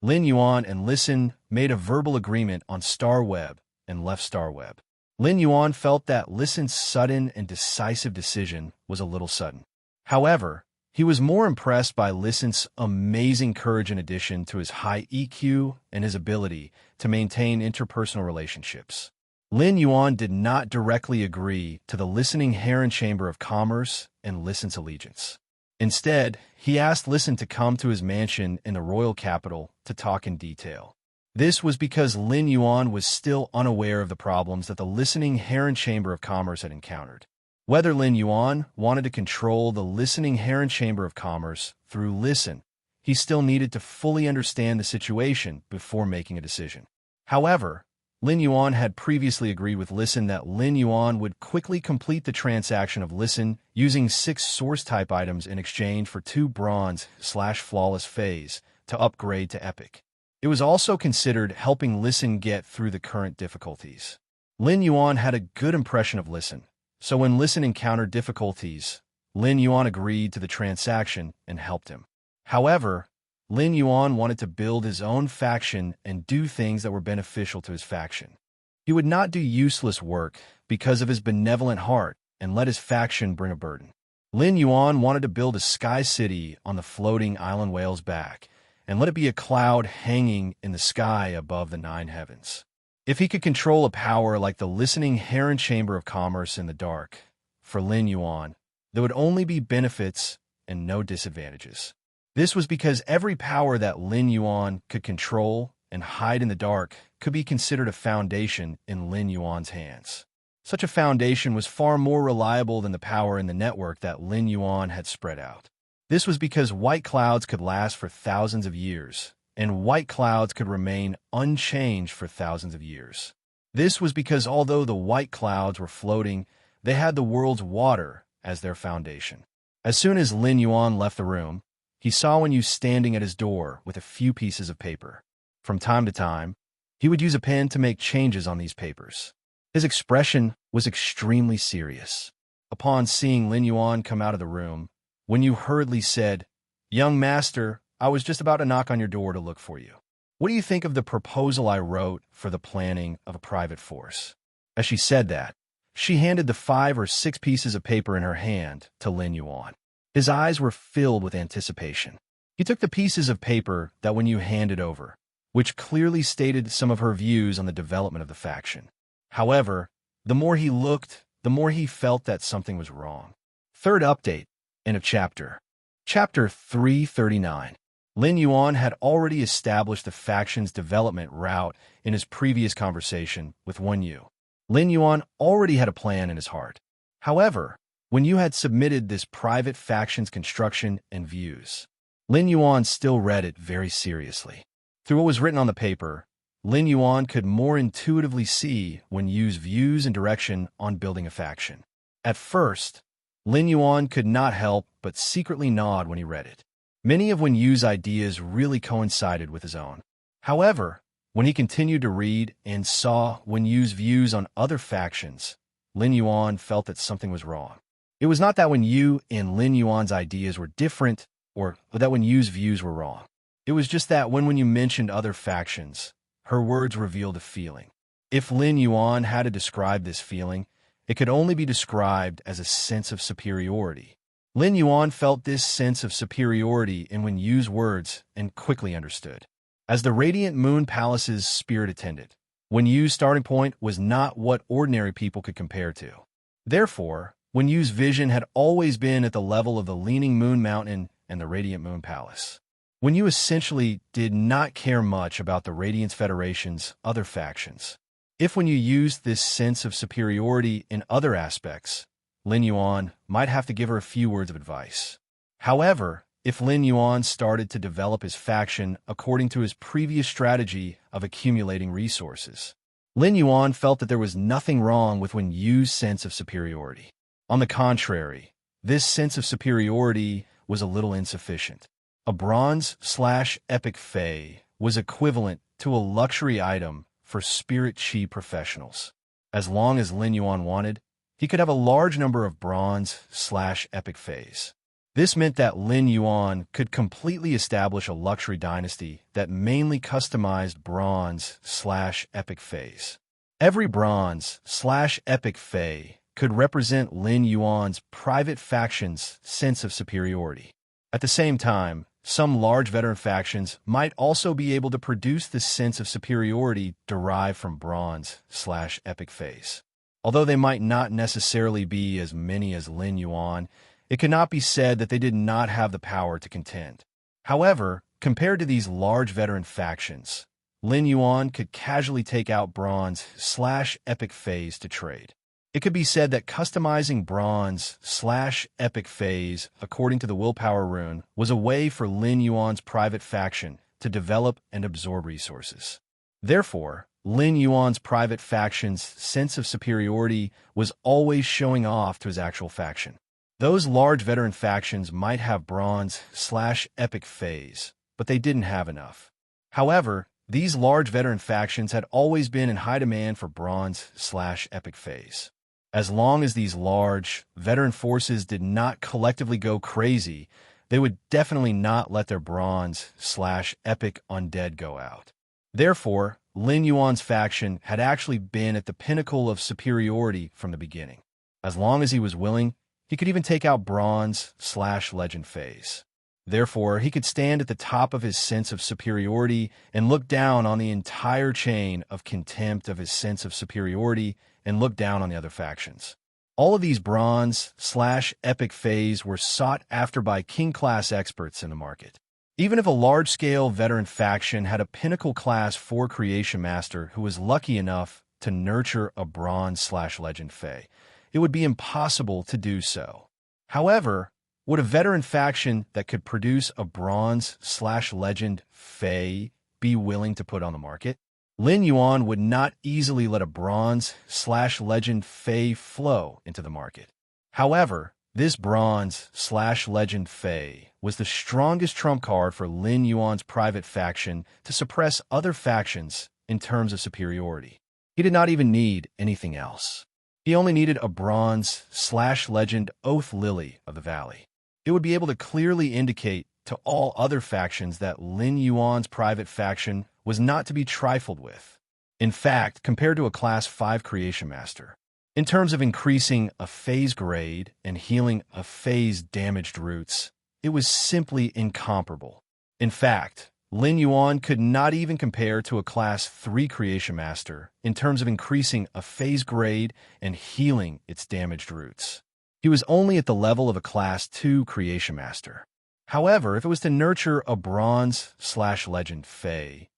S1: Lin Yuan and Listen made a verbal agreement on Star Web and left Star Web. Lin Yuan felt that Listen's sudden and decisive decision was a little sudden. However, he was more impressed by Listen's amazing courage in addition to his high EQ and his ability to maintain interpersonal relationships. Lin Yuan did not directly agree to the listening Heron Chamber of Commerce and Listen's allegiance. Instead, he asked Listen to come to his mansion in the royal capital to talk in detail. This was because Lin Yuan was still unaware of the problems that the listening Heron Chamber of Commerce had encountered. Whether Lin Yuan wanted to control the listening Heron Chamber of Commerce through Listen, he still needed to fully understand the situation before making a decision. However, Lin Yuan had previously agreed with Listen that Lin Yuan would quickly complete the transaction of Listen using 6 source-type items in exchange for 2 bronze/flawless phase to upgrade to epic. It was also considered helping Listen get through the current difficulties. Lin Yuan had a good impression of Listen, so when Listen encountered difficulties, Lin Yuan agreed to the transaction and helped him. However, Lin Yuan wanted to build his own faction and do things that were beneficial to his faction. He would not do useless work because of his benevolent heart and let his faction bring a burden. Lin Yuan wanted to build a sky city on the floating island whale's back and let it be a cloud hanging in the sky above the 9 heavens. If he could control a power like the listening Heron Chamber of Commerce in the dark, for Lin Yuan, there would only be benefits and no disadvantages. This was because every power that Lin Yuan could control and hide in the dark could be considered a foundation in Lin Yuan's hands. Such a foundation was far more reliable than the power in the network that Lin Yuan had spread out. This was because white clouds could last for thousands of years, and white clouds could remain unchanged for thousands of years. This was because although the white clouds were floating, they had the world's water as their foundation. As soon as Lin Yuan left the room, he saw Wen Yu standing at his door with a few pieces of paper. From time to time, he would use a pen to make changes on these papers. His expression was extremely serious. Upon seeing Lin Yuan come out of the room, Wen Yu hurriedly said, "Young master, I was just about to knock on your door to look for you. What do you think of the proposal I wrote for the planning of a private force?" As she said that, she handed the 5 or 6 pieces of paper in her hand to Lin Yuan. His eyes were filled with anticipation. He took the pieces of paper that Wen Yu handed over, which clearly stated some of her views on the development of the faction. However, the more he looked, the more he felt that something was wrong. Third update, end of chapter. Chapter 339. Lin Yuan had already established the faction's development route in his previous conversation with Wen Yu. Lin Yuan already had a plan in his heart. However, Wen Yu had submitted this private faction's construction and views. Lin Yuan still read it very seriously. Through what was written on the paper, Lin Yuan could more intuitively see Wen Yu's views and direction on building a faction. At first, Lin Yuan could not help but secretly nod when he read it. Many of Wen Yu's ideas really coincided with his own. However, when he continued to read and saw Wen Yu's views on other factions, Lin Yuan felt that something was wrong. It was not that Wen Yu and Lin Yuan's ideas were different or that Wen Yu's views were wrong. It was just that when Wen Yu mentioned other factions, her words revealed a feeling. If Lin Yuan had to describe this feeling, it could only be described as a sense of superiority. Lin Yuan felt this sense of superiority in Wen Yu's words and quickly understood. As the Radiant Moon Palace's spirit attendant, Wen Yu's starting point was not what ordinary people could compare to. Therefore, Wen Yu's vision had always been at the level of the Leaning Moon Mountain and the Radiant Moon Palace. when you essentially did not care much about the Radiance Federation's other factions. If when you used this sense of superiority in other aspects, Lin Yuan might have to give her a few words of advice. However, if Lin Yuan started to develop his faction according to his previous strategy of accumulating resources, Lin Yuan felt that there was nothing wrong with Wen Yu's sense of superiority. On the contrary, this sense of superiority was a little insufficient. A bronze/epic Fey was equivalent to a luxury item for spirit chi professionals. As long as Lin Yuan wanted, he could have a large number of bronze/epic Feys. This meant that Lin Yuan could completely establish a luxury dynasty that mainly customized bronze/epic Feys. Every bronze/epic Fey could represent Lin Yuan's private faction's sense of superiority. At the same time, some large veteran factions might also be able to produce this sense of superiority derived from bronze/epic Feys. Although they might not necessarily be as many as Lin Yuan, it cannot be said that they did not have the power to contend. However, compared to these large veteran factions, Lin Yuan could casually take out bronze/epic Feys to trade. It could be said that customizing bronze/epic Feys according to the willpower rune was a way for Lin Yuan's private faction to develop and absorb resources. Therefore, Lin Yuan's private faction's sense of superiority was always showing off to his actual faction. Those large veteran factions might have bronze/epic Feys, but they didn't have enough. However, these large veteran factions had always been in high demand for bronze/epic Feys. As long as these large, veteran forces did not collectively go crazy, they would definitely not let their bronze/epic undead go out. Therefore, Lin Yuan's faction had actually been at the pinnacle of superiority from the beginning. As long as he was willing, he could even take out bronze/legend Feys. Therefore, he could stand at the top of his sense of superiority and look down on the entire chain of contempt of his sense of superiority and look down on the other factions. All of these bronze/epic Feys were sought after by king-class experts in the market. Even if a large-scale veteran faction had a pinnacle class 4 creation master who was lucky enough to nurture a bronze/legend Fey, it would be impossible to do so. However, would a veteran faction that could produce a bronze/legend Fey be willing to put on the market? Lin Yuan would not easily let a bronze/legend Fey flow into the market. However, this bronze/legend Fey was the strongest trump card for Lin Yuan's private faction to suppress other factions in terms of superiority. He did not even need anything else. He only needed a bronze/legend Oath Lily of the Valley. It would be able to clearly indicate to all other factions that Lin Yuan's private faction was not to be trifled with. In fact, compared to a Class 5 Creation Master, in terms of increasing a Fey's grade and healing a Fey's damaged roots, it was simply incomparable. In fact, Lin Yuan could not even compare to a Class 3 Creation Master in terms of increasing a Fey's grade and healing its damaged roots. He was only at the level of a Class 2 Creation Master. However, if it was to nurture a bronze/legend Fey,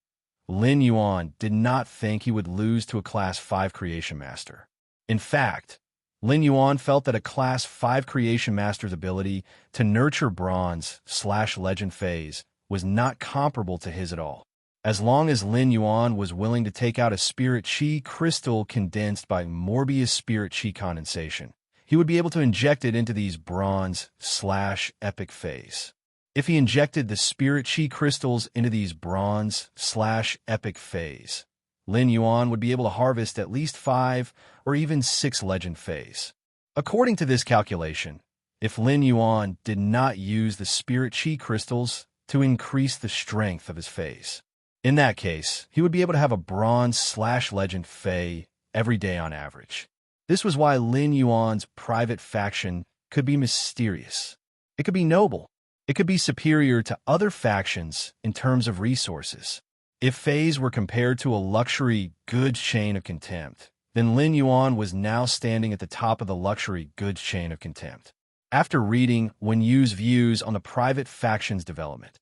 S1: Lin Yuan did not think he would lose to a Class 5 Creation Master. In fact, Lin Yuan felt that a Class 5 Creation Master's ability to nurture bronze/legend Feys was not comparable to his at all. As long as Lin Yuan was willing to take out a Spirit Chi crystal condensed by Morbius Spirit Chi condensation, he would be able to inject it into these bronze/epic Feys. If he injected the Spirit Chi crystals into these bronze/epic Feys, Lin Yuan would be able to harvest at least 5 or even 6 legend Feys. According to this calculation, if Lin Yuan did not use the Spirit Chi crystals to increase the strength of his Feys, in that case, he would be able to have a bronze/legend Fey every day on average. This was why Lin Yuan's private faction could be mysterious. It could be noble. It could be superior to other factions in terms of resources. If Feys were compared to a luxury goods chain of contempt, then Lin Yuan was now standing at the top of the luxury goods chain of contempt. After reading Wen Yu's views on the private faction's development,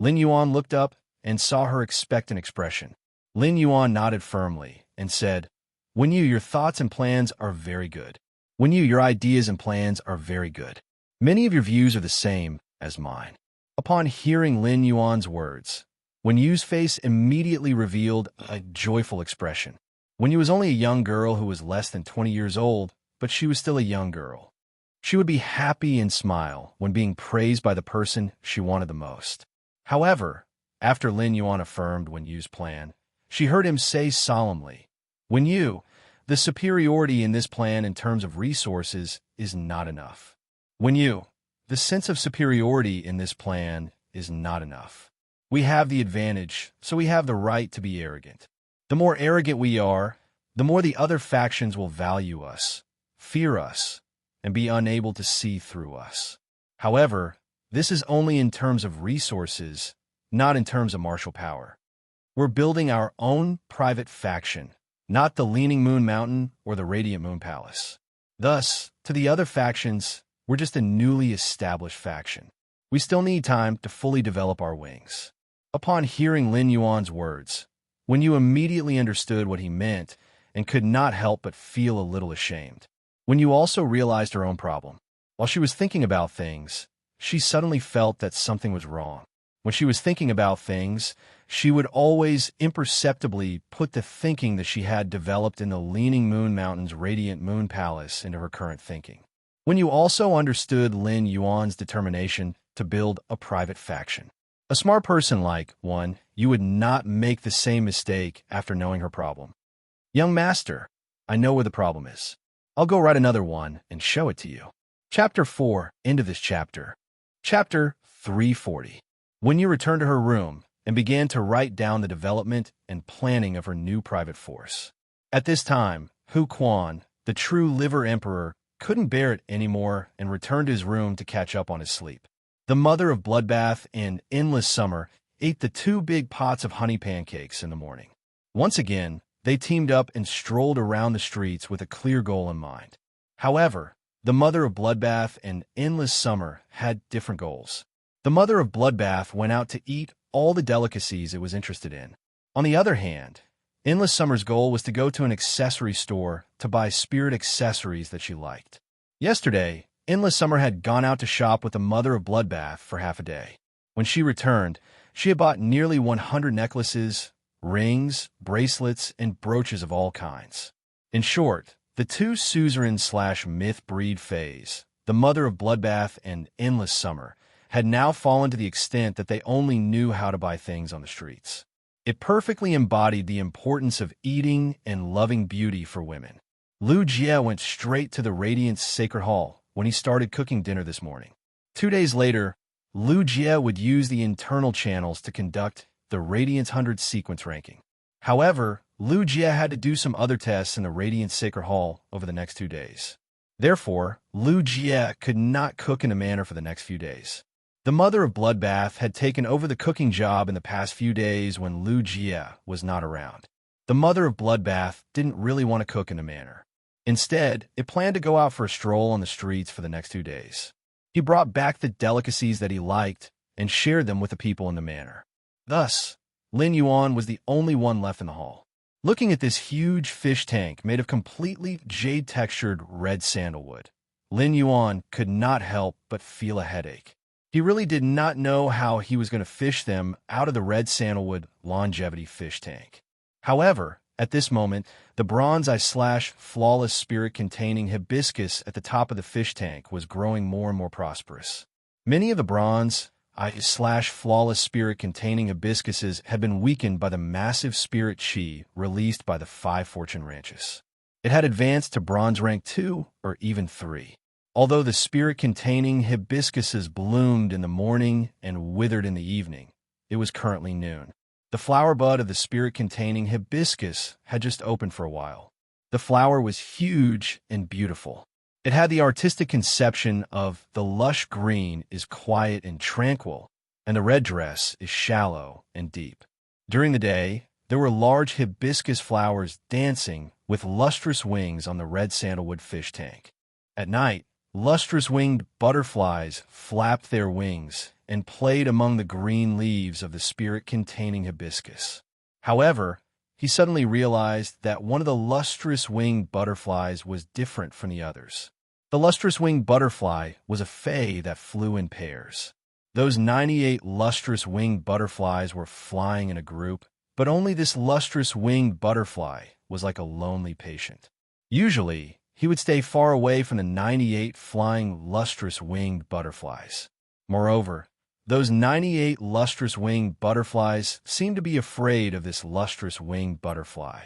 S1: Lin Yuan looked up and saw her expectant expression. Lin Yuan nodded firmly and said, "When your thoughts and plans are very good. When your ideas and plans are very good. Many of your views are the same as mine." Upon hearing Lin Yuan's words, Wen Yu's face immediately revealed a joyful expression. Wen Yu was only a young girl who was less than 20 years old, but she was still a young girl. She would be happy and smile when being praised by the person she wanted the most. However, after Lin Yuan affirmed Wen Yu's plan, she heard him say solemnly, "Wen Yu, the superiority in this plan in terms of resources is not enough. Wen Yu, the sense of superiority in this plan is not enough. We have the advantage, so we have the right to be arrogant. The more arrogant we are, the more the other factions will value us, fear us, and be unable to see through us. However, this is only in terms of resources, not in terms of martial power. We're building our own private faction, not the Leaning Moon Mountain or the Radiant Moon Palace. Thus, to the other factions, we're just a newly established faction. We still need time to fully develop our wings." Upon hearing Lin Yuan's words, Wen Yu immediately understood what he meant and could not help but feel a little ashamed. Wen Yu also realized her own problem. While she was thinking about things, she suddenly felt that something was wrong. When she was thinking about things, she would always imperceptibly put the thinking that she had developed in the Leaning Moon Mountain's Radiant Moon Palace into her current thinking. Wen Yu also understood Lin Yuan's determination to build a private faction. A smart person like Wen Yu would not make the same mistake after knowing her problem. "Young master, I know where the problem is. I'll go write another one and show it to you." Chapter 4, end of this chapter. Chapter 340. Wen Yu returned to her room and began to write down the development and planning of her new private force. At this time, Hu Quan, the true liver emperor, couldn't bear it anymore and returned to his room to catch up on his sleep. The mother of Bloodbath and Endless Summer ate the 2 big pots of honey pancakes in the morning. Once again, they teamed up and strolled around the streets with a clear goal in mind. However, the mother of Bloodbath and Endless Summer had different goals. The mother of Bloodbath went out to eat all the delicacies it was interested in. On the other hand, Endless Summer's goal was to go to an accessory store to buy spirit accessories that she liked. Yesterday, Endless Summer had gone out to shop with the mother of Bloodbath for half a day. When she returned, she had bought nearly 100 necklaces, rings, bracelets, and brooches of all kinds. In short, the 2 suzerain/myth breed phase, the mother of Bloodbath and Endless Summer, had now fallen to the extent that they only knew how to buy things on the streets. It perfectly embodied the importance of eating and loving beauty for women. Lu Jie went straight to the Radiant's Sacred Hall when he started cooking dinner this morning. 2 days later, Lu Jie would use the internal channels to conduct the Radiant's 100 sequence ranking. However, Lu Jie had to do some other tests in the Radiant's Sacred Hall over the next 2 days. Therefore, Lu Jie could not cook in a manner for the next few days. The mother of Bloodbath had taken over the cooking job in the past few days when Lu Jie was not around. The mother of Bloodbath didn't really want to cook in a manner. Instead, it planned to go out for a stroll on the streets for the next 2 days. He brought back the delicacies that he liked and shared them with the people in the manor. Thus, Lin Yuan was the only one left in the hall. Looking at this huge fish tank made of completely jade-textured red sandalwood, Lin Yuan could not help but feel a headache. He really did not know how he was going to fish them out of the red sandalwood longevity fish tank. However, at this moment, the bronze eye/flawless spirit containing hibiscus at the top of the fish tank was growing more and more prosperous. Many of the bronze eye/flawless spirit containing hibiscuses had been weakened by the massive spirit chi released by the 5 fortune ranches. It had advanced to bronze rank 2 or even 3. Although the spirit containing hibiscuses bloomed in the morning and withered in the evening, it was currently noon. The flower bud of the spirit containing hibiscus had just opened for a while. The flower was huge and beautiful. It had the artistic conception of the lush green is quiet and tranquil, and the red dress is shallow and deep. During the day, there were large hibiscus flowers dancing with lustrous wings on the red sandalwood fish tank. At night, lustrous-winged butterflies flapped their wings and played among the green leaves of the spirit-containing hibiscus. However, he suddenly realized that one of the lustrous-winged butterflies was different from the others. The lustrous-winged butterfly was a fae that flew in pairs. Those 98 lustrous-winged butterflies were flying in a group, but only this lustrous-winged butterfly was like a lonely patient. Usually, he would stay far away from the 98 flying lustrous-winged butterflies. Moreover, those 98 lustrous-winged butterflies seemed to be afraid of this lustrous-winged butterfly.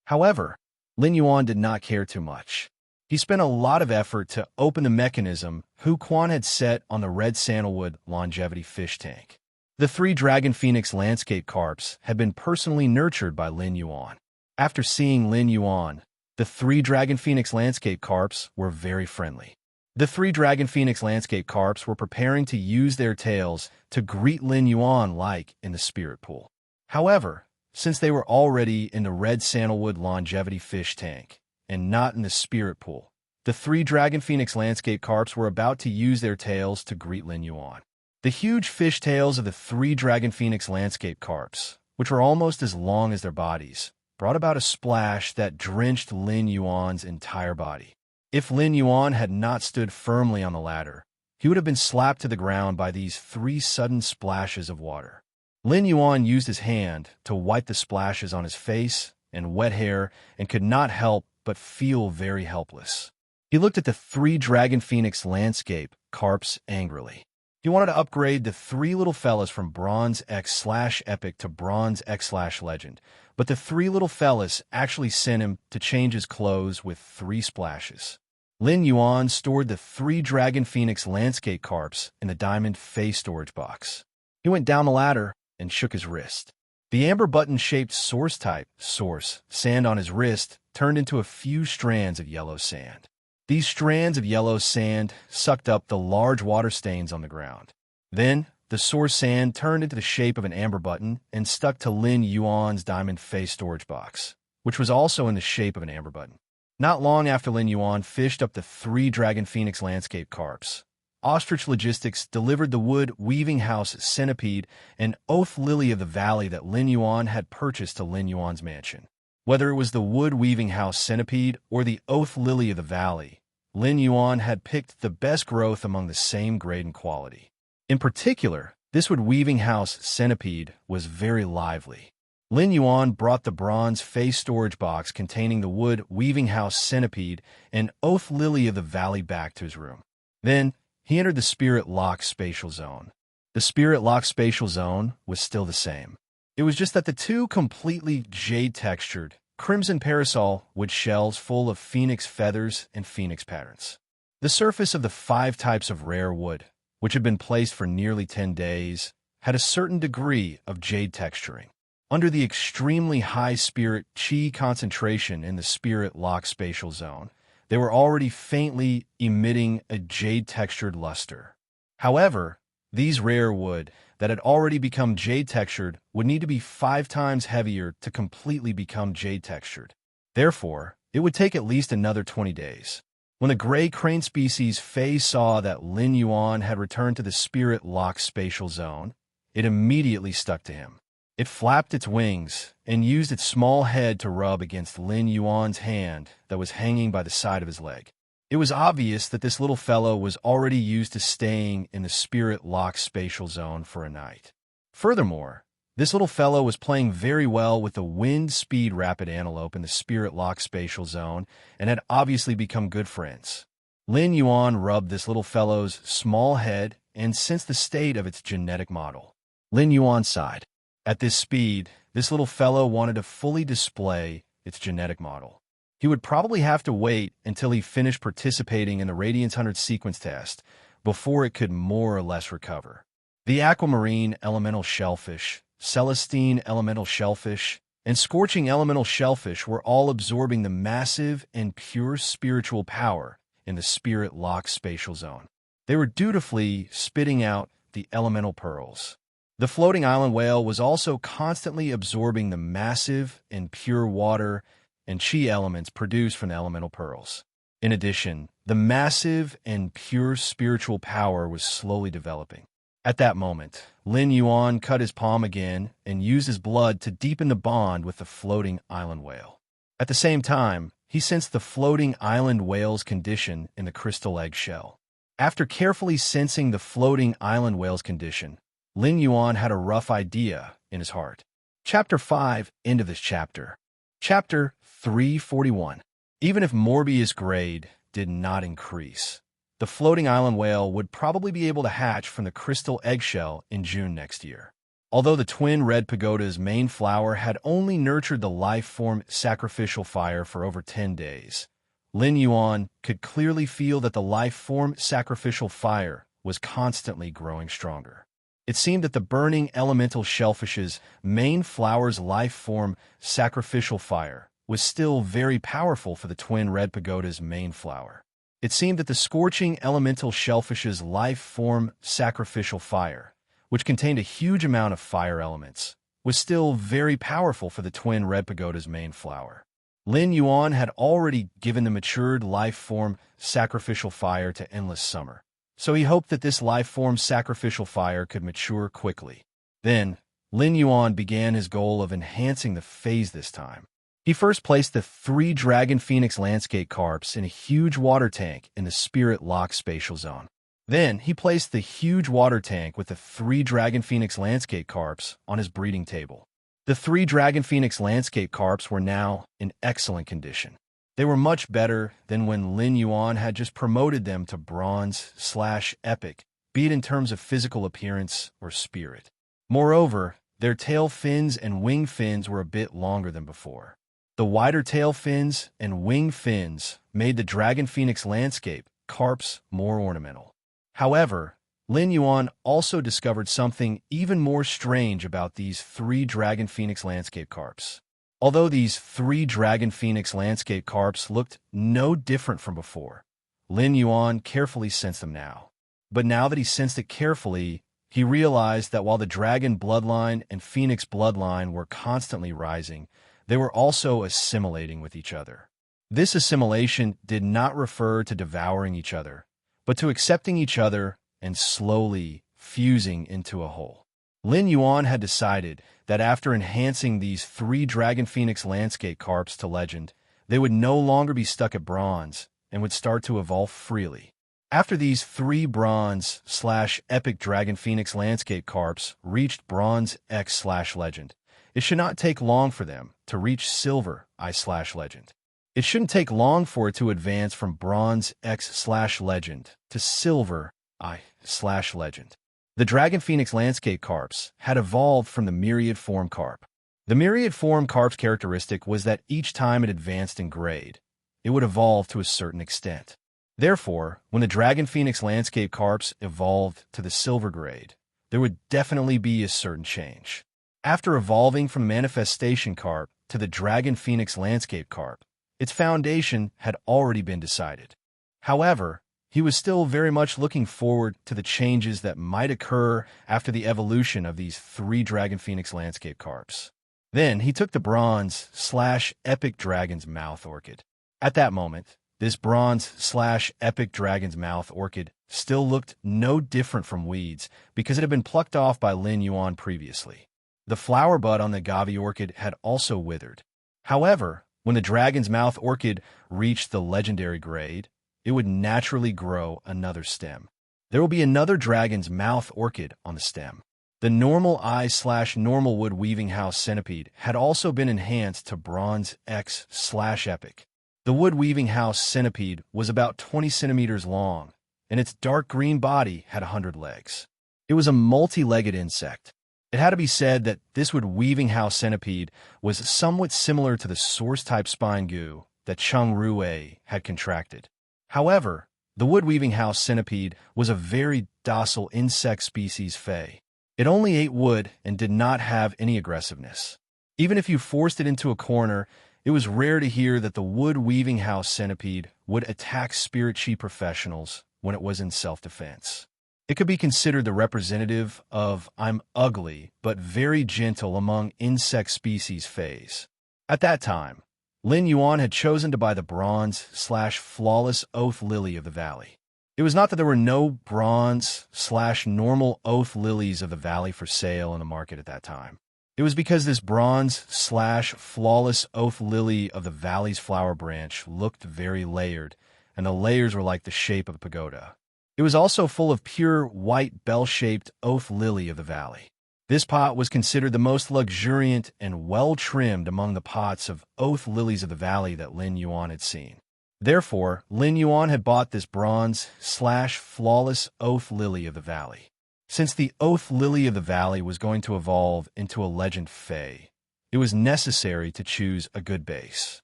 S1: However, Lin Yuan did not care too much. He spent a lot of effort to open the mechanism Hu Quan had set on the red sandalwood longevity fish tank. The 3 dragon phoenix landscape carps had been personally nurtured by Lin Yuan. After seeing Lin Yuan, the 3 dragon phoenix landscape carps were very friendly. The 3 dragon phoenix landscape carps were preparing to use their tails to greet Lin Yuan like in the spirit pool. However, since they were already in the red sandalwood longevity fish tank and not in the spirit pool, the 3 dragon phoenix landscape carps were about to use their tails to greet Lin Yuan. The huge fish tails of the 3 dragon phoenix landscape carps, which were almost as long as their bodies, brought about a splash that drenched Lin Yuan's entire body. If Lin Yuan had not stood firmly on the ladder, he would have been slapped to the ground by these 3 sudden splashes of water. Lin Yuan used his hand to wipe the splashes on his face and wet hair and could not help but feel very helpless. He looked at the 3 dragon phoenix landscape carps angrily. He wanted to upgrade the 3 little fellas from Bronze X/Epic to Bronze X/Legend, but the 3 little fellas actually sent him to change his clothes with 3 splashes. Lin Yuan stored the 3 dragon phoenix landscape carps in the diamond face storage box. He went down the ladder and shook his wrist. The amber button-shaped source-type sand on his wrist turned into a few strands of yellow sand. These strands of yellow sand sucked up the large water stains on the ground. Then, the source sand turned into the shape of an amber button and stuck to Lin Yuan's diamond face storage box, which was also in the shape of an amber button. Not long after Lin Yuan fished up the 3 dragon phoenix landscape carps, Ostrich Logistics delivered the wood weaving house centipede and oath lily of the valley that Lin Yuan had purchased to Lin Yuan's mansion. Whether it was the wood weaving house centipede or the oath lily of the valley, Lin Yuan had picked the best growth among the same grade and quality. In particular, this wood weaving house centipede was very lively. Lin Yuan brought the bronze face storage box containing the wood weaving house centipede and oath lily of the valley back to his room. Then, he entered the spirit lock spatial zone. The spirit lock spatial zone was still the same. It was just that the 2 completely jade-textured, crimson parasol wood shells full of phoenix feathers and phoenix patterns. The surface of the 5 types of rare wood, which had been placed for nearly 10 days, had a certain degree of jade texturing. Under the extremely high spirit chi concentration in the spirit lock spatial zone, they were already faintly emitting a jade-textured luster. However, these rare wood that had already become jade-textured would need to be 5 times heavier to completely become jade-textured. Therefore, it would take at least another 20 days. When the gray crane species Fae saw that Lin Yuan had returned to the spirit lock spatial zone, it immediately stuck to him. It flapped its wings and used its small head to rub against Lin Yuan's hand that was hanging by the side of his leg. It was obvious that this little fellow was already used to staying in the spirit lock spatial zone for a night. Furthermore, this little fellow was playing very well with the wind speed rapid antelope in the spirit lock spatial zone and had obviously become good friends. Lin Yuan rubbed this little fellow's small head and sensed the state of its genetic model. Lin Yuan sighed. At this speed, this little fellow wanted to fully display its genetic model. He would probably have to wait until he finished participating in the Radiance 100 sequence test before it could more or less recover. The aquamarine elemental shellfish, Celestine elemental shellfish, and scorching elemental shellfish were all absorbing the massive and pure spiritual power in the spirit lock spatial zone. They were dutifully spitting out the elemental pearls. The floating island whale was also constantly absorbing the massive and pure water and chi elements produced from the elemental pearls. In addition, the massive and pure spiritual power was slowly developing. At that moment, Lin Yuan cut his palm again and used his blood to deepen the bond with the floating island whale. At the same time, he sensed the floating island whale's condition in the crystal egg shell. After carefully sensing the floating island whale's condition, Lin Yuan had a rough idea in his heart. Chapter 5, end of this chapter. Chapter 341. Even if Morbius grade did not increase, the floating island whale would probably be able to hatch from the crystal eggshell in June next year. Although the twin red pagoda's main flower had only nurtured the life form sacrificial fire for over 10 days, Lin Yuan could clearly feel that the life form sacrificial fire was constantly growing stronger. It seemed that the burning elemental shellfish's main flower's life form sacrificial fire was still very powerful for the twin red pagoda's main flower. It seemed that the scorching elemental shellfish's life form sacrificial fire, which contained a huge amount of fire elements, was still very powerful for the twin red pagoda's main flower. Lin Yuan had already given the matured life form sacrificial fire to Endless Summer, so he hoped that this life form sacrificial fire could mature quickly. Then, Lin Yuan began his goal of enhancing the phase this time. He first placed the 3 Dragon Phoenix Landscape Carps in a huge water tank in the Spirit Lock Spatial Zone. Then, he placed the huge water tank with the 3 Dragon Phoenix Landscape Carps on his breeding table. The 3 Dragon Phoenix Landscape Carps were now in excellent condition. They were much better than when Lin Yuan had just promoted them to Bronze/Epic, be it in terms of physical appearance or spirit. Moreover, their tail fins and wing fins were a bit longer than before. The wider tail fins and wing fins made the Dragon Phoenix Landscape Carps more ornamental. However, Lin Yuan also discovered something even more strange about these 3 Dragon Phoenix Landscape Carps. Although these 3 Dragon Phoenix Landscape Carps looked no different from before, Lin Yuan carefully sensed them now. But now that he sensed it carefully, he realized that while the Dragon Bloodline and Phoenix Bloodline were constantly rising, they were also assimilating with each other. This assimilation did not refer to devouring each other, but to accepting each other and slowly fusing into a whole. Lin Yuan had decided that after enhancing these 3 Dragon Phoenix Landscape Carps to legend, they would no longer be stuck at bronze and would start to evolve freely. After these 3 Bronze/Epic Dragon Phoenix Landscape Carps reached Bronze X/Legend, it should not take long for them to reach Silver I/Legend. It shouldn't take long for it to advance from Bronze X/Legend to Silver I/Legend. The Dragon Phoenix Landscape Carps had evolved from the Myriad Form Carp. The Myriad Form Carp's characteristic was that each time it advanced in grade, it would evolve to a certain extent. Therefore, when the Dragon Phoenix Landscape Carps evolved to the Silver grade, there would definitely be a certain change. After evolving from the Manifestation Carp to the Dragon Phoenix Landscape Carp, its foundation had already been decided. However, he was still very much looking forward to the changes that might occur after the evolution of these 3 Dragon Phoenix Landscape Carps. Then he took the Bronze/Epic Dragon's Mouth Orchid. At that moment, this Bronze/Epic Dragon's Mouth Orchid still looked no different from weeds because it had been plucked off by Lin Yuan previously. The flower bud on the Gavi orchid had also withered. However, when the Dragon's Mouth Orchid reached the legendary grade, it would naturally grow another stem. There will be another Dragon's Mouth Orchid on the stem. The normal eye/normal wood weaving house centipede had also been enhanced to Bronze X/Epic. The wood weaving house centipede was about 20 centimeters long, and its dark green body had 100 legs. It was a multi-legged insect. It had to be said that this wood weaving house centipede was somewhat similar to the source-type spine goo that Cheng Rue had contracted. However, the wood weaving house centipede was a very docile insect species Fey. It only ate wood and did not have any aggressiveness. Even if you forced it into a corner, it was rare to hear that the wood weaving house centipede would attack spirit chi professionals when it was in self-defense. It could be considered the representative of I'm ugly but very gentle among insect species phase. At that time, Lin Yuan had chosen to buy the bronze/flawless oath lily of the valley. It was not that there were no bronze/normal oath lilies of the valley for sale in the market at that time. It was because this bronze/flawless oath lily of the valley's flower branch looked very layered, and the layers were like the shape of a pagoda. It was also full of pure white bell-shaped oath lily of the valley. This pot was considered the most luxuriant and well-trimmed among the pots of oath lilies of the valley that Lin Yuan had seen. Therefore, Lin Yuan had bought this bronze/flawless oath lily of the valley. Since the oath lily of the valley was going to evolve into a legend fae, it was necessary to choose a good base.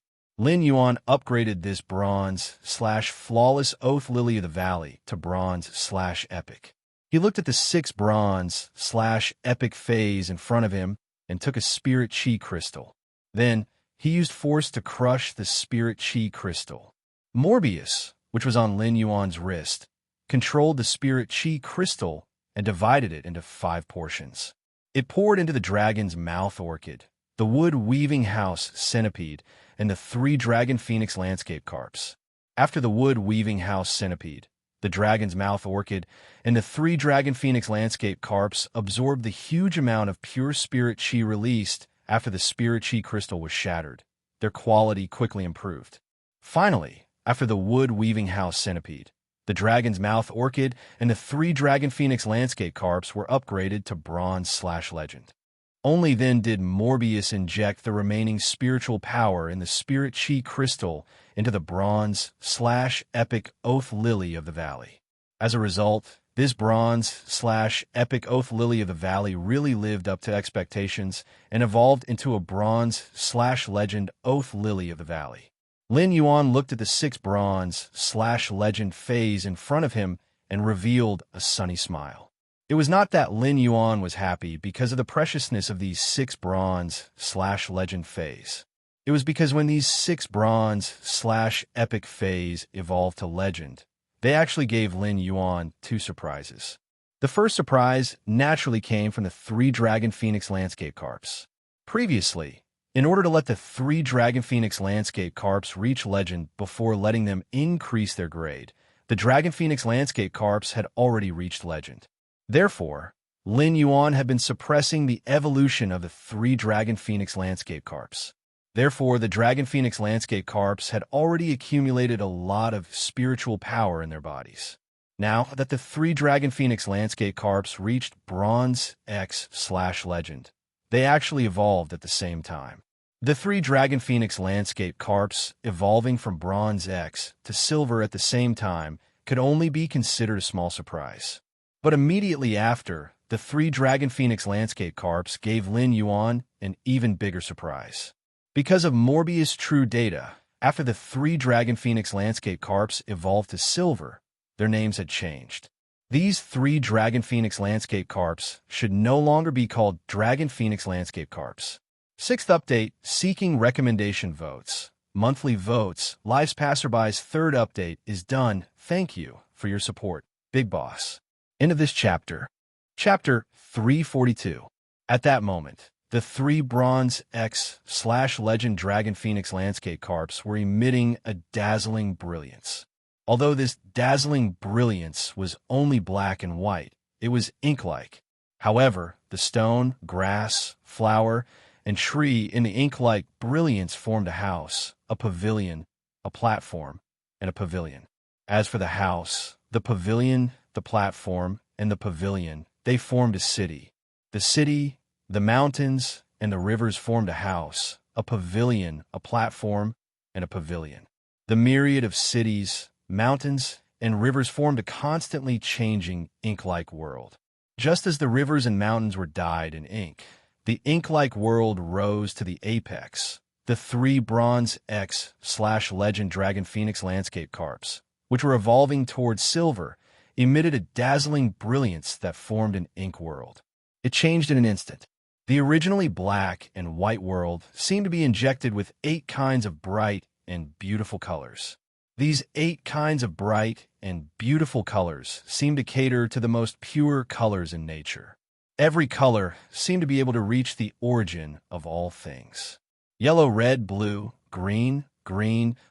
S1: Lin Yuan upgraded this bronze/flawless oath lily of the valley to bronze/epic. He looked at the 6 bronze/epic phase in front of him and took a spirit chi crystal. Then, he used force to crush the spirit chi crystal. Morbius, which was on Lin Yuan's wrist, controlled the spirit chi crystal and divided it into 5 portions. It poured into the dragon's mouth orchid, the wood weaving house centipede, and the 3 dragon phoenix landscape carps. After the wood weaving house centipede, the dragon's mouth orchid, and the 3 dragon phoenix landscape carps absorbed the huge amount of pure spirit chi released after the spirit chi crystal was shattered. Their quality quickly improved. Finally, after the wood weaving house centipede, the dragon's mouth orchid and the 3 dragon phoenix landscape carps were upgraded to bronze/legend. Only then did Morbius inject the remaining spiritual power in the spirit chi crystal into the bronze/epic oath lily of the valley. As a result, this bronze/epic oath lily of the valley really lived up to expectations and evolved into a bronze/legend oath lily of the valley. Lin Yuan looked at the 6 bronze/legend phase in front of him and revealed a sunny smile. It was not that Lin Yuan was happy because of the preciousness of these 6 bronze/legend phase. It was because when these 6 bronze/epic phase evolved to legend, they actually gave Lin Yuan 2 surprises. The first surprise naturally came from the 3 dragon phoenix landscape carps. Previously, in order to let the 3 dragon phoenix landscape carps reach legend before letting them increase their grade, the dragon phoenix landscape carps had already reached legend. Therefore, Lin Yuan had been suppressing the evolution of the 3 dragon phoenix landscape carps. Therefore, the dragon phoenix landscape carps had already accumulated a lot of spiritual power in their bodies. Now that the 3 dragon phoenix landscape carps reached bronze X/legend, they actually evolved at the same time. The 3 dragon phoenix landscape carps evolving from bronze X to silver at the same time could only be considered a small surprise. But immediately after, the 3 dragon phoenix landscape carps gave Lin Yuan an even bigger surprise. Because of Morbius' true data, after the 3 dragon phoenix landscape carps evolved to silver, their names had changed. These 3 dragon phoenix landscape carps should no longer be called dragon phoenix landscape carps. 6th update, seeking recommendation votes. Monthly votes, Lives Passerby's 3rd update is done. Thank you for your support, Big Boss. End of this chapter. Chapter 342. At that moment, the 3 bronze X/legend dragon phoenix landscape carps were emitting a dazzling brilliance. Although this dazzling brilliance was only black and white, it was ink-like. However, the stone, grass, flower, and tree in the ink-like brilliance formed a house, a pavilion, a platform, and a pavilion. As for the house, the pavilion, the platform, and the pavilion, they formed a city. The city, the mountains, and the rivers formed a house, a pavilion, a platform, and a pavilion. The myriad of cities, mountains, and rivers formed a constantly changing ink-like world. Just as the rivers and mountains were dyed in ink, the ink-like world rose to the apex. The 3 bronze X/legend dragon phoenix landscape carps, which were evolving towards silver, emitted a dazzling brilliance that formed an ink world. It changed in an instant. The originally black and white world seemed to be injected with 8 kinds of bright and beautiful colors. These 8 kinds of bright and beautiful colors seemed to cater to the most pure colors in nature. Every color seemed to be able to reach the origin of all things. yellow, red, blue, green,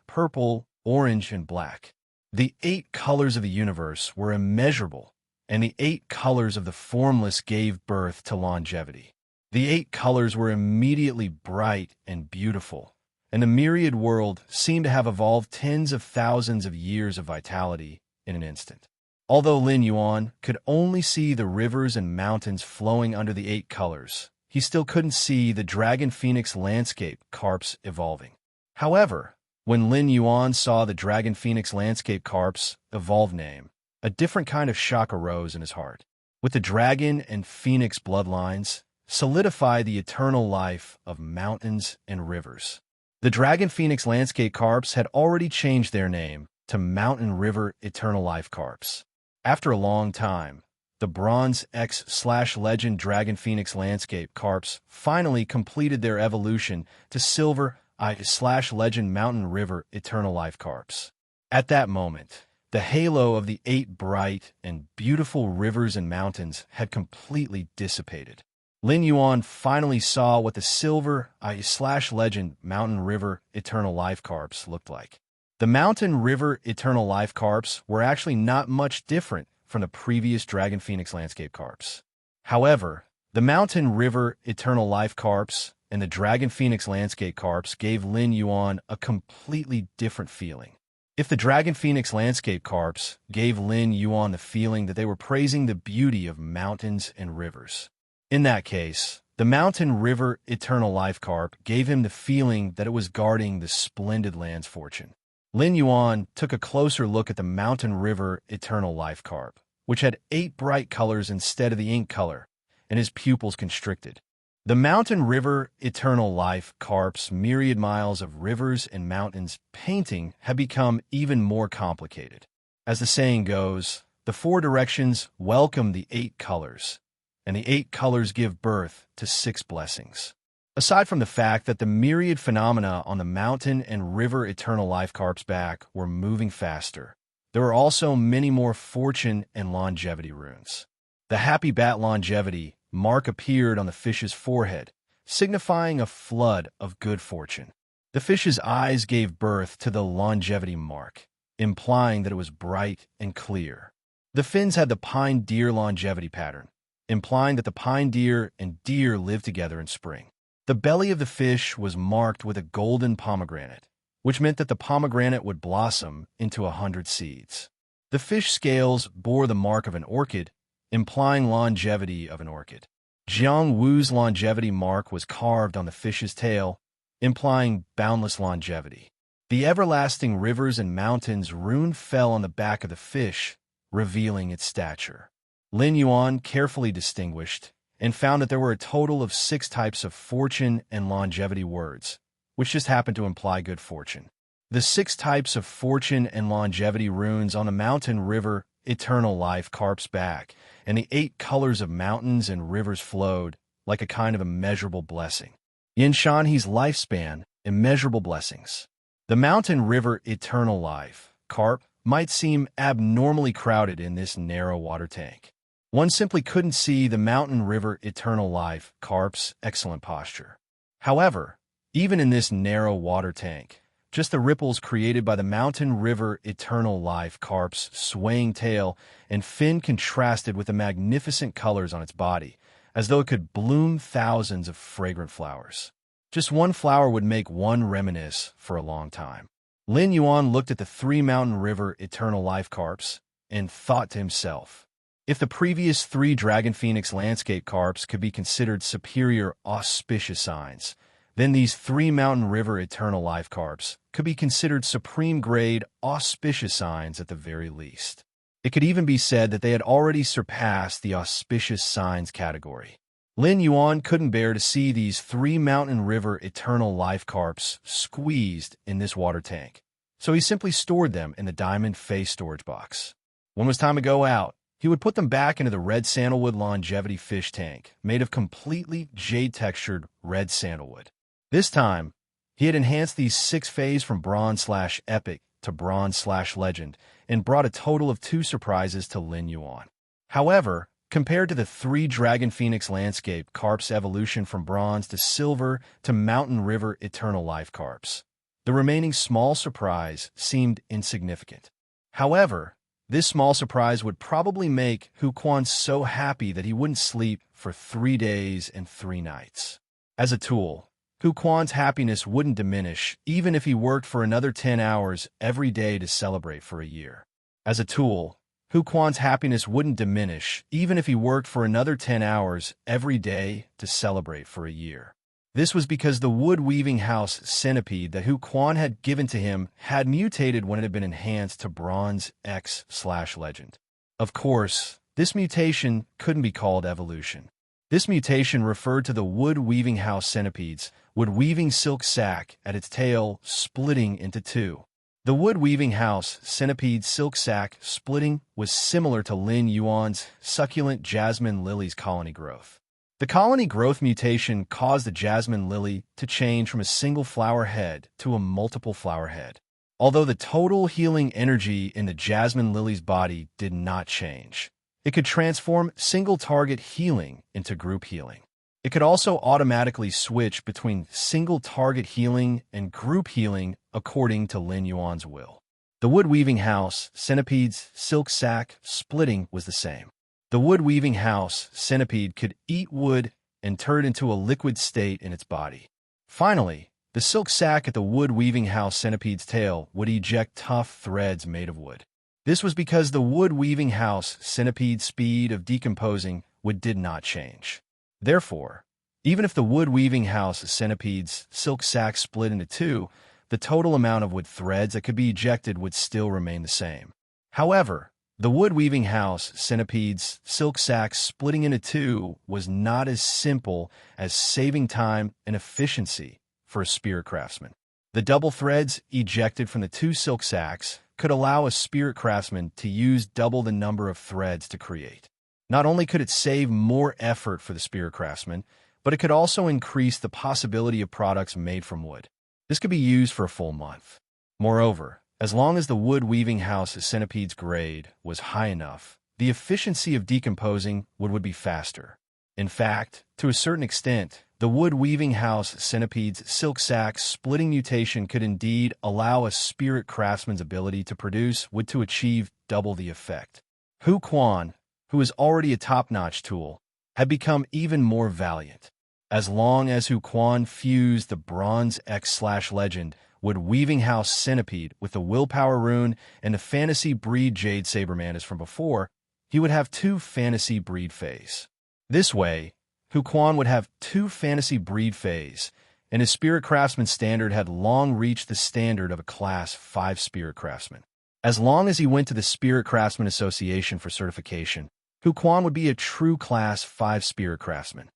S1: purple, orange, and black. The 8 colors of the universe were immeasurable, and the 8 colors of the formless gave birth to longevity. The 8 colors were immediately bright and beautiful, and the myriad world seemed to have evolved tens of thousands of years of vitality in an instant. Although Lin Yuan could only see the rivers and mountains flowing under the 8 colors, he still couldn't see the dragon phoenix landscape carps evolving. However, when Lin Yuan saw the dragon phoenix landscape carps evolve name, a different kind of shock arose in his heart. With the dragon and phoenix bloodlines, solidify the eternal life of mountains and rivers. The dragon phoenix landscape carps had already changed their name to mountain river eternal life carps. After a long time, the bronze X/legend dragon phoenix landscape carps finally completed their evolution to silver I/legend mountain river eternal life carps. At that moment, the halo of the 8 bright and beautiful rivers and mountains had completely dissipated. Lin Yuan finally saw what the silver I/legend mountain river eternal life carps looked like. The mountain river eternal life carps were actually not much different from the previous dragon phoenix landscape carps. However, the mountain river eternal life carps and the dragon phoenix landscape carps gave Lin Yuan a completely different feeling. If the dragon phoenix landscape carps gave Lin Yuan the feeling that they were praising the beauty of mountains and rivers, in that case, the mountain river eternal life carp gave him the feeling that it was guarding the splendid land's fortune. Lin Yuan took a closer look at the mountain river eternal life carp, which had 8 bright colors instead of the ink color, and his pupils constricted. The mountain river eternal life carp's myriad miles of rivers and mountains painting had become even more complicated. As the saying goes, the 4 directions welcome the 8 colors, and the 8 colors give birth to 6 blessings. Aside from the fact that the myriad phenomena on the mountain and river eternal life carp's back were moving faster, there were also many more fortune and longevity runes. The happy bat longevity mark appeared on the fish's forehead, signifying a flood of good fortune. The fish's eyes gave birth to the longevity mark, implying that it was bright and clear. The fins had the pine deer longevity pattern, implying that the pine deer and deer live together in spring. The belly of the fish was marked with a golden pomegranate, which meant that the pomegranate would blossom into 100 seeds. The fish scales bore the mark of an orchid, implying longevity of an orchid. Jiang Wu's longevity mark was carved on the fish's tail, implying boundless longevity. The everlasting rivers and mountains rune fell on the back of the fish, revealing its stature. Lin Yuan carefully distinguished and found that there were a total of 6 types of fortune and longevity words, which just happened to imply good fortune. The 6 types of fortune and longevity runes on the mountain river eternal life carp's back, and the 8 colors of mountains and rivers flowed like a kind of immeasurable blessing. Yin Shanhe's lifespan, immeasurable blessings. The mountain river eternal life carp might seem abnormally crowded in this narrow water tank. One simply couldn't see the mountain river eternal life carp's excellent posture. However, even in this narrow water tank, just the ripples created by the mountain river eternal life carp's swaying tail and fin contrasted with the magnificent colors on its body, as though it could bloom thousands of fragrant flowers. Just one flower would make one reminisce for a long time. Lin Yuan looked at the 3 mountain river eternal life carps and thought to himself, if the previous 3 dragon phoenix landscape carps could be considered superior auspicious signs, then these 3 mountain river eternal life carps could be considered supreme grade auspicious signs at the very least. It could even be said that they had already surpassed the auspicious signs category. Lin Yuan couldn't bear to see these 3 mountain river eternal life carps squeezed in this water tank, so he simply stored them in the diamond face storage box. When it was time to go out, he would put them back into the red sandalwood longevity fish tank, made of completely jade-textured red sandalwood. This time, he had enhanced these 6 phase from bronze/epic to bronze/legend and brought a total of 2 surprises to Lin Yuan. However, Compared to the three Dragon Phoenix landscape carp's evolution from bronze to silver to mountain river eternal life carps, the remaining small surprise seemed insignificant. However, this small surprise would probably make Hu Quan so happy that he wouldn't sleep for 3 days and 3 nights. As a tool, Hu Quan's happiness wouldn't diminish even if he worked for another 10 hours every day to celebrate for a year. As a tool, Hu Quan's happiness wouldn't diminish even if he worked for another 10 hours every day to celebrate for a year. This was because the wood-weaving house centipede that Hu Quan had given to him had mutated when it had been enhanced to Bronze X/Legend. Of course, this mutation couldn't be called evolution. This mutation referred to the wood-weaving house centipede's wood-weaving silk sac at its tail splitting into two. The wood-weaving house centipede's silk sac splitting was similar to Lin Yuan's succulent jasmine lily's colony growth. The colony growth mutation caused the jasmine lily to change from a single flower head to a multiple flower head. Although the total healing energy in the jasmine lily's body did not change, it could transform single-target healing into group healing. It could also automatically switch between single-target healing and group healing according to Lin Yuan's will. The wood-weaving house centipede's silk sac splitting was the same. The wood-weaving house centipede could eat wood and turn it into a liquid state in its body. Finally, the silk sac at the wood-weaving house centipede's tail would eject tough threads made of wood. This was because the wood-weaving house centipede's speed of decomposing did not change. Therefore, even if the wood-weaving house centipede's silk sac split into two, the total amount of wood threads that could be ejected would still remain the same. However, the wood-weaving house centipede's silk sac splitting into two was not as simple as saving time and efficiency for a spirit craftsman. The double threads ejected from the two silk sacs could allow a spirit craftsman to use double the number of threads to create. Not only could it save more effort for the spirit craftsman, but it could also increase the possibility of products made from wood. This could be used for a full month. Moreover, as long as the wood-weaving house centipede's grade was high enough, the efficiency of decomposing would be faster. In fact, to a certain extent, the wood-weaving house centipede's silk sac splitting mutation could indeed allow a spirit craftsman's ability to produce wood to achieve double the effect. Hu Quan, who was already a top-notch tool, had become even more valiant. As long as Hu Quan fused the Bronze X/Legend wood-weaving house centipede with the willpower rune and the fantasy breed jade saber mantis from before, he would have 2 fantasy breed phase. This way, Hu Quan would have 2 fantasy breed phase, and his spirit craftsman standard had long reached the standard of a class 5 spirit craftsman. As long as he went to the Spirit Craftsman Association for certification, Hu Quan would be a true Class 5 Spirit Craftsman.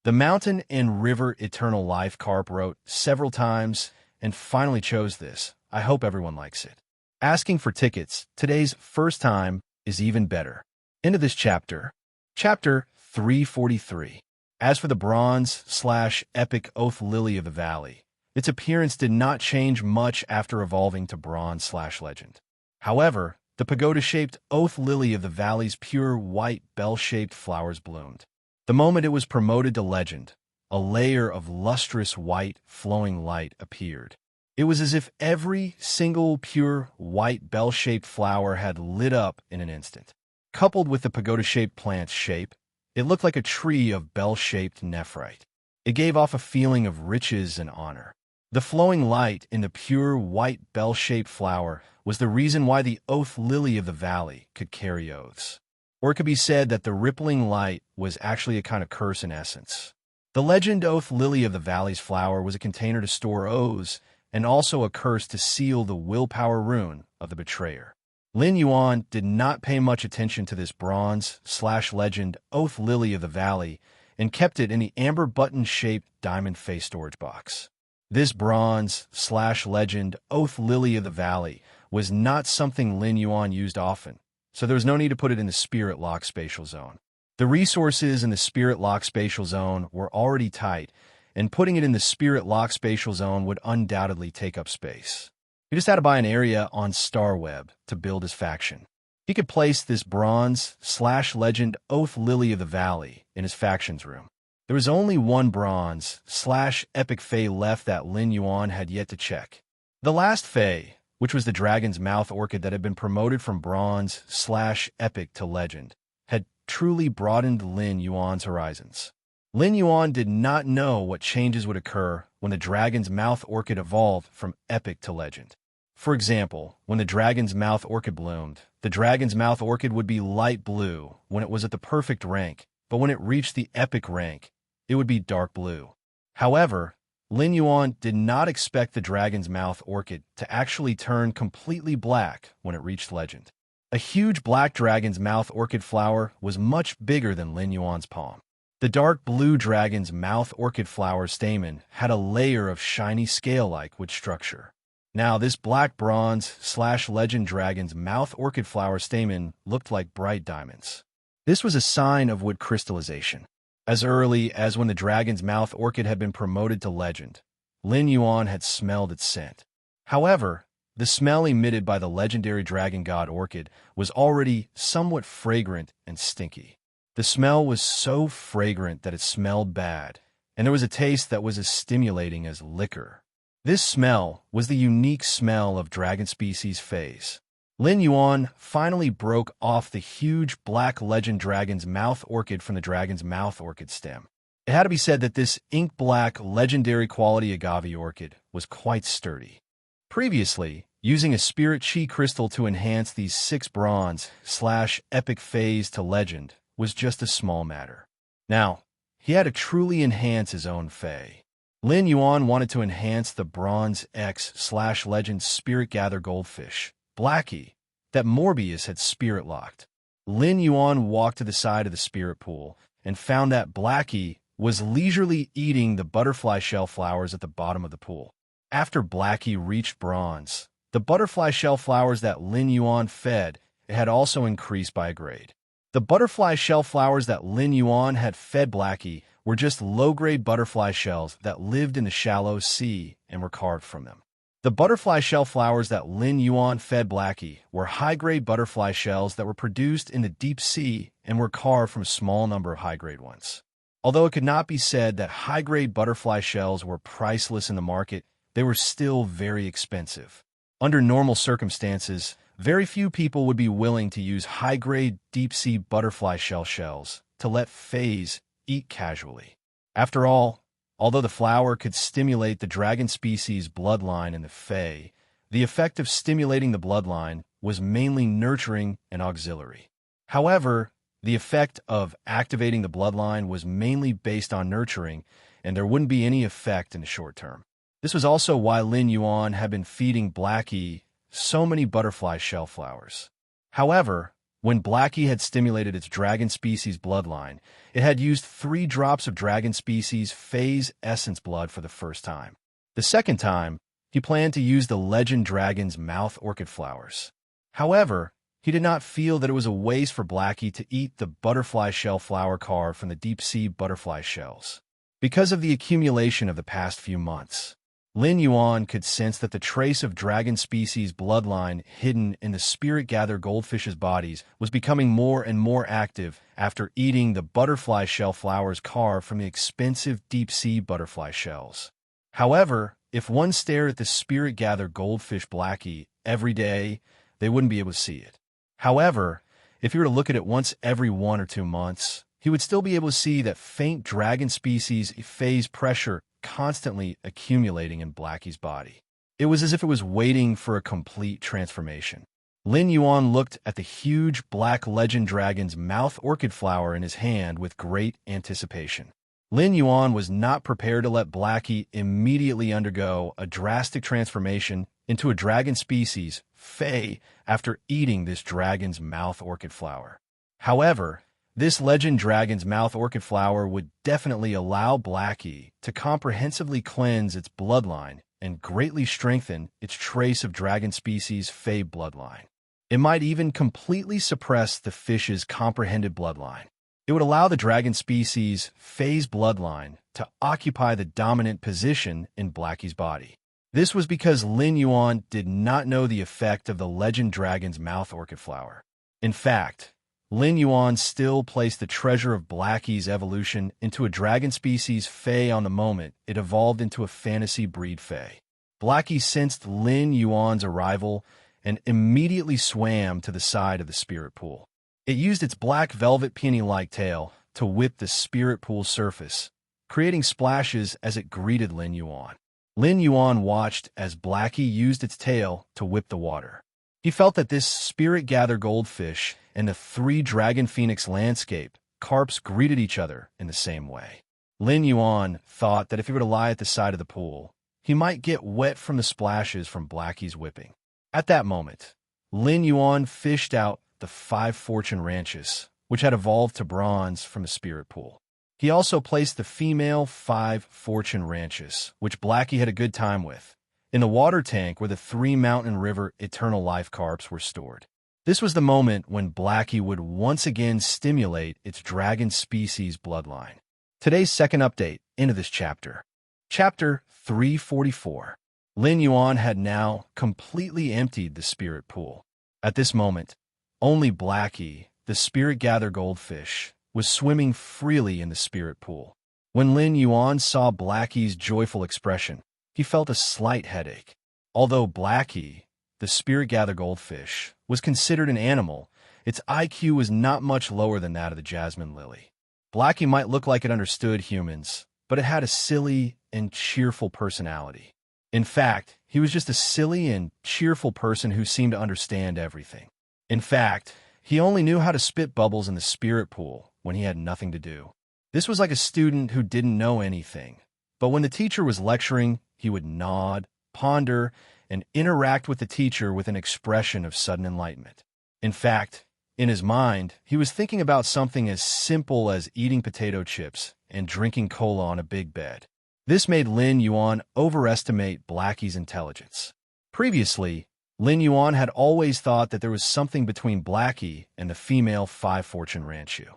S1: The Mountain and River Eternal Life carp wrote several times and finally chose this. I hope everyone likes it. Asking for tickets, today's first time is even better. Into this chapter. Chapter 343. As for the Bronze/Epic Oath Lily of the Valley, its appearance did not change much after evolving to Bronze/Legend. However, the pagoda-shaped Oath Lily of the Valley's pure white bell-shaped flowers bloomed. The moment it was promoted to legend, a layer of lustrous white, flowing light appeared. It was as if every single pure white bell-shaped flower had lit up in an instant. Coupled with the pagoda-shaped plant's shape, it looked like a tree of bell-shaped nephrite. It gave off a feeling of riches and honor. The flowing light in the pure white bell-shaped flower was the reason why the Oath Lily of the Valley could carry oaths. Or it could be said that the rippling light was actually a kind of curse in essence. The legend Oath Lily of the Valley's flower was a container to store oaths and also a curse to seal the willpower rune of the betrayer. Lin Yuan did not pay much attention to this Bronze/Legend Oath Lily of the Valley and kept it in the amber button-shaped diamond face storage box. This Bronze/Legend Oath Lily of the Valley was not something Lin Yuan used often, so there was no need to put it in the Spirit Lock Spatial Zone. The resources in the Spirit Lock Spatial Zone were already tight, and putting it in the Spirit Lock Spatial Zone would undoubtedly take up space. He just had to buy an area on StarWeb to build his faction. He could place this bronze/legend Oath Lily of the Valley in his factions room. There was only one bronze/epic Fae left that Lin Yuan had yet to check. The last Fae, which was the Dragon's Mouth Orchid that had been promoted from bronze/epic to legend, had truly broadened Lin Yuan's horizons. Lin Yuan did not know what changes would occur when the Dragon's Mouth Orchid evolved from epic to legend. For example, when the Dragon's Mouth Orchid bloomed, the Dragon's Mouth Orchid would be light blue when it was at the perfect rank, but when it reached the epic rank, it would be dark blue. However, Lin Yuan did not expect the Dragon's Mouth Orchid to actually turn completely black when it reached legend. A huge black Dragon's Mouth Orchid flower was much bigger than Lin Yuan's palm. The dark blue Dragon's Mouth Orchid flower stamen had a layer of shiny scale-like wood structure. Now, this black bronze/legend Dragon's Mouth Orchid flower stamen looked like bright diamonds. This was a sign of wood crystallization. As early as when the Dragon's Mouth Orchid had been promoted to legend, Lin Yuan had smelled its scent. However, the smell emitted by the legendary Dragon God Orchid was already somewhat fragrant and stinky. The smell was so fragrant that it smelled bad, and there was a taste that was as stimulating as liquor. This smell was the unique smell of dragon species Faes. Lin Yuan finally broke off the huge black legend Dragon's Mouth Orchid from the Dragon's Mouth Orchid stem. It had to be said that this ink-black legendary quality agave orchid was quite sturdy. Previously, using a spirit chi crystal to enhance these 6 bronze/epic Faes to legend was just a small matter. Now, he had to truly enhance his own Fae. Lin Yuan wanted to enhance the Bronze X/legend Spirit Gather Goldfish, Blackie, that Morbius had spirit locked. Lin Yuan walked to the side of the spirit pool and found that Blackie was leisurely eating the butterfly shell flowers at the bottom of the pool. After Blackie reached bronze, the butterfly shell flowers that Lin Yuan fed had also increased by a grade. The butterfly shell flowers that Lin Yuan had fed Blackie were just low-grade butterfly shells that lived in the shallow sea and were carved from them. The butterfly shell flowers that Lin Yuan fed Blackie were high-grade butterfly shells that were produced in the deep sea and were carved from a small number of high-grade ones. Although it could not be said that high-grade butterfly shells were priceless in the market, they were still very expensive. Under normal circumstances, very few people would be willing to use high-grade deep-sea butterfly shell shells to let Faes eat casually. After all, although the flower could stimulate the dragon species bloodline in the Fae, the effect of stimulating the bloodline was mainly nurturing and auxiliary. However, the effect of activating the bloodline was mainly based on nurturing, and there wouldn't be any effect in the short term. This was also why Lin Yuan had been feeding Blackie so many butterfly shell flowers. However, when Blackie had stimulated its dragon species bloodline, it had used 3 drops of dragon species Fae's essence blood for the first time. The second time, he planned to use the legend Dragon's Mouth Orchid flowers. However, he did not feel that it was a waste for Blackie to eat the butterfly shell flower carved from the deep-sea butterfly shells. Because of the accumulation of the past few months, Lin Yuan could sense that the trace of dragon species bloodline hidden in the spirit gather goldfish's bodies was becoming more and more active after eating the butterfly shell flowers carved from the expensive deep-sea butterfly shells. However, if one stared at the spirit gather goldfish Blackie every day, they wouldn't be able to see it. However, if he were to look at it once every 1 or 2 months, he would still be able to see that faint dragon species phase pressure constantly accumulating in Blackie's body. It was as if it was waiting for a complete transformation. Lin Yuan looked at the huge black legend dragon's mouth orchid flower in his hand with great anticipation. Lin Yuan was not prepared to let Blackie immediately undergo a drastic transformation into a dragon species, Fae, after eating this dragon's mouth orchid flower. However, this legend dragon's mouth orchid flower would definitely allow Blackie to comprehensively cleanse its bloodline and greatly strengthen its trace of dragon species Fae bloodline. It might even completely suppress the fish's comprehended bloodline. It would allow the dragon species Fae's bloodline to occupy the dominant position in Blackie's body. This was because Lin Yuan did not know the effect of the legend dragon's mouth orchid flower. In fact, Lin Yuan still placed the treasure of Blackie's evolution into a dragon species Fae on the moment it evolved into a fantasy breed Fae. Blackie sensed Lin Yuan's arrival and immediately swam to the side of the spirit pool. It used its black velvet peony-like tail to whip the spirit pool's surface, creating splashes as it greeted Lin Yuan. Lin Yuan watched as Blackie used its tail to whip the water. He felt that this spirit-gather goldfish and the three dragon phoenix landscape carps greeted each other in the same way. Lin Yuan thought that if he were to lie at the side of the pool, he might get wet from the splashes from Blackie's whipping. At that moment, Lin Yuan fished out the 5 fortune ranches, which had evolved to bronze from the spirit pool. He also placed the female 5 fortune ranches, which Blackie had a good time with, in the water tank where the 3 mountain river eternal life carps were stored. This was the moment when Blackie would once again stimulate its dragon species bloodline. Today's second update into this chapter. Chapter 344. Lin Yuan had now completely emptied the spirit pool. At this moment, only Blackie, the spirit-gather goldfish, was swimming freely in the spirit pool. When Lin Yuan saw Blackie's joyful expression, he felt a slight headache. Although Blackie, the spirit-gather goldfish, was considered an animal, its IQ was not much lower than that of the jasmine lily. Blackie might look like it understood humans, but it had a silly and cheerful personality. In fact, he was just a silly and cheerful person who seemed to understand everything. In fact, he only knew how to spit bubbles in the spirit pool when he had nothing to do. This was like a student who didn't know anything, but when the teacher was lecturing, he would nod, ponder, and interact with the teacher with an expression of sudden enlightenment. In fact, in his mind, he was thinking about something as simple as eating potato chips and drinking cola on a big bed. This made Lin Yuan overestimate Blackie's intelligence. Previously, Lin Yuan had always thought that there was something between Blackie and the female 5 fortune ranchu.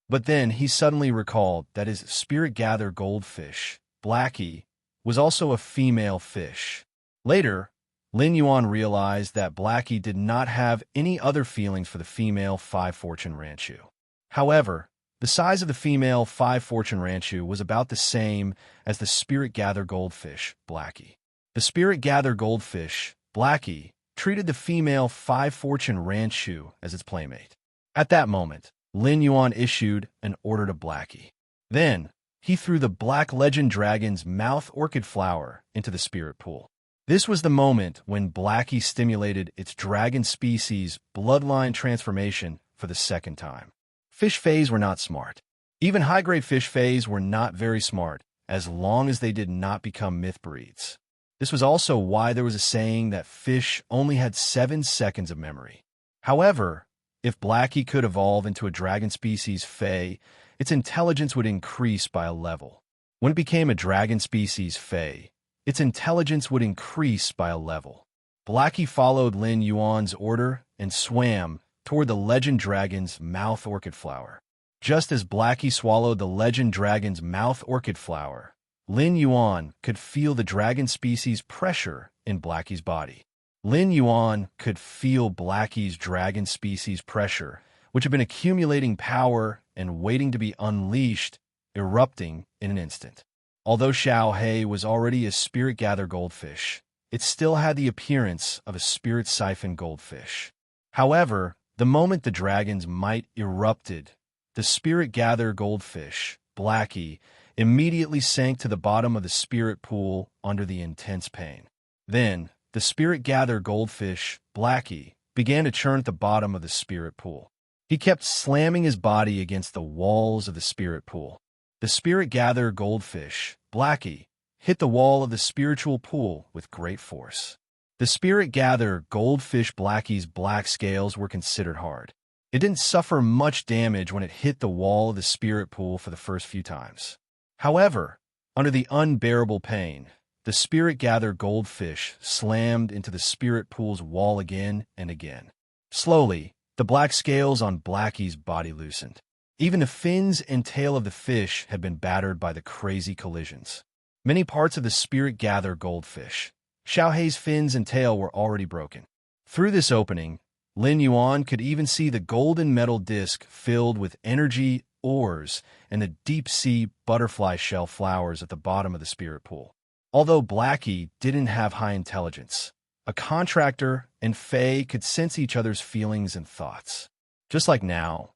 S1: But then he suddenly recalled that his spirit-gather goldfish, Blackie, was also a female fish. Later, Lin Yuan realized that Blackie did not have any other feelings for the female 5 fortune ranchu. However, the size of the female 5 fortune ranchu was about the same as the spirit-gather goldfish, Blackie. The spirit-gather goldfish, Blackie, treated the female 5 fortune ranchu as its playmate. At that moment, Lin Yuan issued an order to Blackie. Then, he threw the Black Legend Dragon's mouth orchid flower into the spirit pool. This was the moment when Blackie stimulated its dragon species bloodline transformation for the second time. Fish fays were not smart. Even high-grade fish fays were not very smart, as long as they did not become myth breeds. This was also why there was a saying that fish only had 7 seconds of memory. However, if Blackie could evolve into a dragon species Fae, its intelligence would increase by a level. When it became a dragon species Fae, its intelligence would increase by a level. Blackie followed Lin Yuan's order and swam toward the legend dragon's mouth orchid flower. Just as Blackie swallowed the legend dragon's mouth orchid flower, Lin Yuan could feel the dragon species pressure in Blackie's body. Lin Yuan could feel Blackie's dragon species pressure, which had been accumulating power and waiting to be unleashed, erupting in an instant. Although Xiao He was already a spirit-gather goldfish, it still had the appearance of a spirit siphon goldfish. However, the moment the dragon's might erupted, the spirit-gather goldfish, Blackie, immediately sank to the bottom of the spirit pool under the intense pain. Then, the spirit-gather goldfish, Blackie, began to churn at the bottom of the spirit pool. He kept slamming his body against the walls of the spirit pool. The spirit-gather goldfish, Blackie, hit the wall of the spiritual pool with great force. The spirit-gather goldfish Blackie's black scales were considered hard. It didn't suffer much damage when it hit the wall of the spirit pool for the first few times. However, under the unbearable pain, the spirit-gather goldfish slammed into the spirit pool's wall again and again. Slowly, the black scales on Blackie's body loosened. Even the fins and tail of the fish had been battered by the crazy collisions. Many parts of the spirit-gather goldfish, Xiao Hei's fins and tail were already broken. Through this opening, Lin Yuan could even see the golden metal disc filled with energy ores and the deep-sea butterfly shell flowers at the bottom of the spirit pool. Although Blackie didn't have high intelligence, a contractor and Faye could sense each other's feelings and thoughts. Just like now,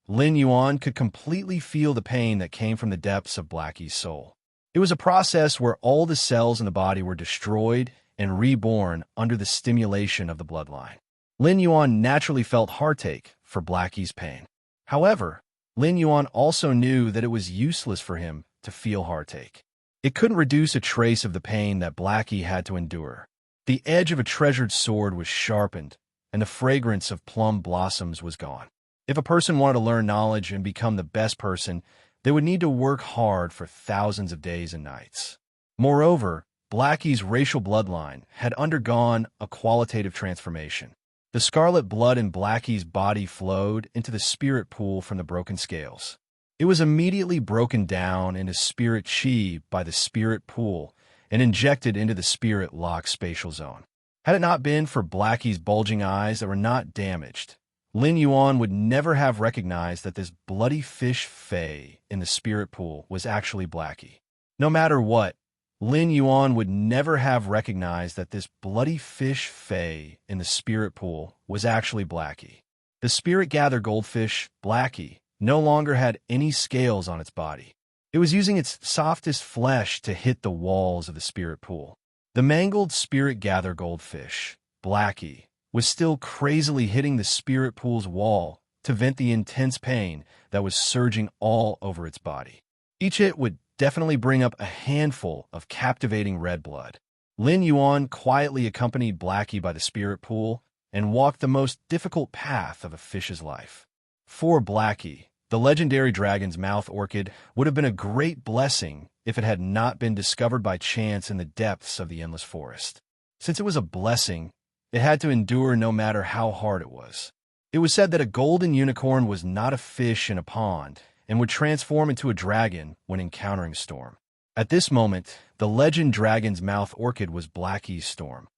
S1: Lin Yuan could completely feel the pain that came from the depths of Blackie's soul. It was a process where all the cells in the body were destroyed and reborn under the stimulation of the bloodline. Lin Yuan naturally felt heartache for Blackie's pain. However, Lin Yuan also knew that it was useless for him to feel heartache. It couldn't reduce a trace of the pain that Blackie had to endure. The edge of a treasured sword was sharpened, and the fragrance of plum blossoms was gone. If a person wanted to learn knowledge and become the best person, they would need to work hard for thousands of days and nights. Moreover, Blackie's racial bloodline had undergone a qualitative transformation. The scarlet blood in Blackie's body flowed into the spirit pool from the broken scales. It was immediately broken down into spirit chi by the spirit pool and injected into the spirit lock spatial zone. Had it not been for Blackie's bulging eyes that were not damaged, Lin Yuan would never have recognized that this bloody fish Faye in the spirit pool was actually Blackie. No matter what, Lin Yuan would never have recognized that this bloody fish Faye in the spirit pool was actually Blackie. The spirit gather goldfish, Blackie, no longer had any scales on its body. It was using its softest flesh to hit the walls of the spirit pool. The mangled spirit gather goldfish, Blackie, was still crazily hitting the spirit pool's wall to vent the intense pain that was surging all over its body. Each hit would definitely bring up a handful of captivating red blood. Lin Yuan quietly accompanied Blackie by the spirit pool and walked the most difficult path of a fish's life. For Blackie, the legendary dragon's mouth orchid would have been a great blessing if it had not been discovered by chance in the depths of the endless forest. Since it was a blessing, it had to endure no matter how hard it was. It was said that a golden unicorn was not a fish in a pond and would transform into a dragon when encountering a storm. At this moment, the legend dragon's mouth orchid was Blackie's storm.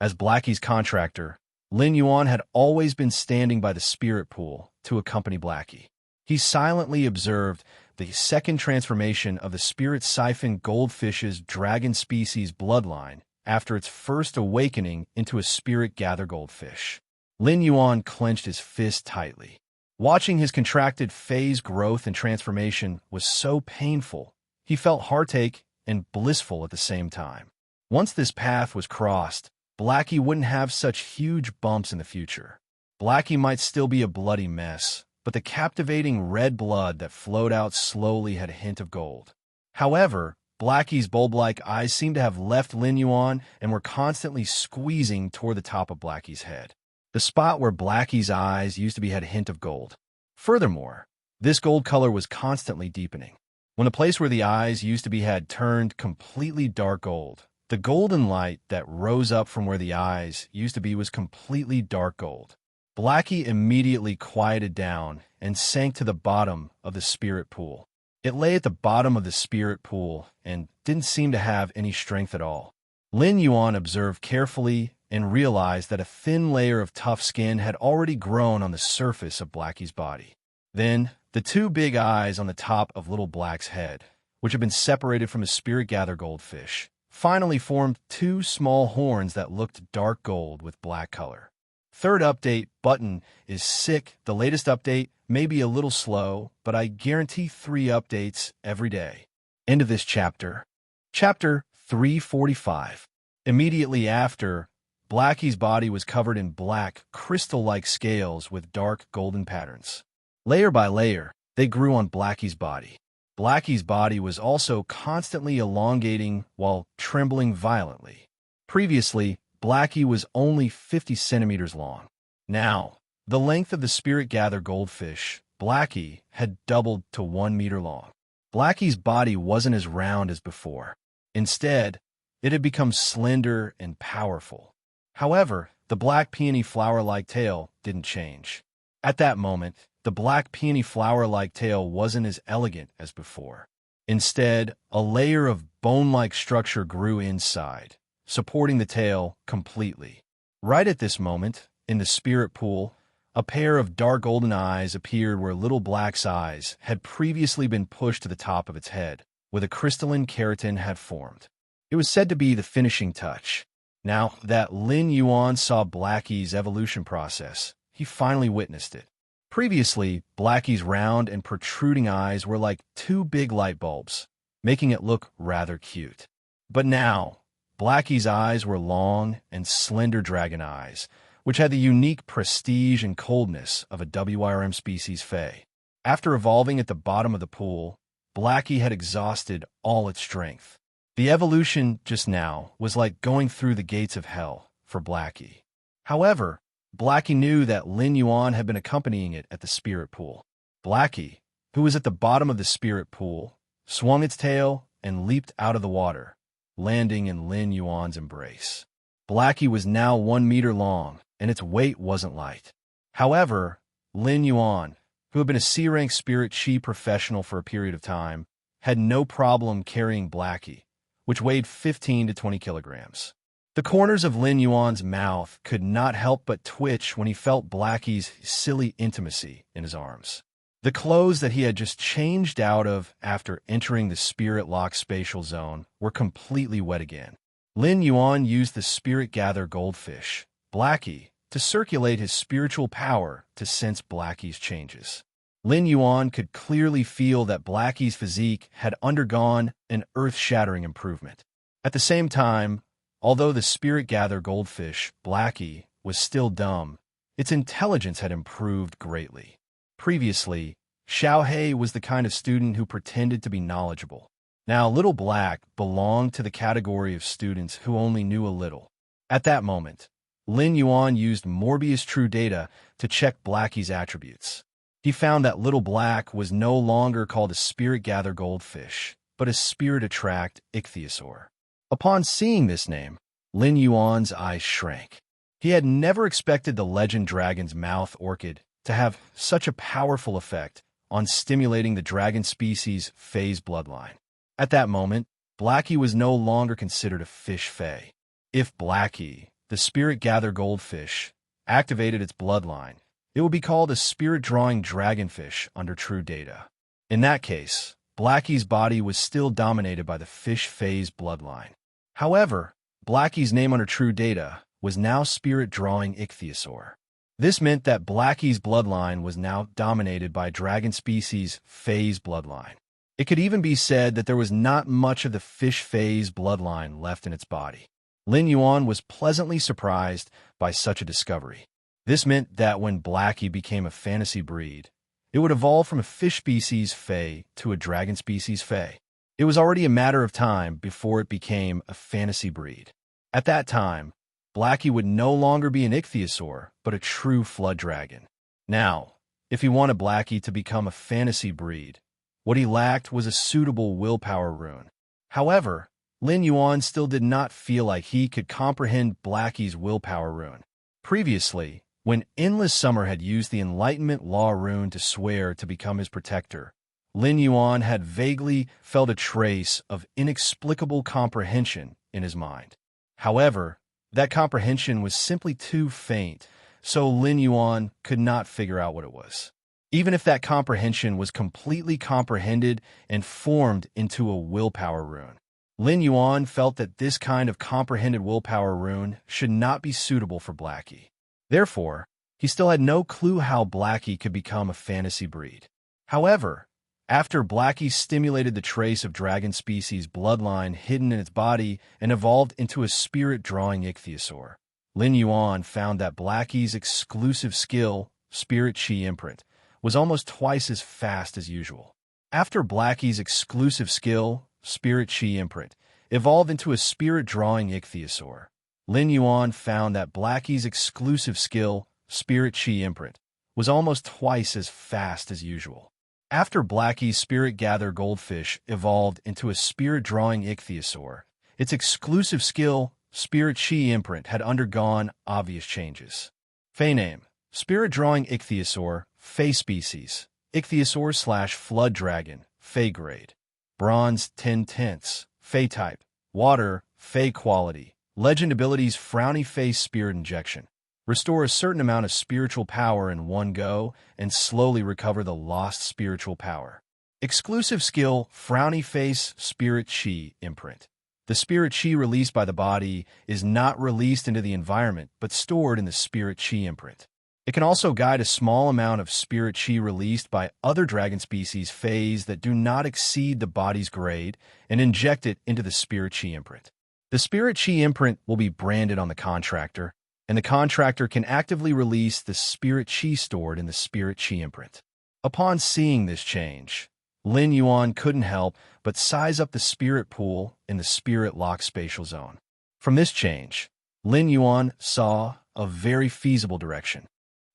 S1: As Blackie's contractor, Lin Yuan had always been standing by the spirit pool to accompany Blackie. He silently observed the second transformation of the spirit siphon goldfish's dragon species bloodline after its first awakening into a spirit gather goldfish. Lin Yuan clenched his fist tightly. Watching his contracted phase growth and transformation was so painful, he felt heartache and blissful at the same time. Once this path was crossed, Blackie wouldn't have such huge bumps in the future. Blackie might still be a bloody mess, but the captivating red blood that flowed out slowly had a hint of gold. However, Blackie's bulb-like eyes seemed to have left Lin Yuan and were constantly squeezing toward the top of Blackie's head. The spot where Blackie's eyes used to be had a hint of gold. Furthermore, this gold color was constantly deepening. When the place where the eyes used to be had turned completely dark gold, the golden light that rose up from where the eyes used to be was completely dark gold. Blackie immediately quieted down and sank to the bottom of the spirit pool. It lay at the bottom of the spirit pool and didn't seem to have any strength at all. Lin Yuan observed carefully and realized that a thin layer of tough skin had already grown on the surface of Blackie's body. Then, the two big eyes on the top of Little Black's head, which had been separated from the spirit gather goldfish, finally formed two small horns that looked dark gold with black color. Third update button is sick. The latest update may be a little slow, but I guarantee 3 updates every day. End of this chapter. Chapter 345. Immediately after, Blackie's body was covered in black, crystal-like scales with dark golden patterns. Layer by layer, they grew on Blackie's body. Blackie's body was also constantly elongating while trembling violently. Previously, Blackie was only 50 centimeters long. Now, the length of the spirit gather goldfish, Blackie, had doubled to 1 meter long. Blackie's body wasn't as round as before. Instead, it had become slender and powerful. However, the black peony flower-like tail didn't change. At that moment, the black peony flower-like tail wasn't as elegant as before. Instead, a layer of bone-like structure grew inside, supporting the tail completely. Right at this moment, In the spirit pool, a pair of dark golden eyes appeared where little black's eyes had previously been pushed to the top of its head, where the crystalline keratin had formed. It was said to be the finishing touch. Now that Lin Yuan saw Blackie's evolution process, he finally witnessed it. Previously, Blackie's round and protruding eyes were like two big light bulbs, making it look rather cute. But now, Blackie's eyes were long and slender dragon eyes, which had the unique prestige and coldness of a WRM species Fae. After evolving at the bottom of the pool, Blackie had exhausted all its strength. The evolution just now was like going through the gates of hell for Blackie. However, Blackie knew that Lin Yuan had been accompanying it at the spirit pool. Blackie, who was at the bottom of the spirit pool, swung its tail and leaped out of the water, landing in Lin Yuan's embrace. Blackie was now 1 meter long, and its weight wasn't light. However, Lin Yuan, who had been a C-rank spirit chi professional for a period of time, had no problem carrying Blackie, which weighed 15 to 20 kilograms. The corners of Lin Yuan's mouth could not help but twitch when he felt Blackie's silly intimacy in his arms. The clothes that he had just changed out of after entering the spirit lock spatial zone were completely wet again. Lin Yuan used the spirit gather goldfish, Blackie, to circulate his spiritual power to sense Blackie's changes. Lin Yuan could clearly feel that Blackie's physique had undergone an earth-shattering improvement. At the same time, although the spirit gather goldfish, Blackie, was still dumb, its intelligence had improved greatly. Previously, Xiaohei was the kind of student who pretended to be knowledgeable. Now, Little Black belonged to the category of students who only knew a little. At that moment, Lin Yuan used Morbius True Data to check Blackie's attributes. He found that Little Black was no longer called a Spirit Gather Goldfish, but a Spirit Attract Ichthyosaur. Upon seeing this name, Lin Yuan's eyes shrank. He had never expected the legend dragon's mouth orchid to have such a powerful effect on stimulating the dragon species' phase bloodline. At that moment, Blackie was no longer considered a fish fae. If Blackie, the spirit gather goldfish, activated its bloodline, it would be called a spirit-drawing dragonfish under True Data. In that case, Blackie's body was still dominated by the fish phase bloodline. However, Blackie's name under True Data was now spirit-drawing ichthyosaur. This meant that Blackie's bloodline was now dominated by dragon species phase bloodline. It could even be said that there was not much of the fish phase bloodline left in its body. Lin Yuan was pleasantly surprised by such a discovery. This meant that when Blackie became a fantasy breed, it would evolve from a fish species fae to a dragon species fae. It was already a matter of time before it became a fantasy breed. At that time, Blackie would no longer be an ichthyosaur, but a true flood dragon. Now, if he wanted Blackie to become a fantasy breed, what he lacked was a suitable willpower rune. However, Lin Yuan still did not feel like he could comprehend Blackie's willpower rune. Previously, when Endless Summer had used the Enlightenment Law rune to swear to become his protector, Lin Yuan had vaguely felt a trace of inexplicable comprehension in his mind. However, that comprehension was simply too faint, so Lin Yuan could not figure out what it was. Even if that comprehension was completely comprehended and formed into a willpower rune, Lin Yuan felt that this kind of comprehended willpower rune should not be suitable for Blackie. Therefore, he still had no clue how Blackie could become a fantasy breed. However, after Blackie stimulated the trace of dragon species bloodline hidden in its body and evolved into a spirit-drawing ichthyosaur, Lin Yuan found that Blackie's exclusive skill, Spirit Chi Imprint, was almost twice as fast as usual. After Blackie's exclusive skill, Spirit Chi Imprint, evolved into a spirit-drawing ichthyosaur, Lin Yuan found that Blackie's exclusive skill, Spirit Chi Imprint, was almost twice as fast as usual. After Blackie's Spirit Gather Goldfish evolved into a spirit-drawing ichthyosaur, its exclusive skill, Spirit Chi Imprint, had undergone obvious changes. Fae name: Spirit-drawing ichthyosaur, Fae species, ichthyosaur/flood dragon, Fae grade. Bronze 10/10, Fae type, water, Fae quality. Legend abilities: Frowny Face Spirit Injection. restore a certain amount of spiritual power in one go, and slowly recover the lost spiritual power. Exclusive skill, Frowny Face Spirit Chi Imprint. The spirit chi released by the body is not released into the environment, but stored in the spirit chi imprint. It can also guide a small amount of spirit chi released by other dragon species phase that do not exceed the body's grade and inject it into the spirit chi imprint. The spirit chi imprint will be branded on the contractor, and the contractor can actively release the spirit chi stored in the spirit chi imprint. Upon seeing this change, Lin Yuan couldn't help but size up the spirit pool in the spirit lock spatial zone. From this change, Lin Yuan saw a very feasible direction.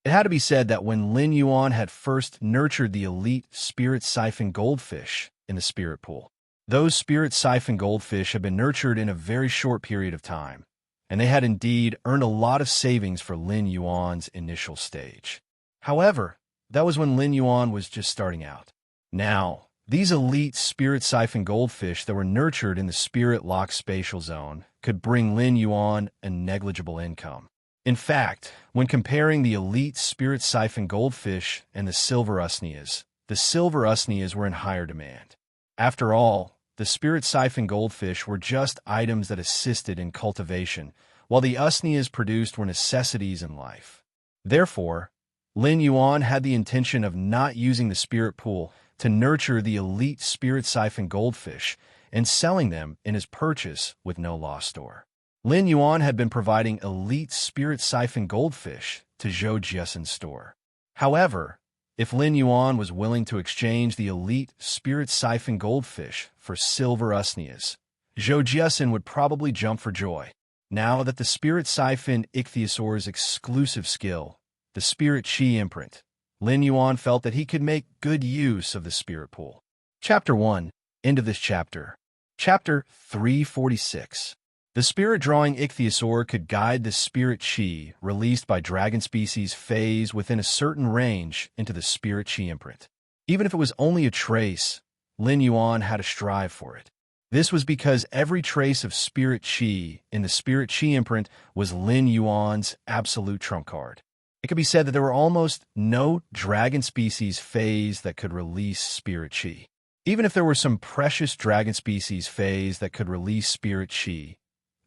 S1: It had to be said that when Lin Yuan had first nurtured the elite spirit siphon goldfish in the spirit pool, those spirit siphon goldfish had been nurtured in a very short period of time, and they had indeed earned a lot of savings for Lin Yuan's initial stage. However, that was when Lin Yuan was just starting out. Now, these elite spirit siphon goldfish that were nurtured in the spirit lock spatial zone could bring Lin Yuan a negligible income. In fact, when comparing the elite spirit siphon goldfish and the silver usnias were in higher demand. After all, the spirit siphon goldfish were just items that assisted in cultivation, while the usnias produced were necessities in life. Therefore, Lin Yuan had the intention of not using the spirit pool to nurture the elite spirit siphon goldfish and selling them in his purchase with no loss store. Lin Yuan had been providing elite spirit siphon goldfish to Zhou Jiasen's store. However, if Lin Yuan was willing to exchange the elite spirit siphon goldfish for silver usnias, Zhou Jiasen would probably jump for joy. Now that the spirit siphon ichthyosaur's exclusive skill, the spirit chi imprint, Lin Yuan felt that he could make good use of the spirit pool. Chapter 1. End of this chapter. Chapter 346. The spirit-drawing ichthyosaur could guide the spirit chi released by dragon species phase within a certain range into the spirit chi imprint. Even if it was only a trace, Lin Yuan had to strive for it. This was because every trace of spirit chi in the spirit chi imprint was Lin Yuan's absolute trump card. It could be said that there were almost no dragon species phase that could release spirit chi. Even if there were some precious dragon species phase that could release spirit chi,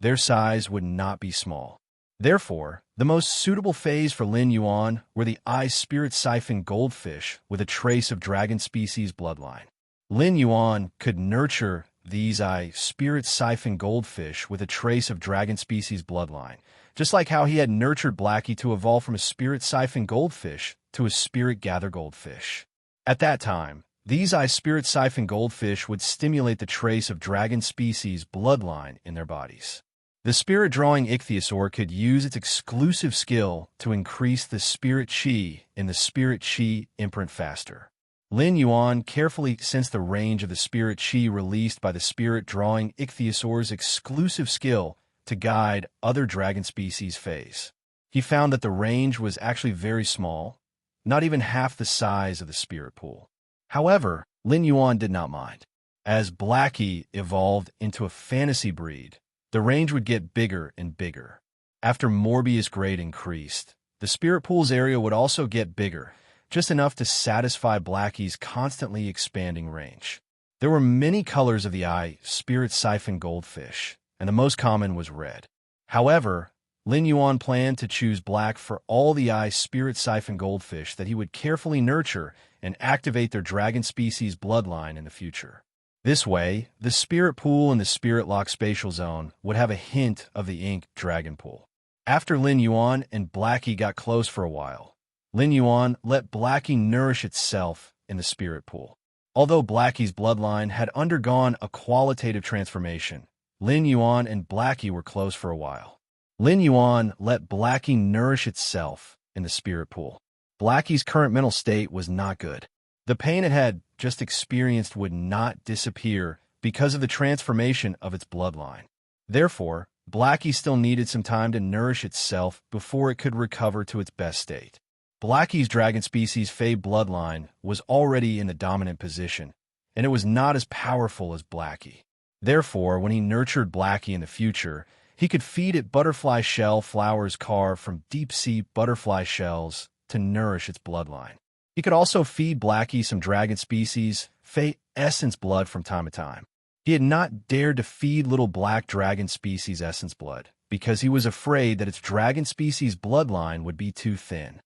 S1: their size would not be small. Therefore, the most suitable phase for Lin Yuan were the eye spirit siphon goldfish with a trace of dragon species bloodline. Lin Yuan could nurture these eye spirit siphon goldfish with a trace of dragon species bloodline, just like how he had nurtured Blackie to evolve from a spirit siphon goldfish to a spirit gather goldfish. At that time, these eye spirit siphon goldfish would stimulate the trace of dragon species bloodline in their bodies. The spirit-drawing ichthyosaur could use its exclusive skill to increase the spirit chi in the spirit chi imprint faster. Lin Yuan carefully sensed the range of the spirit chi released by the spirit-drawing ichthyosaur's exclusive skill to guide other dragon species phase. He found that the range was actually very small, not even half the size of the spirit pool. However, Lin Yuan did not mind. As Blackie evolved into a fantasy breed, the range would get bigger and bigger. After Morbius grade increased, the spirit pool's area would also get bigger, just enough to satisfy Blackie's constantly expanding range. There were many colors of the eye spirit siphon goldfish, and the most common was red. However, Lin Yuan planned to choose black for all the eye spirit siphon goldfish that he would carefully nurture and activate their dragon species bloodline in the future. This way, the spirit pool in the spirit lock spatial zone would have a hint of the ink dragon pool. After Lin Yuan and Blackie got close for a while, Lin Yuan let Blackie nourish itself in the spirit pool. Although Blackie's bloodline had undergone a qualitative transformation, Lin Yuan and Blackie were close for a while. Lin Yuan let Blackie nourish itself in the spirit pool. Blackie's current mental state was not good. The pain it had just experienced would not disappear because of the transformation of its bloodline. Therefore, Blackie still needed some time to nourish itself before it could recover to its best state. Blackie's dragon species Fey bloodline was already in the dominant position, and it was not as powerful as Blackie. Therefore, when he nurtured Blackie in the future, He could feed it butterfly shell flowers carved from deep-sea butterfly shells to nourish its bloodline. He could also feed Blackie some dragon species, Fey essence blood from time to time. He had not dared to feed little black dragon species essence blood, because he was afraid that its dragon species bloodline would be too thin.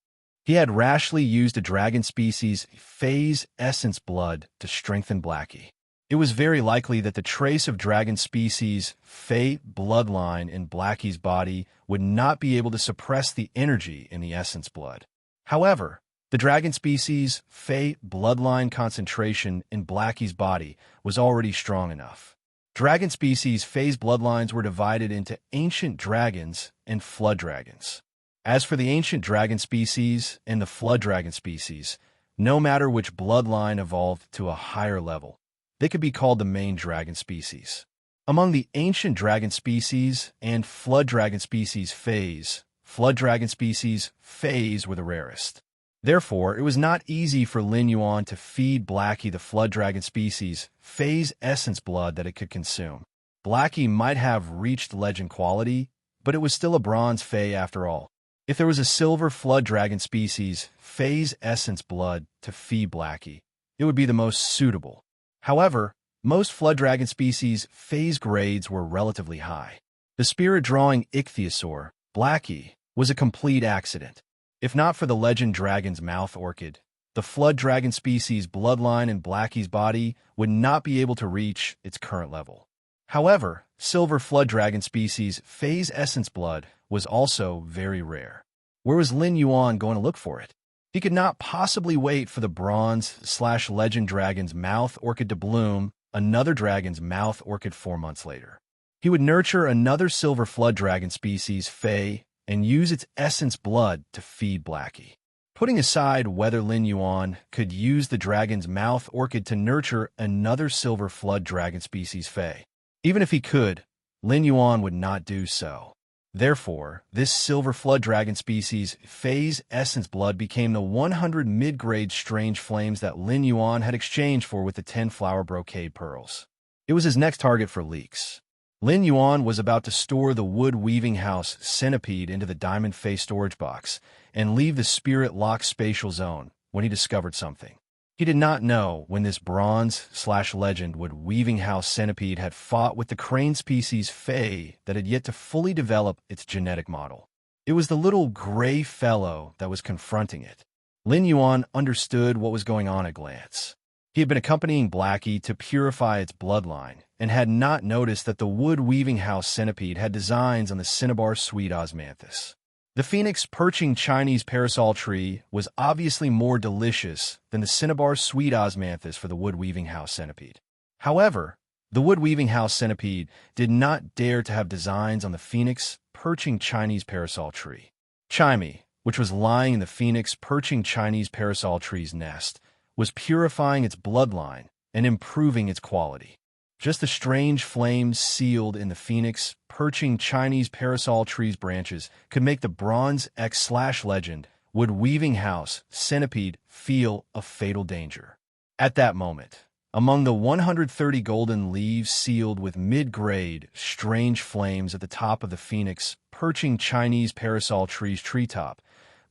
S1: He had rashly used a dragon species Fey's essence blood to strengthen Blackie. It was very likely that the trace of dragon species Fey bloodline in Blackie's body would not be able to suppress the energy in the essence blood. However, the dragon species Fey bloodline concentration in Blackie's body was already strong enough. Dragon species Fey's bloodlines were divided into ancient dragons and flood dragons. As for the ancient dragon species and the flood dragon species, no matter which bloodline evolved to a higher level, they could be called the main dragon species. Among the ancient dragon species and flood dragon species Feys, flood dragon species Feys were the rarest. Therefore, it was not easy for Lin Yuan to feed Blackie the flood dragon species Fey's essence blood that it could consume. Blackie might have reached legend quality, but it was still a bronze Fey after all. If there was a silver flood dragon species Fey's essence blood to feed Blackie, it would be the most suitable. However, most flood dragon species Fey's grades were relatively high. The spirit-drawing ichthyosaur, Blackie, was a complete accident. If not for the legend dragon's mouth orchid, the flood dragon species bloodline in Blackie's body would not be able to reach its current level. However, silver flood dragon species Fey's essence blood was also very rare. Where was Lin Yuan going to look for it? He could not possibly wait for the bronze/legend dragon's mouth orchid to bloom another dragon's mouth orchid 4 months later. He would nurture another silver flood dragon species Fey and use its essence blood to feed Blackie. Putting aside whether Lin Yuan could use the dragon's mouth orchid to nurture another silver flood dragon species Fey. Even if he could, Lin Yuan would not do so. Therefore, this silver flood dragon species Fey's essence blood became the 100 mid-grade strange flames that Lin Yuan had exchanged for with the 10 flower brocade pearls. It was his next target for leaks. Lin Yuan was about to store the wood weaving house centipede into the diamond Fey storage box and leave the spirit lock spatial zone when he discovered something. He did not know when this bronze/legend wood weaving house centipede had fought with the crane species Fey that had yet to fully develop its genetic model. It was the little gray fellow that was confronting it. Lin Yuan understood what was going on at a glance. He had been accompanying Blackie to purify its bloodline and had not noticed that the wood weaving house centipede had designs on the cinnabar sweet osmanthus. The phoenix perching Chinese parasol tree was obviously more delicious than the cinnabar sweet osmanthus for the wood weaving house centipede. However, the wood weaving house centipede did not dare to have designs on the phoenix perching Chinese parasol tree. Chimey, which was lying in the phoenix perching Chinese parasol tree's nest, was purifying its bloodline and improving its quality. Just the strange flames sealed in the phoenix perching Chinese parasol tree's branches could make the bronze X/legend wood weaving house centipede feel a fatal danger. At that moment, among the 130 golden leaves sealed with mid-grade strange flames at the top of the phoenix perching Chinese parasol tree's treetop,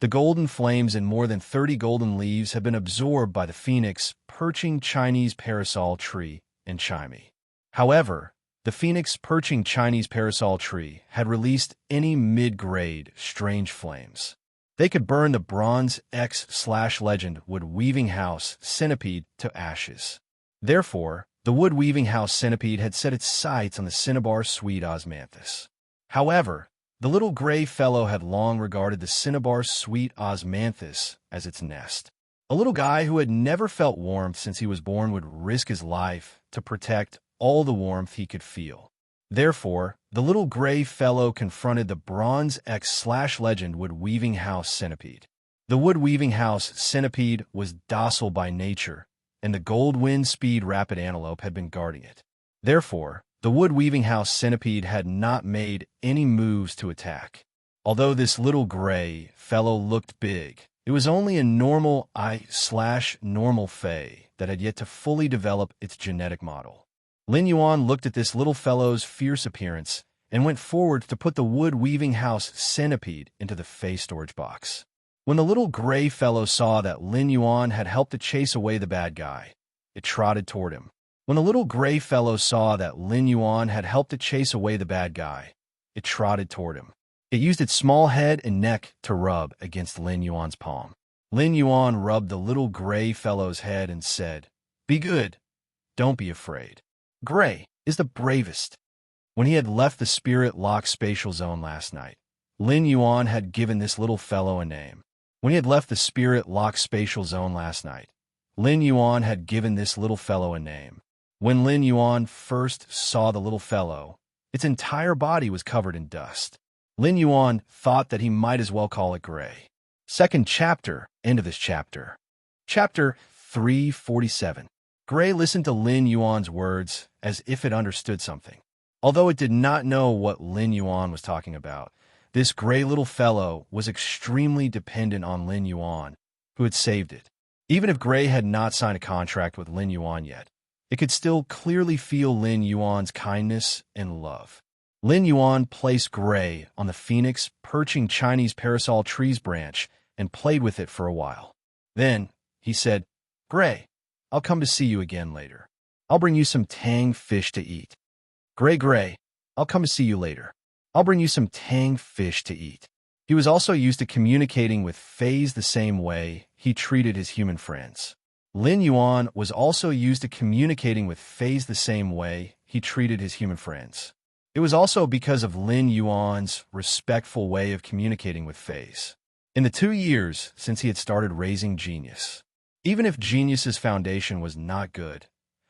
S1: the golden flames in more than 30 golden leaves have been absorbed by the phoenix perching Chinese parasol tree and Chimey. However, the phoenix perching Chinese parasol tree had released any mid-grade strange flames. They could burn the bronze X/legend wood weaving house centipede to ashes. Therefore, the wood weaving house centipede had set its sights on the cinnabar sweet osmanthus. However, the little gray fellow had long regarded the cinnabar sweet osmanthus as its nest. A little guy who had never felt warmth since he was born would risk his life to protect all the warmth he could feel. Therefore, the little gray fellow confronted the bronze X/legend wood weaving house centipede. The wood weaving house centipede was docile by nature, and the gold wind speed rapid antelope had been guarding it. Therefore, the wood weaving house centipede had not made any moves to attack. Although this little gray fellow looked big, it was only a normal I/normal Fey that had yet to fully develop its genetic model. Lin Yuan looked at this little fellow's fierce appearance and went forward to put the wood-weaving house centipede into the face storage box. When the little gray fellow saw that Lin Yuan had helped to chase away the bad guy, it trotted toward him. When the little gray fellow saw that Lin Yuan had helped to chase away the bad guy, it trotted toward him. It used its small head and neck to rub against Lin Yuan's palm. Lin Yuan rubbed the little gray fellow's head and said, "Be good. Don't be afraid. Gray is the bravest." When he had left the spirit-locked spatial zone last night, Lin Yuan had given this little fellow a name. When he had left the spirit-locked spatial zone last night, Lin Yuan had given this little fellow a name. When Lin Yuan first saw the little fellow, its entire body was covered in dust. Lin Yuan thought that he might as well call it Gray. Second chapter, end of this chapter. Chapter 347. Gray listened to Lin Yuan's words as if it understood something. Although it did not know what Lin Yuan was talking about, this gray little fellow was extremely dependent on Lin Yuan, who had saved it. Even if Gray had not signed a contract with Lin Yuan yet, it could still clearly feel Lin Yuan's kindness and love. Lin Yuan placed Gray on the phoenix perching Chinese parasol tree's branch and played with it for a while. Then he said, "Gray, I'll come to see you again later. I'll bring you some tang fish to eat. Gray, I'll come to see you later. I'll bring you some tang fish to eat." He was also used to communicating with fays the same way he treated his human friends. Lin Yuan was also used to communicating with fays the same way he treated his human friends. It was also because of Lin Yuan's respectful way of communicating with fays. In the 2 years since he had started raising Genius, even if Genius's foundation was not good,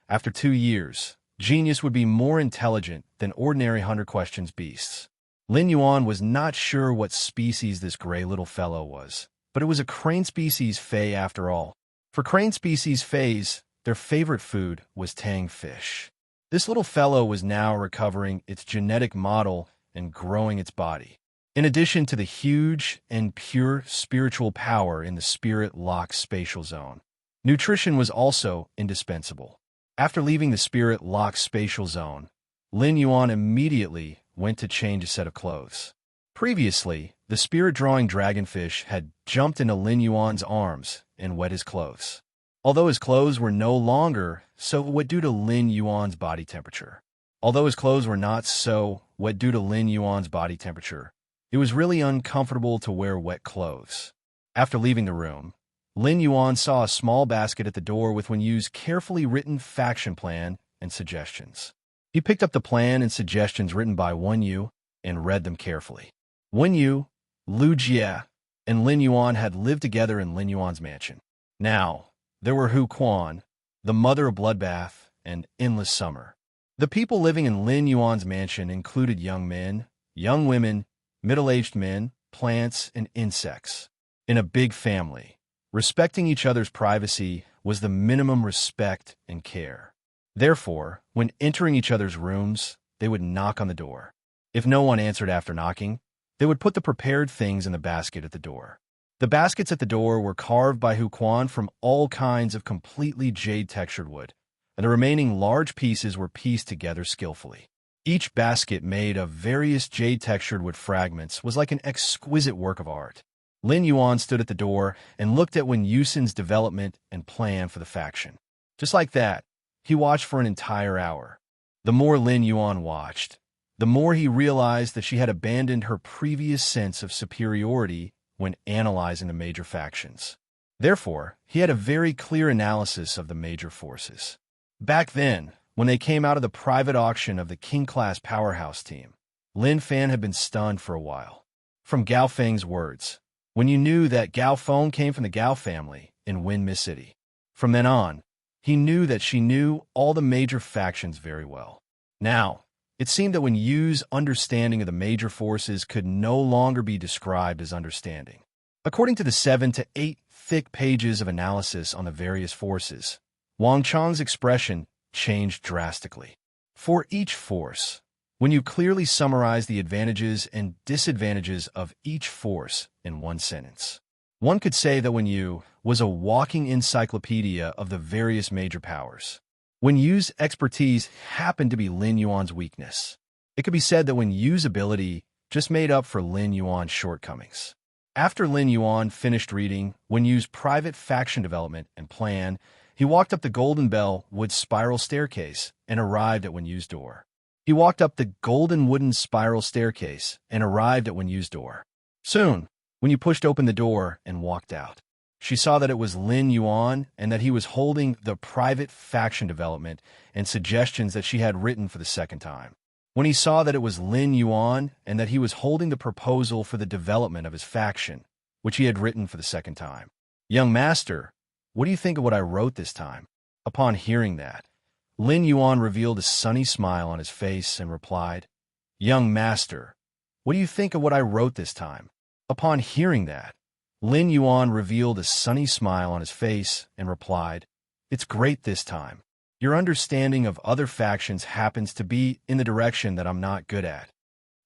S1: after 2 years, Genius would be more intelligent than ordinary 100 questions beasts. Lin Yuan was not sure what species this gray little fellow was, but it was a crane species fay after all. For crane species fays, their favorite food was tang fish. This little fellow was now recovering its genetic model and growing its body. In addition to the huge and pure spiritual power in the spirit-locked spatial zone, nutrition was also indispensable. After leaving the spirit-locked spatial zone, Lin Yuan immediately went to change a set of clothes. Previously, the spirit-drawing dragonfish had jumped into Lin Yuan's arms and wet his clothes. Although his clothes were no longer so wet due to Lin Yuan's body temperature. Although his clothes were not so wet due to Lin Yuan's body temperature, it was really uncomfortable to wear wet clothes. After leaving the room, Lin Yuan saw a small basket at the door with Wen Yu's carefully written faction plan and suggestions. He picked up the plan and suggestions written by Wen Yu and read them carefully. Wen Yu, Lu Jie, and Lin Yuan had lived together in Lin Yuan's mansion. Now, there were Hu Quan, the mother of Bloodbath, and Endless Summer. The people living in Lin Yuan's mansion included young men, young women, middle-aged men, plants, and insects. In a big family, respecting each other's privacy was the minimum respect and care. Therefore, when entering each other's rooms, they would knock on the door. If no one answered after knocking, they would put the prepared things in the basket at the door. The baskets at the door were carved by Hu Quan from all kinds of completely jade-textured wood, and the remaining large pieces were pieced together skillfully. Each basket made of various jade-textured wood fragments was like an exquisite work of art. Lin Yuan stood at the door and looked at Wen Yusin's development and plan for the faction. Just like that, he watched for an entire hour. The more Lin Yuan watched, the more he realized that she had abandoned her previous sense of superiority when analyzing the major factions. Therefore, he had a very clear analysis of the major forces. Back then, when they came out of the private auction of the King-class powerhouse team, Lin Fan had been stunned for a while. From Gao Feng's words, when you knew that Gao Feng came from the Gao family in Windmill City. From then on, he knew that she knew all the major factions very well. Now, it seemed that Wen Yu's understanding of the major forces could no longer be described as understanding. According to the 7 to 8 thick pages of analysis on the various forces, Wang Chang's expression changed drastically. For each force, when you clearly summarize the advantages and disadvantages of each force in one sentence, one could say that Wen Yu was a walking encyclopedia of the various major powers. Wen Yu's expertise happened to be Lin Yuan's weakness. It could be said that when Yu's ability just made up for Lin Yuan's shortcomings. After Lin Yuan finished reading Wen Yu's private faction development and plan, he walked up the Golden Bell wood spiral staircase and arrived at Wen Yu's door. He walked up the golden wooden spiral staircase and arrived at Wen Yu's door. Soon, Wen Yu pushed open the door and walked out. She saw that it was Lin Yuan and that he was holding the private faction development and suggestions that she had written for the second time. When he saw that it was Lin Yuan and that he was holding the proposal for the development of his faction, which he had written for the second time. "Young master, what do you think of what I wrote this time?" Upon hearing that, Lin Yuan revealed a sunny smile on his face and replied, "Young master, what do you think of what I wrote this time?" Upon hearing that, Lin Yuan revealed a sunny smile on his face and replied, "It's great this time. Your understanding of other factions happens to be in the direction that I'm not good at."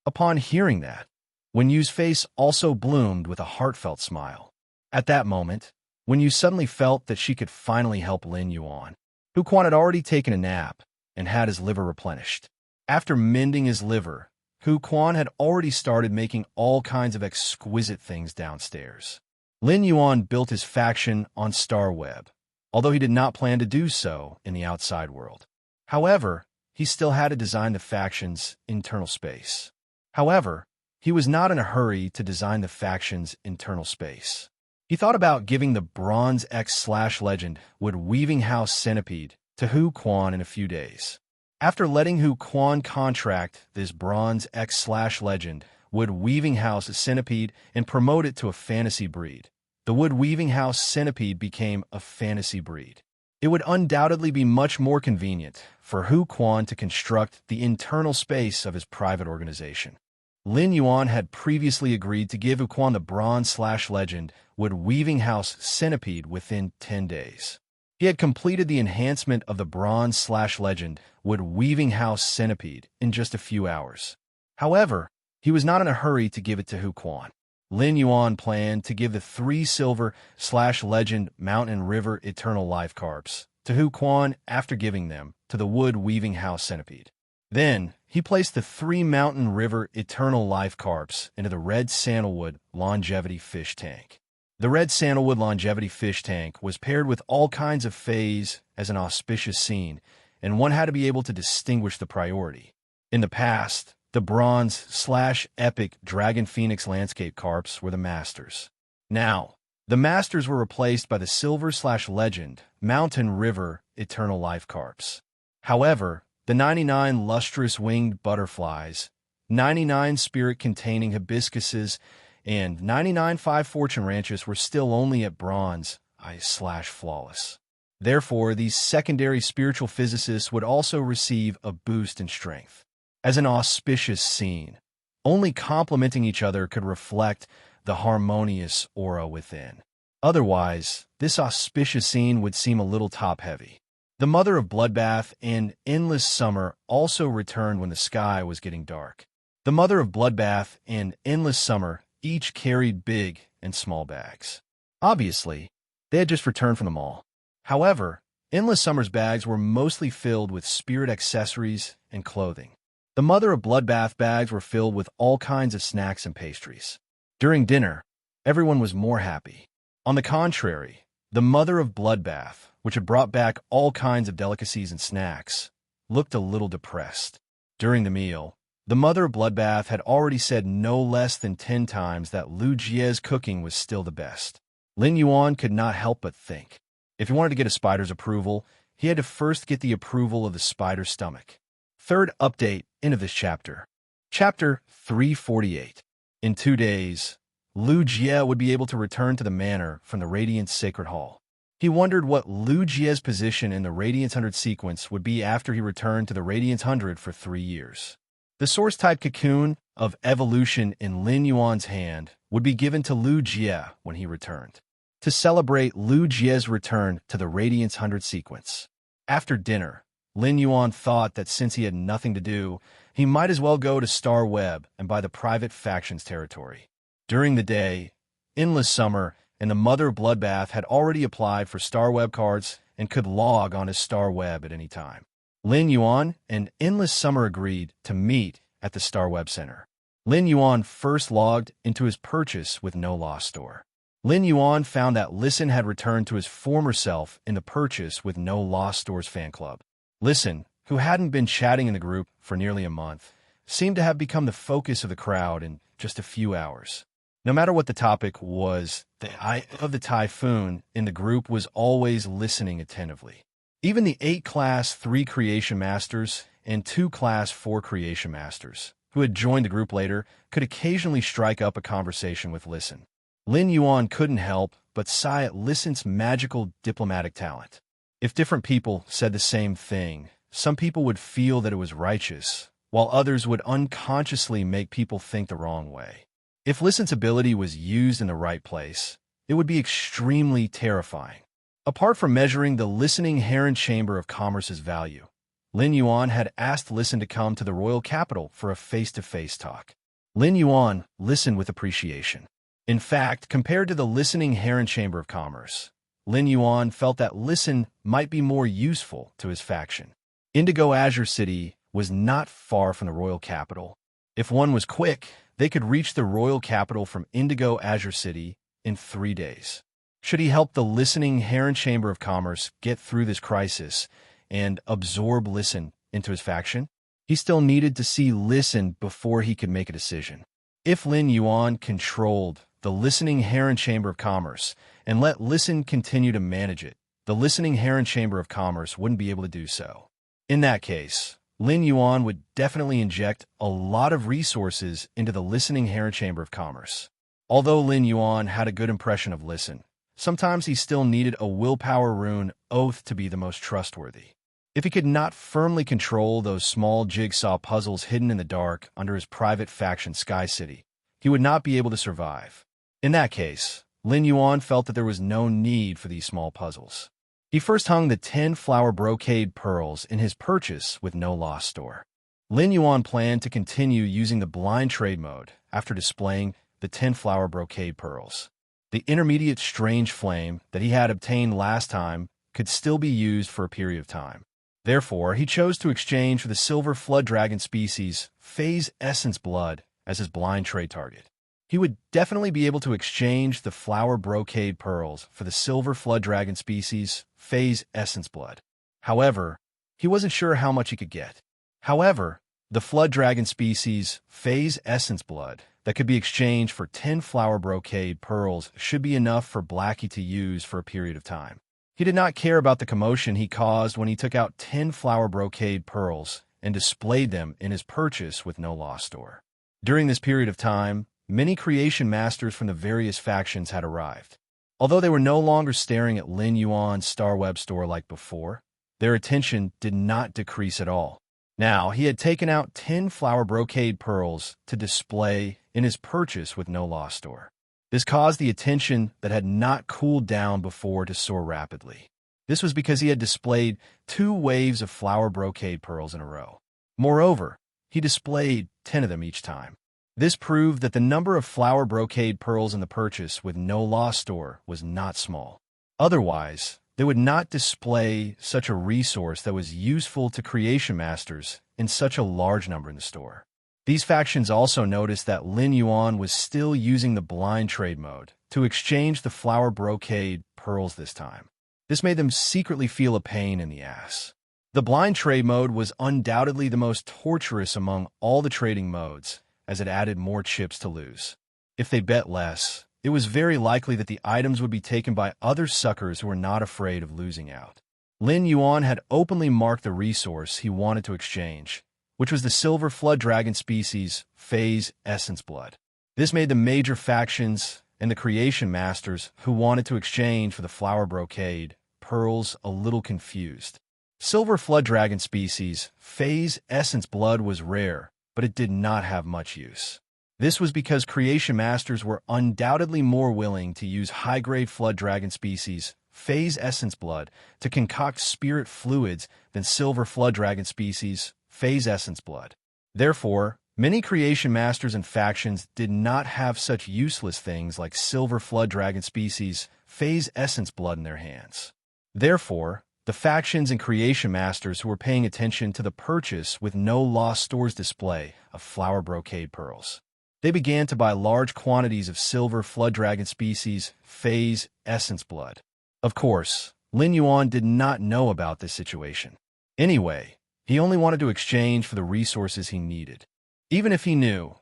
S1: Upon hearing that, Wen Yu's face also bloomed with a heartfelt smile. At that moment, Wen Yu suddenly felt that she could finally help Lin Yuan, who Quan had already taken a nap and had his liver replenished. After mending his liver, Hu Quan had already started making all kinds of exquisite things downstairs. Lin Yuan built his faction on Star Web, although he did not plan to do so in the outside world. However, he still had to design the faction's internal space. However, he was not in a hurry to design the faction's internal space. He thought about giving the Bronze X/Legend Wood Weaving House Centipede to Hu Quan in a few days. After letting Hu Quan contract this Bronze X/Legend Wood Weaving House Centipede and promote it to a fantasy breed, the Wood Weaving House Centipede became a fantasy breed. It would undoubtedly be much more convenient for Hu Quan to construct the internal space of his private organization. Lin Yuan had previously agreed to give Hu Quan the Bronze/Legend Wood Weaving House Centipede within 10 days. He had completed the enhancement of the Bronze/Legend Wood Weaving House Centipede in just a few hours. However, he was not in a hurry to give it to Hu Quan. Lin Yuan planned to give the 3 Silver/Legend Mountain River Eternal Life Carps to Hu Quan after giving them to the Wood Weaving House Centipede. Then, he placed the 3 Mountain River Eternal Life Carps into the Red Sandalwood Longevity Fish Tank. The Red Sandalwood Longevity Fish Tank was paired with all kinds of phase as an auspicious scene, and one had to be able to distinguish the priority. In the past, the Bronze/Epic Dragon Phoenix Landscape Carps were the masters. Now, the masters were replaced by the Silver/Legend Mountain River Eternal Life Carps. However, the 99 lustrous winged butterflies, 99 spirit-containing hibiscuses, and 99 5 fortune ranches were still only at Bronze/Flawless. Therefore, these secondary spiritual physicists would also receive a boost in strength. As an auspicious scene, only complementing each other could reflect the harmonious aura within. Otherwise, this auspicious scene would seem a little top-heavy. The Mother of Bloodbath and Endless Summer also returned when the sky was getting dark. The Mother of Bloodbath and Endless Summer each carried big and small bags. Obviously, they had just returned from the mall. However, Endless Summer's bags were mostly filled with spirit accessories and clothing. The Mother of Bloodbath bags were filled with all kinds of snacks and pastries. During dinner, everyone was more happy. On the contrary, the Mother of Bloodbath, which had brought back all kinds of delicacies and snacks, looked a little depressed. During the meal, the Mother of Bloodbath had already said no less than 10 times that Lu Jie's cooking was still the best. Lin Yuan could not help but think. If he wanted to get a spider's approval, he had to first get the approval of the spider's stomach. Third update, end of this chapter. Chapter 348. In 2 days, Lu Jie would be able to return to the manor from the Radiance Sacred Hall. He wondered what Lu Jie's position in the Radiance 100 sequence would be after he returned to the Radiance 100 for 3 years. The Source-type cocoon of evolution in Lin Yuan's hand would be given to Lu Jie when he returned, to celebrate Lu Jie's return to the Radiance 100 sequence. After dinner, Lin Yuan thought that since he had nothing to do, he might as well go to Star Web and buy the private factions territory. During the day, Endless Summer and the Mother of Bloodbath had already applied for Star Web cards and could log on to Star Web at any time. Lin Yuan and Endless Summer agreed to meet at the Star Web Center. Lin Yuan first logged into his purchase with no loss store. Lin Yuan found that Listen had returned to his former self in the purchase with no loss store's fan club. Listen, who hadn't been chatting in the group for nearly a month, seemed to have become the focus of the crowd in just a few hours. No matter what the topic was, the eye of the typhoon in the group was always listening attentively. Even the 8 Class 3 Creation Masters and 2 Class 4 Creation Masters, who had joined the group later, could occasionally strike up a conversation with Listen. Lin Yuan couldn't help but sigh at Listen's magical diplomatic talent. If different people said the same thing, some people would feel that it was righteous, while others would unconsciously make people think the wrong way. If Listen's ability was used in the right place, it would be extremely terrifying. Apart from measuring the listening Heron Chamber of Commerce's value, Lin Yuan had asked Listen to come to the royal capital for a face-to-face talk. Lin Yuan listened with appreciation. In fact, compared to the listening Heron Chamber of Commerce, Lin Yuan felt that Listen might be more useful to his faction. Indigo Azure City was not far from the royal capital. If one was quick, they could reach the royal capital from Indigo Azure City in 3 days. Should he help the listening Heron Chamber of Commerce get through this crisis and absorb Listen into his faction? He still needed to see Listen before he could make a decision. If Lin Yuan controlled the listening Heron Chamber of Commerce and let Listen continue to manage it, the listening Heron Chamber of Commerce wouldn't be able to do so. In that case, Lin Yuan would definitely inject a lot of resources into the listening Heron Chamber of Commerce. Although Lin Yuan had a good impression of Listen, sometimes he still needed a willpower rune oath to be the most trustworthy. If he could not firmly control those small jigsaw puzzles hidden in the dark under his private faction Sky City, he would not be able to survive. In that case, Lin Yuan felt that there was no need for these small puzzles. He first hung the 10 flower brocade pearls in his purchase with no loss store. Lin Yuan planned to continue using the blind trade mode after displaying the 10 flower brocade pearls. The intermediate strange flame that he had obtained last time could still be used for a period of time. Therefore, he chose to exchange for the silver flood dragon species Phase Essence Blood as his blind trade target. He would definitely be able to exchange the flower brocade pearls for the silver flood dragon species Phase Essence Blood. However, he wasn't sure how much he could get. However, the flood dragon species Phase Essence Blood that could be exchanged for 10 flower brocade pearls should be enough for Blackie to use for a period of time. He did not care about the commotion he caused when he took out 10 flower brocade pearls and displayed them in his purchase with no loss store. During this period of time, many creation masters from the various factions had arrived. Although they were no longer staring at Lin Yuan's Star Web store like before, their attention did not decrease at all. Now, he had taken out 10 flower brocade pearls to display in his purchase with no loss store. This caused the attention that had not cooled down before to soar rapidly. This was because he had displayed 2 waves of flower brocade pearls in a row. Moreover, he displayed 10 of them each time. This proved that the number of flower brocade pearls in the purchase with no loss store was not small. Otherwise, they would not display such a resource that was useful to creation masters in such a large number in the store. These factions also noticed that Lin Yuan was still using the blind trade mode to exchange the flower brocade pearls this time. This made them secretly feel a pain in the ass. The blind trade mode was undoubtedly the most torturous among all the trading modes, as it added more chips to lose. If they bet less, it was very likely that the items would be taken by other suckers who were not afraid of losing out. Lin Yuan had openly marked the resource he wanted to exchange, which was the silver flood dragon species Phase Essence Blood. This made the major factions and the creation masters who wanted to exchange for the flower brocade pearls a little confused. Silver flood dragon species Phase Essence Blood was rare, but it did not have much use. This was because creation masters were undoubtedly more willing to use high-grade flood dragon species Phase Essence Blood to concoct spirit fluids than silver flood dragon species Phase Essence Blood. Therefore, many creation masters and factions did not have such useless things like silver flood dragon species Phase Essence Blood in their hands. Therefore, The factions and creation masters who were paying attention to the purchase with no lost stores display of flower brocade pearls. They began to buy large quantities of silver flood dragon species, phase, essence blood. Of course, Lin Yuan did not know about this situation. Anyway, he only wanted to exchange for the resources he needed. Even if he knew,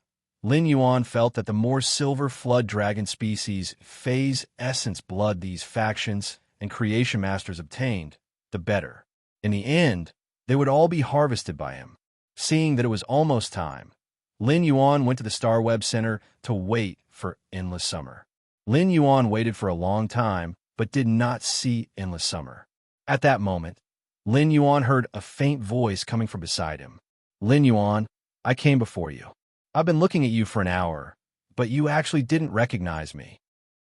S1: Lin Yuan felt that the more silver flood dragon species, phase, essence blood these factions and creation masters obtained, the better. In the end, they would all be harvested by him. Seeing that it was almost time, Lin Yuan went to the Star Web Center to wait for Endless Summer. Lin Yuan waited for a long time, but did not see Endless Summer. At that moment, Lin Yuan heard a faint voice coming from beside him. Lin Yuan, I came before you. I've been looking at you for an hour, but you actually didn't recognize me.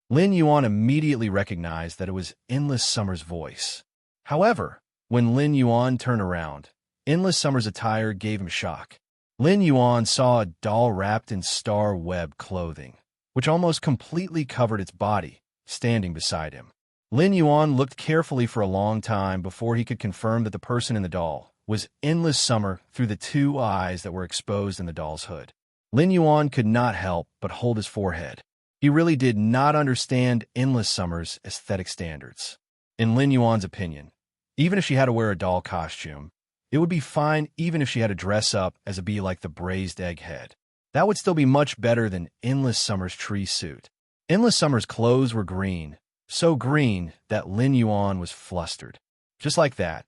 S1: Lin Yuan immediately recognized that it was Endless Summer's voice. However, when Lin Yuan turned around, Endless Summer's attire gave him shock. Lin Yuan saw a doll wrapped in star web clothing, which almost completely covered its body, standing beside him. Lin Yuan looked carefully for a long time before he could confirm that the person in the doll was Endless Summer through the two eyes that were exposed in the doll's hood. Lin Yuan could not help but hold his forehead. He really did not understand Endless Summer's aesthetic standards. In Lin Yuan's opinion, even if she had to wear a doll costume, it would be fine even if she had to dress up as a bee like the braised egghead. That would still be much better than Endless Summer's tree suit. Endless Summer's clothes were green, so green that Lin Yuan was flustered. Just like that,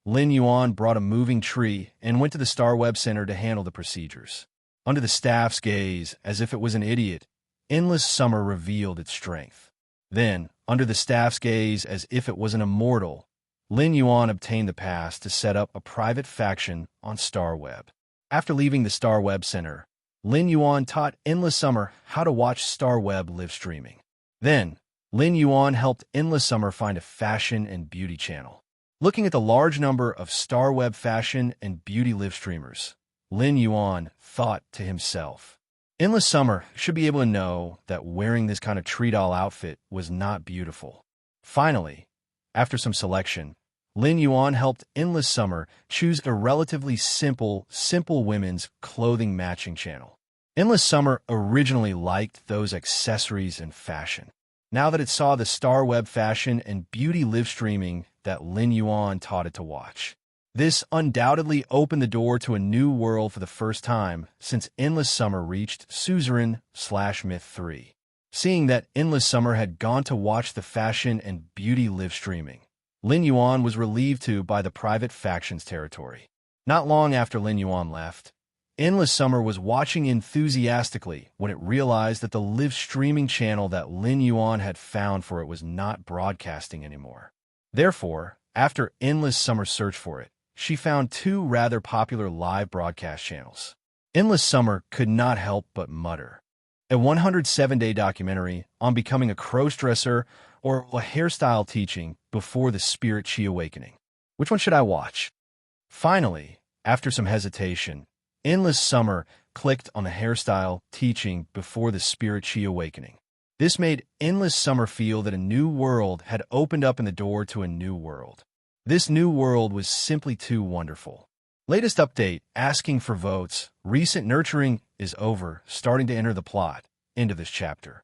S1: Lin Yuan brought a moving tree and went to the Star Web Center to handle the procedures. Under the staff's gaze, as if it was an idiot, Endless Summer revealed its strength. Then, under the staff's gaze, as if it was an immortal, Lin Yuan obtained the pass to set up a private faction on Star Web. After leaving the Star Web Center, Lin Yuan taught Endless Summer how to watch Star Web live streaming. Then, Lin Yuan helped Endless Summer find a fashion and beauty channel. Looking at the large number of Star Web fashion and beauty live streamers, Lin Yuan thought to himself, Endless Summer should be able to know that wearing this kind of tree doll outfit was not beautiful. Finally, after some selection, Lin Yuan helped Endless Summer choose a relatively simple women's clothing matching channel. Endless Summer originally liked those accessories and fashion. Now that it saw the Star Web fashion and beauty live streaming that Lin Yuan taught it to watch, this undoubtedly opened the door to a new world for the first time since Endless Summer reached Suzerain/Myth 3. Seeing that Endless Summer had gone to watch the fashion and beauty live streaming, Lin Yuan was relieved to by the private factions territory. Not long after Lin Yuan left, Endless Summer was watching enthusiastically when it realized that the live streaming channel that Lin Yuan had found for it was not broadcasting anymore. Therefore, after Endless Summer searched for it, she found two rather popular live broadcast channels. Endless Summer could not help but mutter. A 107-day documentary on becoming a crossdresser or a hairstyle teaching before the Spirit Chi awakening. Which one should I watch? Finally, after some hesitation, Endless Summer clicked on the hairstyle teaching before the Spirit Chi awakening. This made Endless Summer feel that a new world had opened up in the door to a new world. This new world was simply too wonderful. Latest update, asking for votes. Recent nurturing is over, starting to enter the plot. End of this chapter.